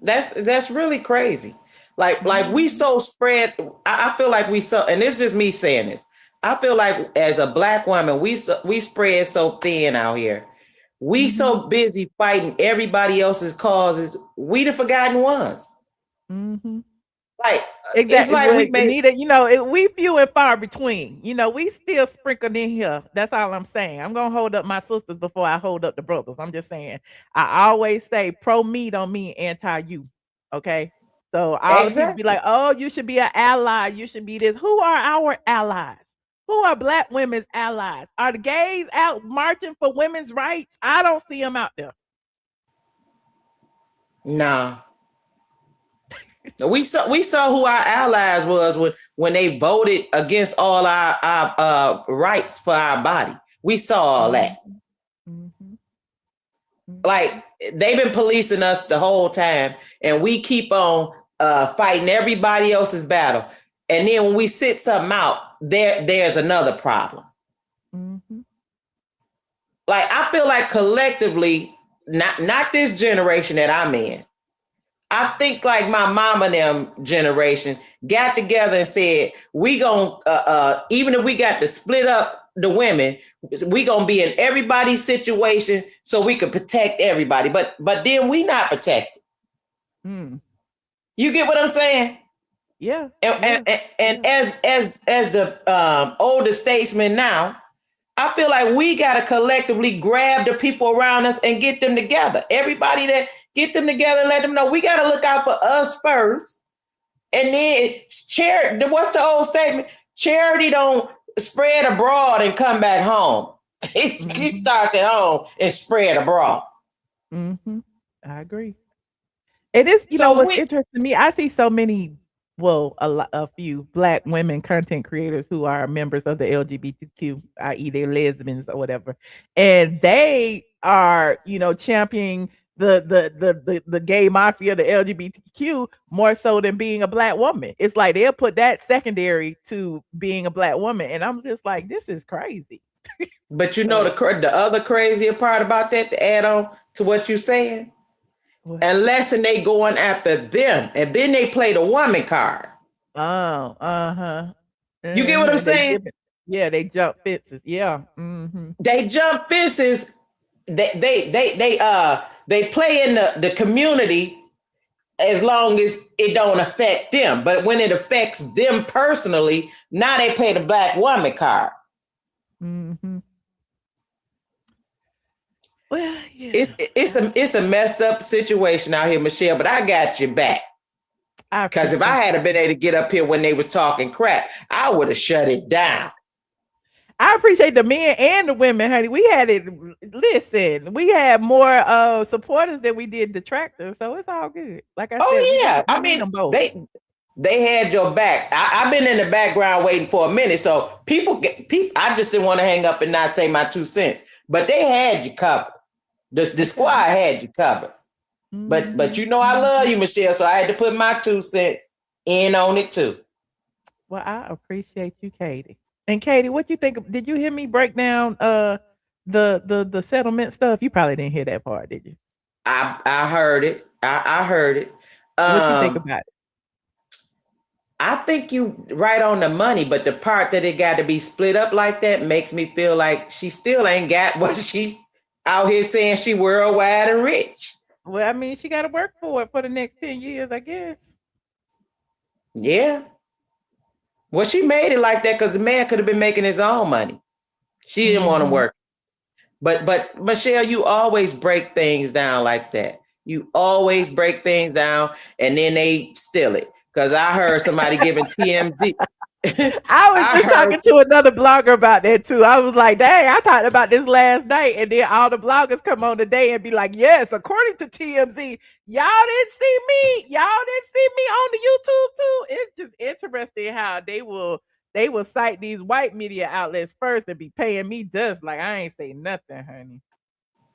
That's really crazy. Like we Mhm, so spread. I feel like we so, and it's just me saying this. I feel like as a black woman, we spread so thin out here. We mhm, so busy fighting everybody else's causes. We the forgotten ones. mhm. Like it's Exactly. like Well, we made. Anita, we few and far between. We still sprinkled in here. That's all I'm saying. I'm gonna hold up my sisters before I hold up the brothers. I'm just saying. I always say pro me don't mean anti you. Okay. So all the people be like, "Oh, you should be an ally. You should be this." Who are our allies? Who are Black women's allies? Are the gays out marching for women's rights? I don't see them out there. No. We saw who our allies was when they voted against all our rights for our body. We saw all that. Like, they've been policing us the whole time, and we keep on fighting everybody else's battle. And then when we sit something out, there's another problem. Like, I feel like collectively, not this generation that I'm in, I think like my mama and them generation got together and said, we gonna, even if we got to split up the women, we gonna be in everybody's situation so we can protect everybody. But then we not protected. You get what I'm saying? Yeah. And as the older statesman now, I feel like we gotta collectively grab the people around us and get them together. Everybody that get them together and let them know we gotta look out for us first. And then charity, what's the old statement? Charity don't spread abroad and come back home. It starts at home and spread abroad. I agree. It is, you know, what's interesting to me, I see so many, well, a few Black women content creators who are members of the LGBTQ, i.e. they're lesbians or whatever, and they are, you know, championing the gay mafia, the LGBTQ, more so than being a Black woman. It's like they'll put that secondary to being a Black woman, and I'm just like, this is crazy. But you know the other crazier part about that, to add on to what you're saying, unless they going after them, and then they play the woman card. Oh, You get what I'm saying? Yeah, they jump fences. Yeah. They jump fences. They play in the community as long as it don't affect them. But when it affects them personally, now they play the Black woman card. Well, yeah. It's a messed up situation out here, Michelle, but I got your back. Because if I had been able to get up here when they were talking crap, I would have shut it down. I appreciate the men and the women, honey. We had it. Listen, we had more supporters than we did detractors, so it's all good. Like I said, yeah. I mean, they had your back. I've been in the background waiting for a minute, so people. I just didn't want to hang up and not say my 2 cents, but they had you covered. The squad had you covered. But you know I love you, Michelle, so I had to put my 2 cents in on it too. Well, I appreciate you, Katie. And Katie, what you think? Did you hear me break down the settlement stuff? You probably didn't hear that part, did you? I heard it. I heard it. What you think about it? I think you right on the money, but the part that it got to be split up like that makes me feel like she still ain't got what she's out here saying she worldwide and rich. Well, I mean, she got to work for it for the next 10 years, I guess. Yeah. Well, she made it like that because the man could have been making his own money. She didn't want to work. But Michelle, you always break things down like that. You always break things down and then they steal it. Because I heard somebody giving TMZ. I was just talking to another blogger about that too. I was like, dang, I talked about this last night. And then all the bloggers come on today and be like, yes, according to TMZ, y'all didn't see me. Y'all didn't see me on the YouTube too. It's just interesting how they will cite these white media outlets first and be paying me dust like I ain't say nothing, honey.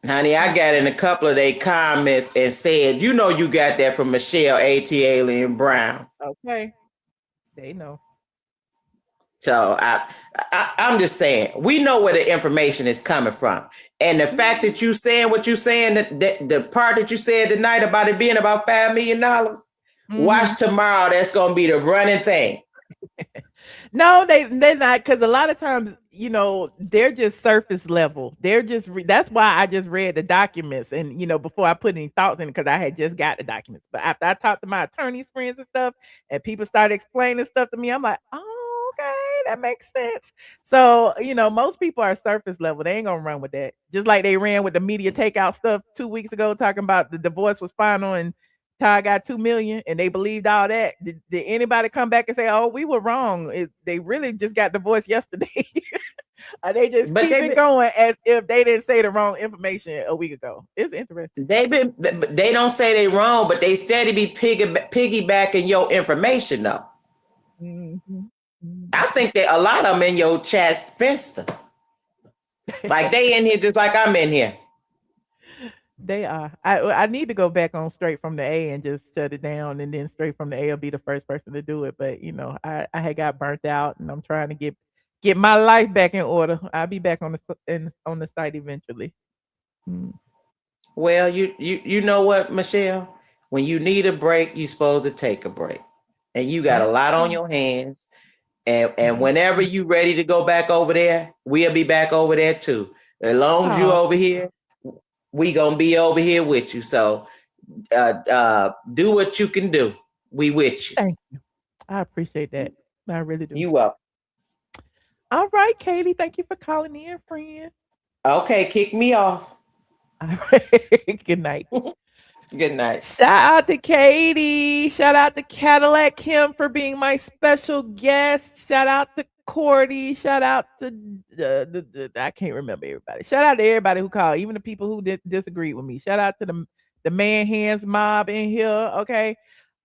Honey, I got in a couple of their comments and said, you know, you got that from Michelle A.T. Alien Brown. Okay. They know. So I'm just saying, we know where the information is coming from. And the fact that you saying what you saying, the part that you said tonight about it being about $5 million, watch tomorrow. That's going to be the running thing. No, they're not, because a lot of times, you know, they're just surface level. They're just that's why I just read the documents, and you know, before I put any thoughts in, because I had just got the documents. But after I talked to my attorney's friends and stuff, and people started explaining stuff to me, I'm like, oh, okay, that makes sense. So you know, most people are surface level. They ain't gonna run with that. Just like they ran with the media takeout stuff 2 weeks ago, talking about the divorce was final, and Ty got 2 million and they believed all that. Did anybody come back and say, "Oh, we were wrong"? They really just got divorced yesterday. Or they just But keep it going as if they didn't say the wrong information a week ago. It's interesting. they don't say they wrong, but they steady be piggybacking your information though. I think that a lot of them in your chat Finster. Like they in here just like I'm in here. They are. I need to go back on straight from the A and just shut it down, and then straight from the A will be the first person to do it. But I had got burnt out, and I'm trying to get my life back in order. I'll be back on the site eventually. Well, you know what, Michelle? When you need a break, you're supposed to take a break. And you got a lot on your hands. And whenever you ready to go back over there, we'll be back over there too. As long as you over here, we gonna be over here with you. So do what you can do. We with you. Thank you. I appreciate that. I really do. You welcome. All right, Katie. Thank you for calling in, friend. Okay, kick me off. All right. Good night. Good night. Shout out to Katie. Shout out to Cadillac Kim for being my special guest. Shout out to Cordy. Shout out to I can't remember everybody. Shout out to everybody who called, even the people who disagreed with me. Shout out to the man hands mob in here. Okay.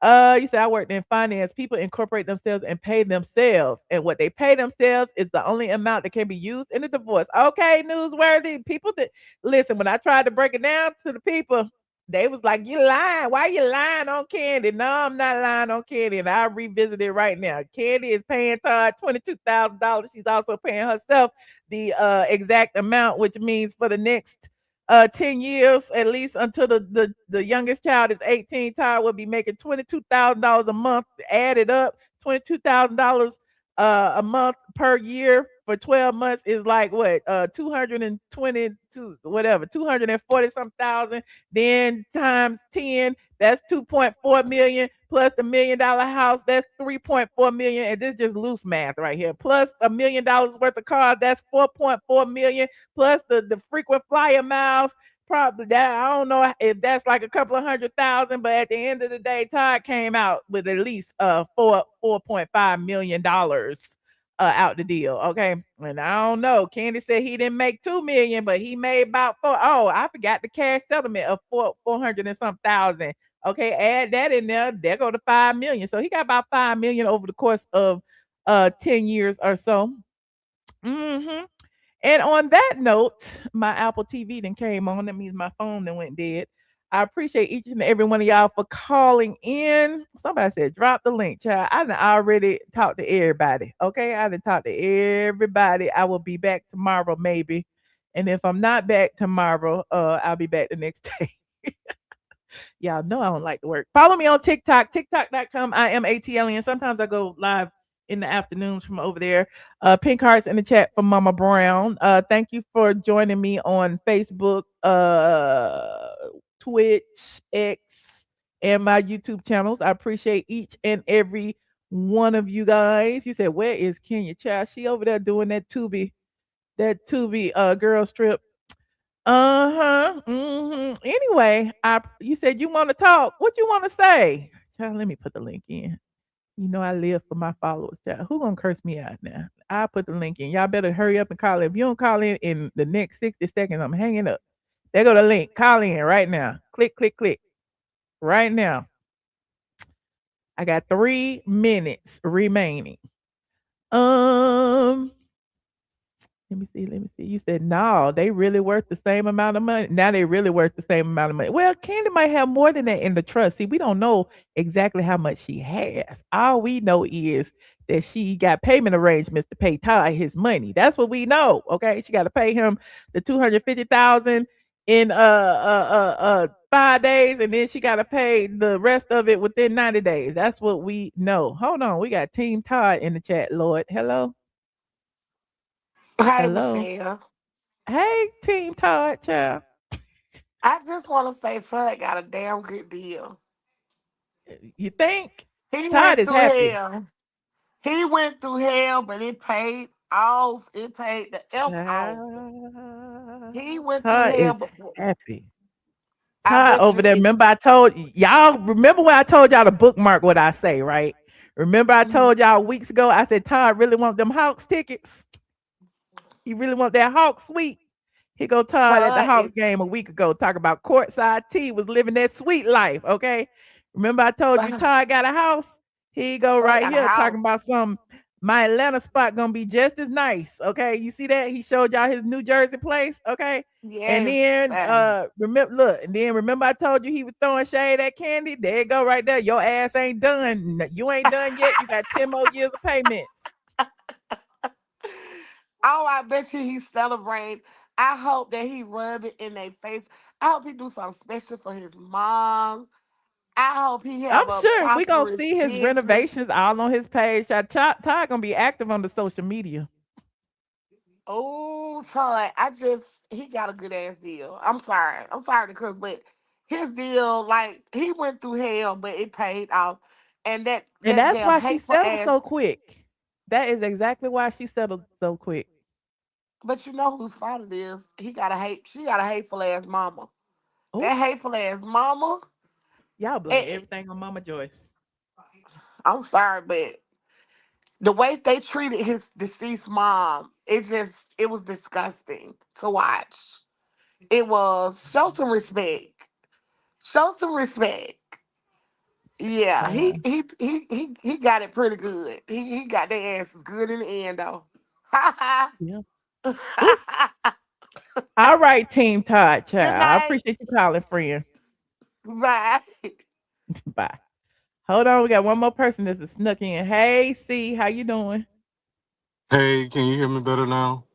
You said I worked in finance. People incorporate themselves and pay themselves. And what they pay themselves is the only amount that can be used in a divorce. Okay, newsworthy. People that listen, when I tried to break it down to the people, they was like, "You lying. Why you lying on Kandi?" No, I'm not lying on Kandi. And I revisit it right now. Kandi is paying Todd $22,000. She's also paying herself the exact amount, which means for the next 10 years, at least until the youngest child is 18, Todd will be making $22,000 a month. Added up, $22,000 a month per year for 12 months is like what 222 whatever 240 some thousand, then times 10, that's 2.4 million, plus the $1 million house, that's 3.4 million, and this is just loose math right here, plus $1 million worth of cars, that's 4.4 million, plus the frequent flyer miles. Probably that, I don't know if that's like a couple of 100,000, but at the end of the day, Todd came out with at least $4.5 million out the deal. Okay. And I don't know. Kandi said he didn't make 2 million, but he made about 4. Oh, I forgot the cash settlement of 400 and some thousand. Okay, add that in there. There go to 5 million. So he got about 5 million over the course of 10 years or so. And on that note, my Apple TV then came on. That means my phone then went dead. I appreciate each and every one of y'all for calling in. Somebody said, drop the link, child. I done already talked to everybody. Okay, I done talked to everybody. I will be back tomorrow, maybe. And if I'm not back tomorrow, I'll be back the next day. Y'all know I don't like to work. Follow me on TikTok, tiktok.com. I am ATLN. Sometimes I go live in the afternoons from over there. Pink hearts in the chat for Mama Brown. Thank you for joining me on Facebook, Twitch, X, and my YouTube channels. I appreciate each and every one of you guys. You said, where is Kenya Child? She over there doing that Tubi girl strip. Anyway, you said you want to talk. What you want to say? Child, let me put the link in. You know I live for my followers, child. Who gonna curse me out now? I'll put the link in. Y'all better hurry up and call in. If you don't call in the next 60 seconds, I'm hanging up. There go the link. Call in right now. Click, click, click. Right now. I got 3 minutes remaining. Let me see. You said no, they really worth the same amount of money. Now they really worth the same amount of money. Well, Kandi might have more than that in the trust. See, we don't know exactly how much she has. All we know is that she got payment arrangements to pay Todd his money. That's what we know. Okay, she got to pay him the $250,000 in 5 days, and then she got to pay the rest of it within 90 days. That's what we know. Hold on, we got Team Todd in the chat. Lord, hello. Hey, Hello. Michelle. Hey, Team Todd, child. I just want to say Todd got a damn good deal. You think? He Todd went is through happy. hell. He went through hell, but it paid off. It paid the F off. He went through Todd hell, is but happy. I Todd bet over you there. it. Remember I told y'all. Remember when I told y'all to bookmark what I say, right? Remember I Mhm. told y'all weeks ago. I said Todd really want them Hawks tickets. He really want that Hawks suite. He go Todd at the Todd Hawks is game a week ago, talk about courtside T was living that sweet life. Okay. Remember I told you Todd got a house? He go Todd right got a here house. talking about some my Atlanta spot gonna be just as nice. Okay. You see that? He showed y'all his New Jersey place. Okay. And Yes. then remember look, and then remember I told you he was throwing shade at Candy? There you go right there. Your ass ain't done. You ain't done yet. You got 10 more years of payments. Oh, I bet you he celebrate. I hope that he rub it in their face. I hope he do something special for his mom. I hope he I'm have a sure we gonna prosperous see his business. renovations all on his page. Todd gonna be active on the social media. Oh, Todd, he got a good ass deal. I'm sorry. I'm sorry to cuss, but his deal, like, he went through hell, but it paid off. And that And that that's damn why she hateful settled ass. so quick. That is exactly why she settled so quick. But you know whose fault it is? She got a hateful ass mama. Oh, That hateful ass mama. y'all blame eh, everything on Mama Joyce. I'm sorry, but the way they treated his deceased mom, it was disgusting to watch. It was show some respect. Show some respect. Yeah, Yeah. he got it pretty good. He got their asses good in the end though. Ha ha. Yeah. Ooh. All right, Team Todd, Good child. I night. appreciate you calling, friend. Bye. Bye. Hold on, we got one more person that's snuck in. Hey, C, how you doing? Hey, can you hear me better now?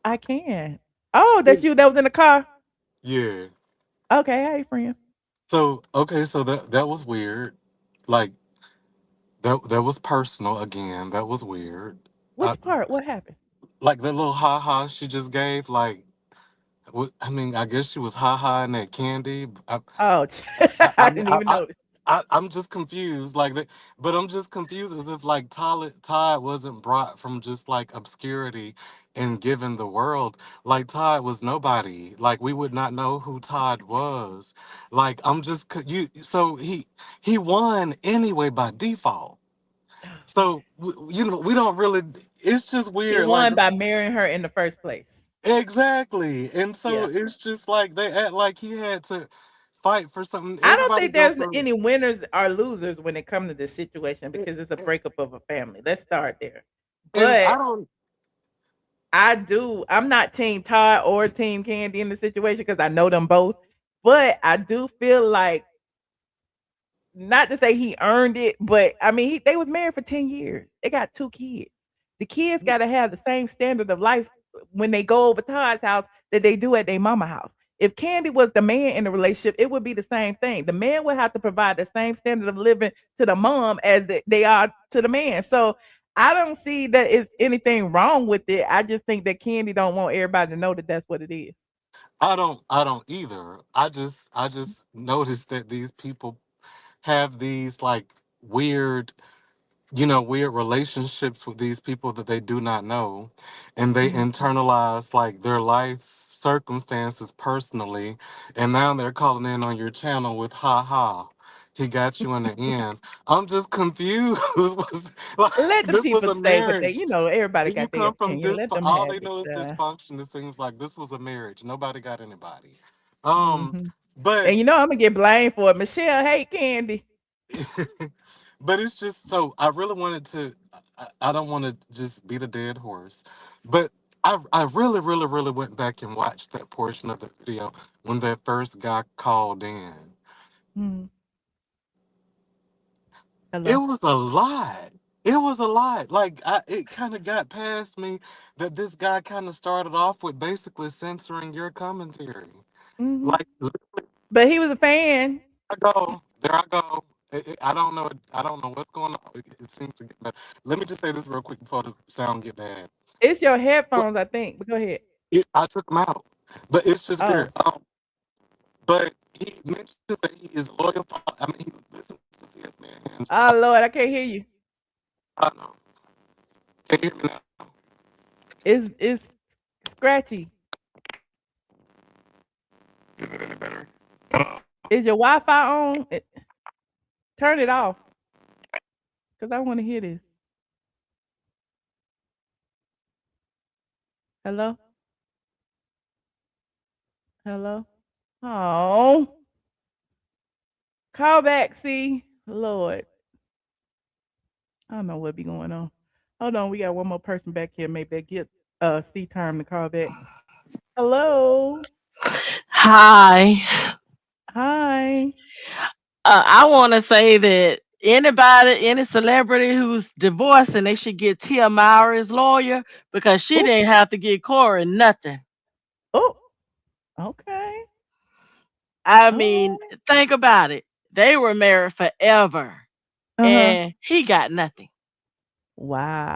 I can. Oh, Yeah. that's you that was in the car? Yeah. Okay, hey, friend. So okay, so that was weird. Like that was personal again. That was weird. Uh, Which part? What happened? like that little ha ha she just gave. Like, I mean, I guess she was ha ha in that candy. Oh, I, I I'm didn't even notice. I'm just confused, like, but I'm just confused as if like Todd wasn't brought from just like obscurity and given the world. Like Todd was nobody. Like we would not know who Todd was. Like I'm just you. So he won anyway by default. So you know we don't really. It's just He weird. Like won by marrying her in the first place. exactly, and so Yeah. it's just like they act like he had to fight for something. I don't Everybody think go there's through. any winners or losers when it comes to this situation because it's a breakup of a family. Let's start there. And I But don't. I'm not team Todd or team Candy in the situation because I know them both. But I do feel like not to say he earned it, but I mean they was married for 10 years. They got 2 kids. The kids gotta have the same standard of life when they go over Todd's house that they do at their mama house. If Candy was the man in the relationship, it would be the same thing. The man would have to provide the same standard of living to the mom as they are to the man. So I don't see that it's anything wrong with it. I just think that Candy don't want everybody to know that that's what it is. I don't either. I just noticed that these people have these like weird, weird relationships with these people that they do not know, and they Mhm. internalize like their life circumstances personally, and now they're calling in on your channel with ha ha. He got you in the end. I'm just confused. Like Let the this was people a say what marriage. everybody When you got their come from opinion. this, Let them all have they it. know is dysfunction. It seems like this was a marriage. Nobody got anybody. Mhm. But And you know I'm gonna get blamed for it. Michelle hate Candy. but it's just so I really wanted to. I don't want to just beat a dead horse, but I really really really went back and watched that portion of the video when that first guy called in. Mhm. It Hello. was a lot. It was a lot. Like it kind of got past me that this guy kind of started off with basically censoring your commentary. Mhm. Like But he was a fan. I go. There I go. I don't know. I don't know what's going on. It seems to get better. Let me just say this real quick before the sound get bad. It's your But headphones, I think. But go ahead. I took him out, but it's just Oh. weird. But he mentions that he is loyal. I mean, he listens to his man. Oh Lord, I can't hear you. I don't know. Can you hear me now? It's scratchy. Is it any better? Is your Wi-Fi on? Turn it off, cause I want to hear this. Hello, hello. Oh, call back. See, Lord, I don't know what be going on. Hold on, we got one more person back here. Maybe they get C time to call back. Hello, Hi. hi. I want to say that anybody, any celebrity who's divorcing, they should get Tia Mowry's lawyer because she Oh, didn't have to get Corey nothing. oh, okay. I All mean, right. think about it. They were married forever Uh huh. and he got nothing.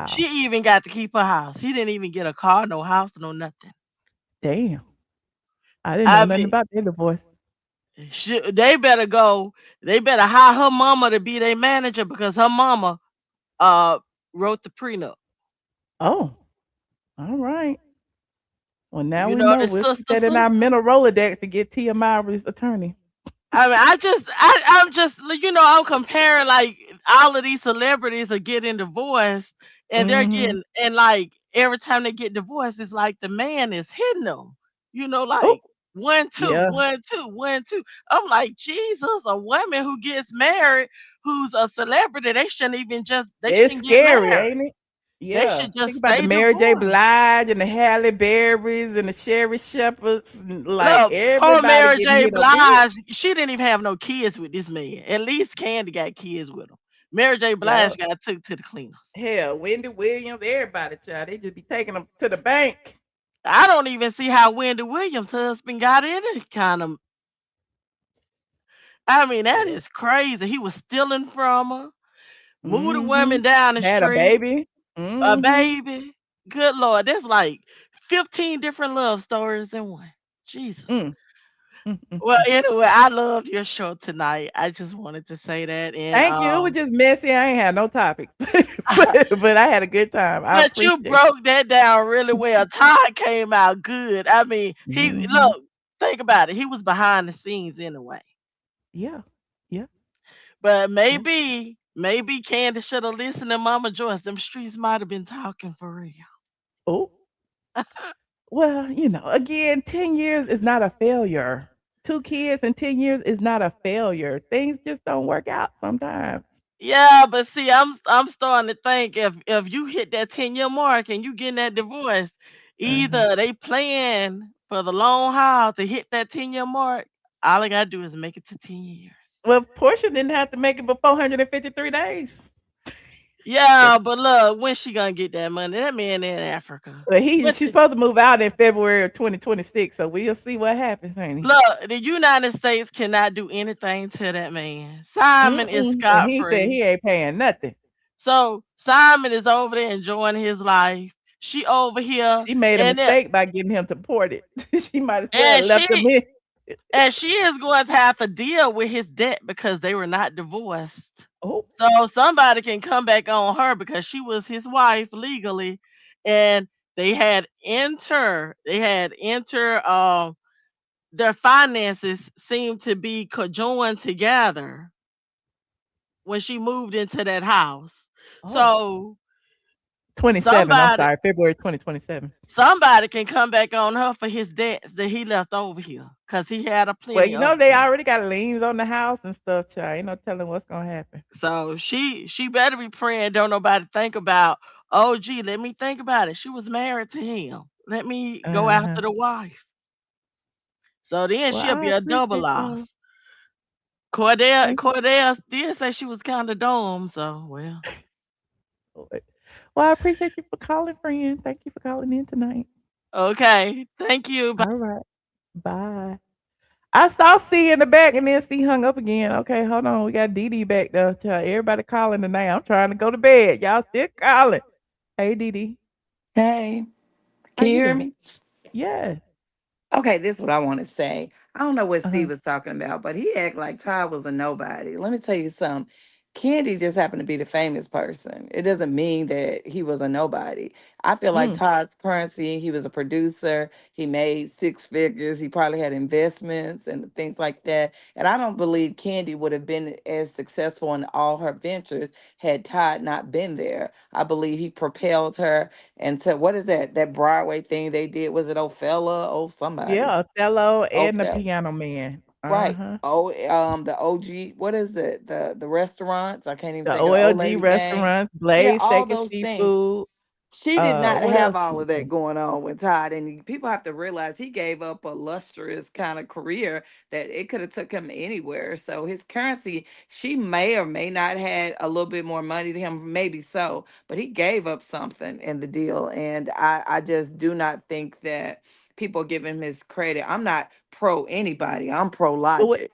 She Wow. even got to keep her house. He didn't even get a car, no house, no nothing. Damn. I didn't know I nothing mean, about their divorce. they better go. They better hire her mama to be their manager because her mama uh wrote the prenup. Oh, all right. Well, now You we know know. the We'll keep sister that in our sister. mental Rolodex to get Tia Mowry's attorney. I mean, I'm just, I'm comparing like all of these celebrities are getting divorced, and they're Mm-hmm. getting, and like every time they get divorced, it's like the man is hitting them. Oh, Like one, two, yeah. one, two, one, two. I'm like, Jesus, a woman who gets married, who's a celebrity, they It's shouldn't get scary, married. ain't it? They Yeah. should just Think about the stay Mary J. divorced. Blige and the Halle Berrys and the Sherry Shepherds. Like Look, poor everybody Mary getting J. hit up big. Blige, she didn't even have no kids with this man. At least Candy got kids with him. Mary J. Yeah. Blige got took to the cleaners. Hell, Wendy Williams, everybody, child. They just be taking them to the bank. I don't even see how Wendy Williams' husband got any kind of. I mean, that Yeah. is crazy. He was stealing from her, moved the Mm-hmm. women down the Had a street, baby. a Mm-hmm. baby. Good Lord, that's like 15 different love stories in one. Jesus. Mm. Mm-mm. Well, anyway, I loved your show tonight. I just wanted to say that, and Thank you. It was just messy. I ain't had no topics, but I had a good time. I but you appreciate broke that down really well. Todd came out good. I mean, it. he Hmm. look, think about it. He was behind the scenes anyway. Yeah. Yeah. But Yeah. maybe Candace should have listened to Mama Joyce. Them streets might have been talking for real. Oh, well, again, 10 years is not a failure. Two kids in 10 years is not a failure. Things just don't work out sometimes. Yeah, but see, I'm starting to think if you hit that 10-year mark and you getting that divorce, Uh-huh. either they plan for the long haul to hit that 10-year mark. All I gotta do is make it to 10 years. Well, Portia didn't have to make it but 453 days. Yeah, but look, when she gonna get that money? That man in Africa. But What she's supposed to move out in February of 2026, so we'll see what happens, ain't he? look, the United States cannot do anything to that man. Simon is Mm-mm. And scot he said free. he ain't paying nothing. So Simon is over there enjoying his life. She over here She made a and then mistake by getting him deported. She might as well and have left him she in. and she is going to have to deal with his debt because they were not divorced. Oh, So somebody can come back on her because she was his wife legally, and they had enter their finances seemed to be conjoined together when she moved into that house. oh. So 27. I'm somebody sorry, February 2027. somebody can come back on her for his debts that he left over here because he had a Well, plenty of they them. already got liens on the house and stuff, child. Ain't no telling what's gonna happen. So she better be praying. Don't nobody think about. Oh, gee, let me think about it. She was married to him. Let me go Uh-huh. after the wife. So then Well, she'll I be a double appreciate loss. y'all. Cordell Thank you. Cordell did say she was kind of dumb. So well, Lord. Well, I appreciate you for calling, friend. Thank you for calling in tonight. okay. Thank you. All right. Bye. I saw C in the back and then C hung up again. Okay, hold on. We got Dee Dee back there. Child. Everybody calling tonight. I'm trying to go to bed. Y'all still calling. Hey, Dee Dee. Hey, How can you you hear doing? me? Yes. Okay, this is what I want to say. I don't know what Uh-huh. Steve was talking about, but he act like Todd was a nobody. Let me tell you something. Kandi just happened to be the famous person. It doesn't mean that he was a nobody. I feel like Mm. Todd's currency, he was a producer. He made six figures. He probably had investments and things like that. And I don't believe Kandi would have been as successful in all her ventures had Todd not been there. I believe he propelled her into what is that Broadway thing they did? Was it Ophelia? Oh, somebody. Yeah, Othello and the Ophelia. Piano Man. Right. Uh-huh. Oh, the OG, what is it? The restaurants. I can't even The think of the old OLG lady name. restaurants, Yeah, Blaze all Steak and those things. Seafood. She did not What have else did all he of that do? going on with Todd, and people have to realize he gave up a lustrous kind of career that it could have took him anywhere. So his currency, she may or may not had a little bit more money to him, maybe so, but he gave up something in the deal, and I just do not think that people give him his credit. I'm not pro anybody. I'm pro But what logic.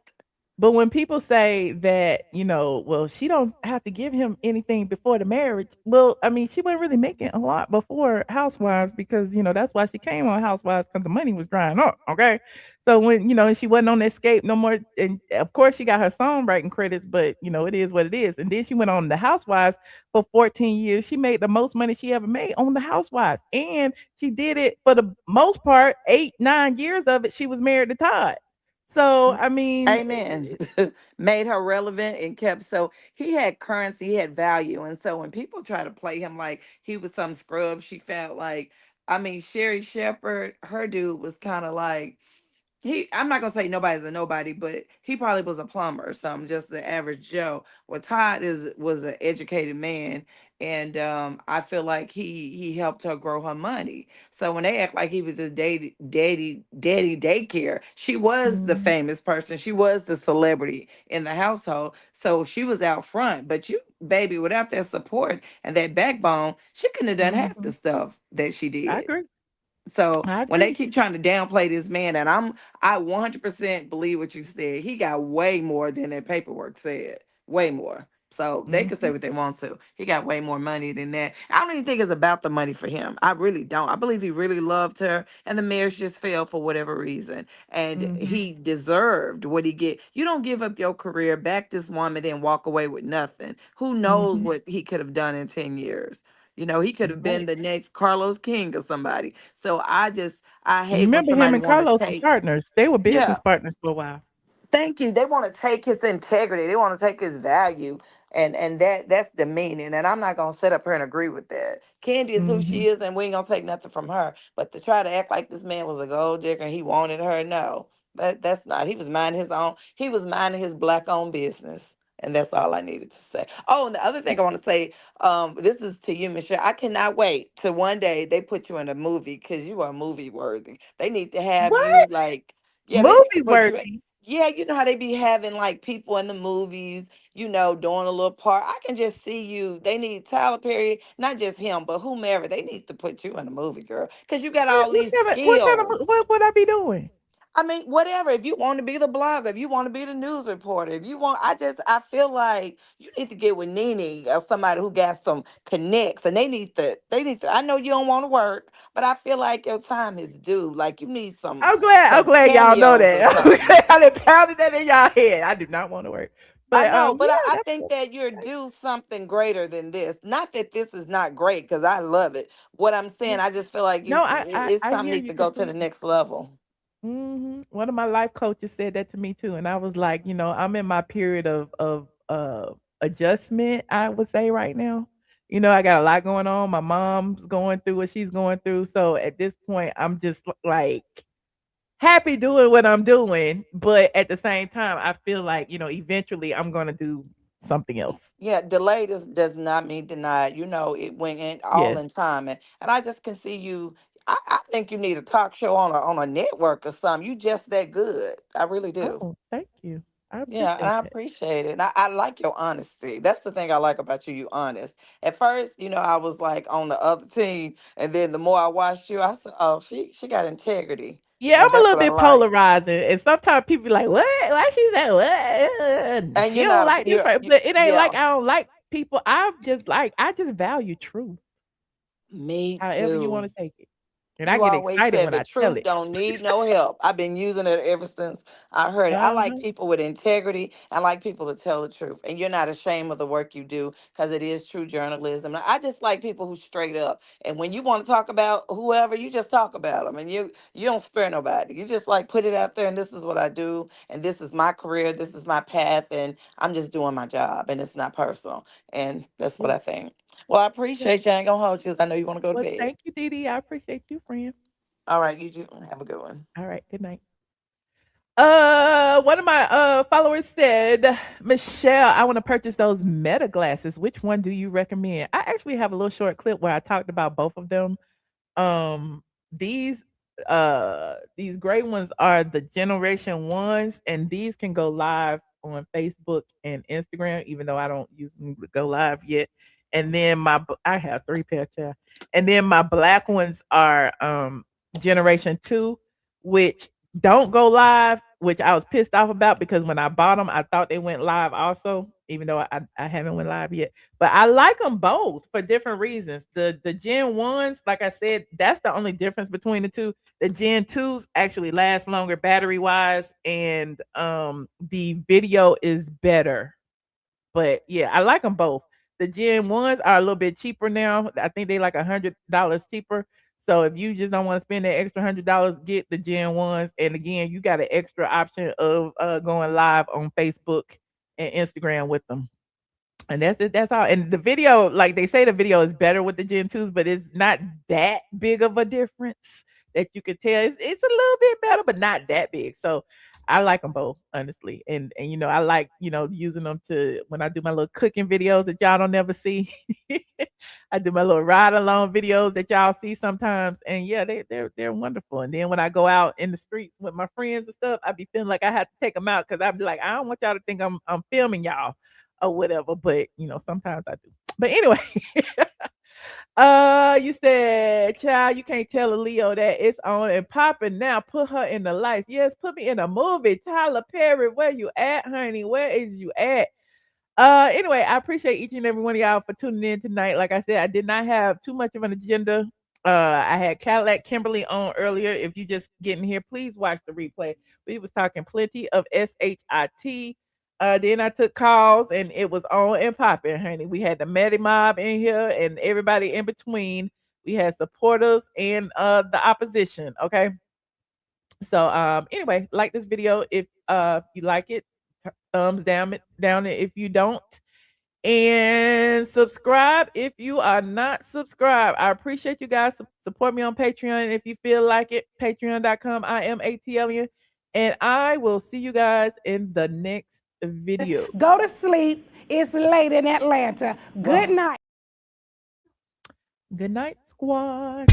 But when people say that, well, she don't have to give him anything before the marriage. Well, I mean, she wasn't really making a lot before Housewives because, that's why she came on Housewives because the money was drying up. Okay. So when, and she wasn't on Escape no more. And of course she got her songwriting credits, but it is what it is. And then she went on the Housewives for 14 years. She made the most money she ever made on the Housewives. And she did it for the most part, 8, 9 years of it. She was married to Todd. So, I mean, Amen. Made her relevant and kept so he had currency, he had value. And so when people try to play him like he was some scrub, she felt like, I mean, Sherry Shepherd, her dude was kind of like I'm not gonna say nobody's a nobody, but he probably was a plumber or something, just the average Joe. Well, Todd was an educated man, and I feel like he helped her grow her money. So when they act like he was just daddy daycare, she was the mhm, famous person, she was the celebrity in the household, so she was out front. But you, baby, without that support and that backbone, she couldn't have done half the mhm. stuff that she I did. agree. So I when they agree. keep trying to downplay this man, and I 100% believe what you said. He got way more than that paperwork said. Way more. So they can say Mhm, what they want to. He got way more money than that. I don't even think it's about the money for him. I really don't. I believe he really loved her, and the marriage just failed for whatever reason. And mhm, he deserved what he get. You don't give up your career, back this woman, then walk away with nothing. Who knows mhm. what he could have done in 10 years? He could You're have been right. the next Carlos King or somebody. So I hate when Remember him somebody and want to Carlos were take, partners. They were yeah, business partners for a while. thank you. They want to take his integrity. They want to take his value, and that's demeaning. And I'm not gonna sit up here and agree with that. Candy is who Mhm, she is, and we ain't gonna take nothing from her. But to try to act like this man was a gold digger and he wanted her, no, that's not. He was minding his own. He was minding his black owned business. And that's all I needed to say. Oh, and the other thing I want to say, this is to you, Michelle. I cannot wait till one day they put you in a movie because you are movie worthy. They need to have you What? like, yeah, they need to Movie put you in. worthy? Yeah, you know how they be having like people in the movies, doing a little part. I can just see you. They need Tyler Perry, not just him, but whomever. They need to put you in a movie, girl, because you got What all what these kinda what kinda mo skills. what would I be doing? I mean, whatever. If you want to be the blogger, if you want to be the news reporter, if you want, I feel like you need to get with Nene or somebody who got some connects, and they need to. I know you don't want to work, but I feel like your time is due. Like you need I'm some glad y'all know cameos or that. I'm something. glad I done pounded that in y'all head. I do not wanna work. I But, know, but yeah, I that's think cool. that you're due something greater than this. Not that this is not great, because I love it. What I'm saying, Yeah. I just feel like No, it's I something hear need you to go to the completely. next level. One of my life coaches said that to me too, and I was like, I'm in my period of adjustment, I would say right now. I got a lot going on. My mom's going through what she's going through, so at this point, I'm just like happy doing what I'm doing, but at the same time, I feel like eventually I'm gonna do something else. Yeah, delayed does not mean denied. It went in all Yes. in time, and I just can see you. I think you need a talk show on a network or something. You just that good. I really do. Oh, thank you. I Yeah, and appreciate I that. appreciate it. And I like your honesty. That's the thing I like about you. You honest. At first, I was like on the other team, and then the more I watched you, I said, "Oh, she got integrity," Yeah, and I'm a that's little what I bit like. polarizing, and sometimes people be like, "What? Why she say what? And She you're don't not. like this person." But it ain't Yeah. like I don't like people. I just value truth, Me however you too. want to take it. And I You get always excited said when the I tell truth it. don't need no help. I've been using it ever since I heard it. I like Uh-huh. people with integrity. I like people to tell the truth. And you're not ashamed of the work you do because it is true journalism. I just like people who straight up. And when you want to talk about whoever, you just talk about them. And you don't spare nobody. You just like put it out there and this is what I do. And this is my career. This is my path. And I'm just doing my job. And it's not personal. And that's what Yeah. I think. Well, I Yeah. appreciate you. I ain't going to hold you because I know you want to go to Well, bed. thank you, Dee Dee. I appreciate you, friend. All right. You do have a good one. All right. Good night. One of my followers said, Michelle, I want to purchase those Meta glasses. Which one do you recommend? I actually have a little short clip where I talked about both of them. Um, these these gray ones are the generation ones, and these can go live on Facebook and Instagram, even though I don't use them to go live yet. And then I have 3 pair, child. And then my black ones are generation 2, which don't go live, which I was pissed off about because when I bought them, I thought they went live also, even though I haven't went live yet. But I like them both for different reasons. The Gen 1s, like I said, that's the only difference between the two. The Gen 2s actually last longer battery wise, and the video is better. But yeah, I like them both. The Gen 1s are a little bit cheaper now. I think they like $100 cheaper. So if you just don't want to spend that extra $100, get the Gen 1s. And again, you got an extra option of going live on Facebook and Instagram with them. And that's it. That's all. And the video, like they say, the video is better with the Gen 2s, but it's not that big of a difference that you could tell. It's a little bit better, but not that big. So I like them both, honestly. And I like, using them to when I do my little cooking videos that y'all don't ever see. I do my little ride along videos that y'all see sometimes. And yeah, they're wonderful. And then when I go out in the streets with my friends and stuff, I be feeling like I have to take them out because I'd be like, I don't want y'all to think I'm filming y'all or whatever. But sometimes I do. But anyway, you said, child, you can't tell a Leo that it's on and popping now. Put her in the lights. Yes, put me in a movie. Tyler Perry, where you at, honey? Where is you at? Anyway, I appreciate each and every one of y'all for tuning in tonight. Like I said, I did not have too much of an agenda. I had Cadillac Kimberly on earlier. If you just getting here, please watch the replay. We was talking plenty of SHIT. Then I took calls and it was on and popping, honey. We had the Maddie Mob in here and everybody in between. We had supporters and the opposition. Okay. So anyway, like this video if you like it, thumbs down it if you don't. And subscribe if you are not subscribed. I appreciate you guys. Support me on Patreon if you feel like it. Patreon.com. I am ATLian. And I will see you guys in the next video. Go to sleep. It's late in Atlanta. Good night. Good night, squad.